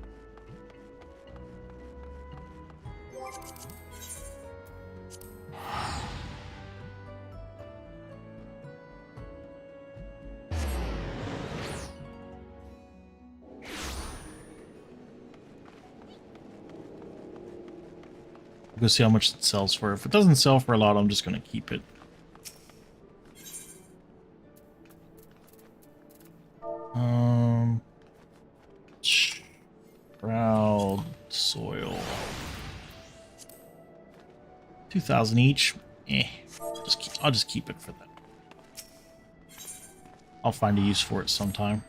Go see how much it sells for. If it doesn't sell for a lot, I'm just going to keep it. Shroud soil. 2,000 each. I'll just keep it for that. I'll find a use for it sometime.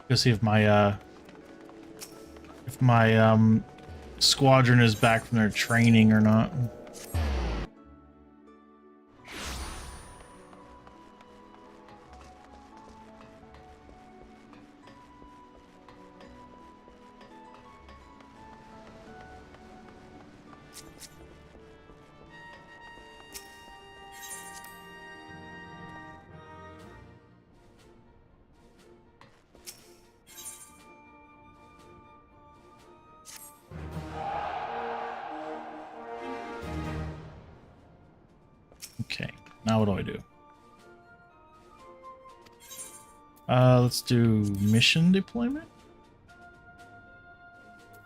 Go see if my squadron is back from their training or not. Okay, now what do I do? Let's do mission deployment.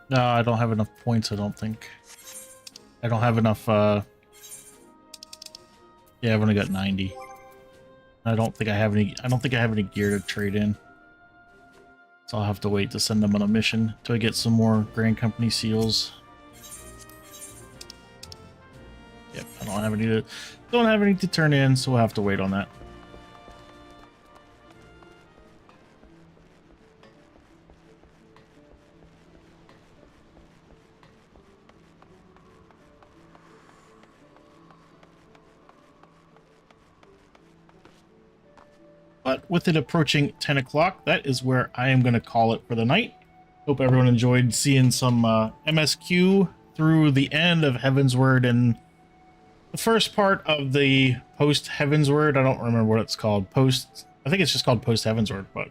No, I don't have enough points, I don't think. I don't have enough, yeah, I've only got 90. I don't think I have any gear to trade in. So I'll have to wait to send them on a mission till I get some more Grand Company seals. Yep, I don't have any to turn in, so we'll have to wait on that. But with it approaching 10 o'clock, that is where I am going to call it for the night. Hope everyone enjoyed seeing some MSQ through the end of Heavensward and the first part of the post Heavensward. I don't remember what it's called. I think it's just called post Heavensward, but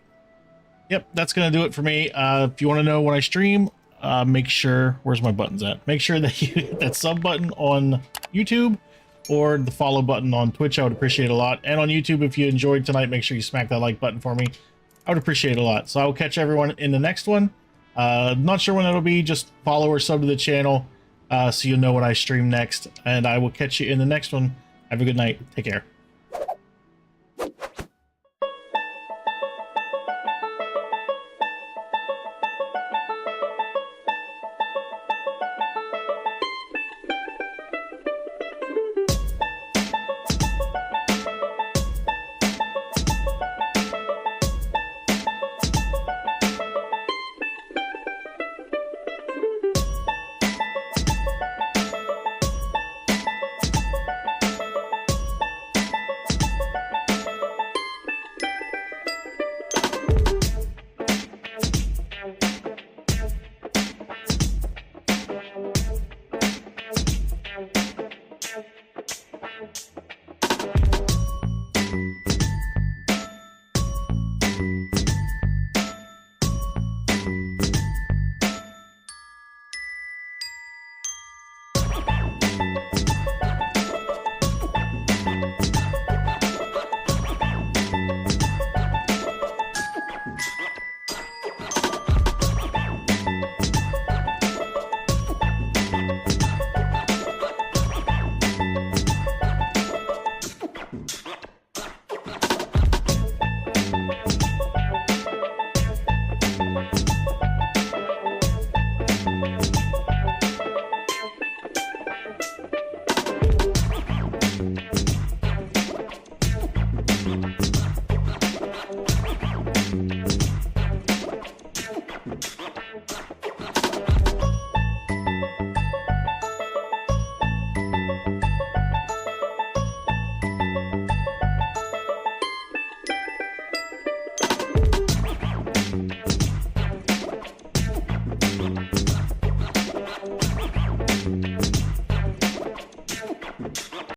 yep, that's going to do it for me. If you want to know when I stream, make sure, where's my buttons at? Make sure that you hit that sub button on YouTube or the follow button on Twitch. I would appreciate it a lot. And on YouTube, if you enjoyed tonight, make sure you smack that like button for me. I would appreciate it a lot. So I will catch everyone in the next one. Not sure when that'll be. Just follow or sub to the channel so you'll know when I stream next. And I will catch you in the next one. Have a good night. Take care. Thank you.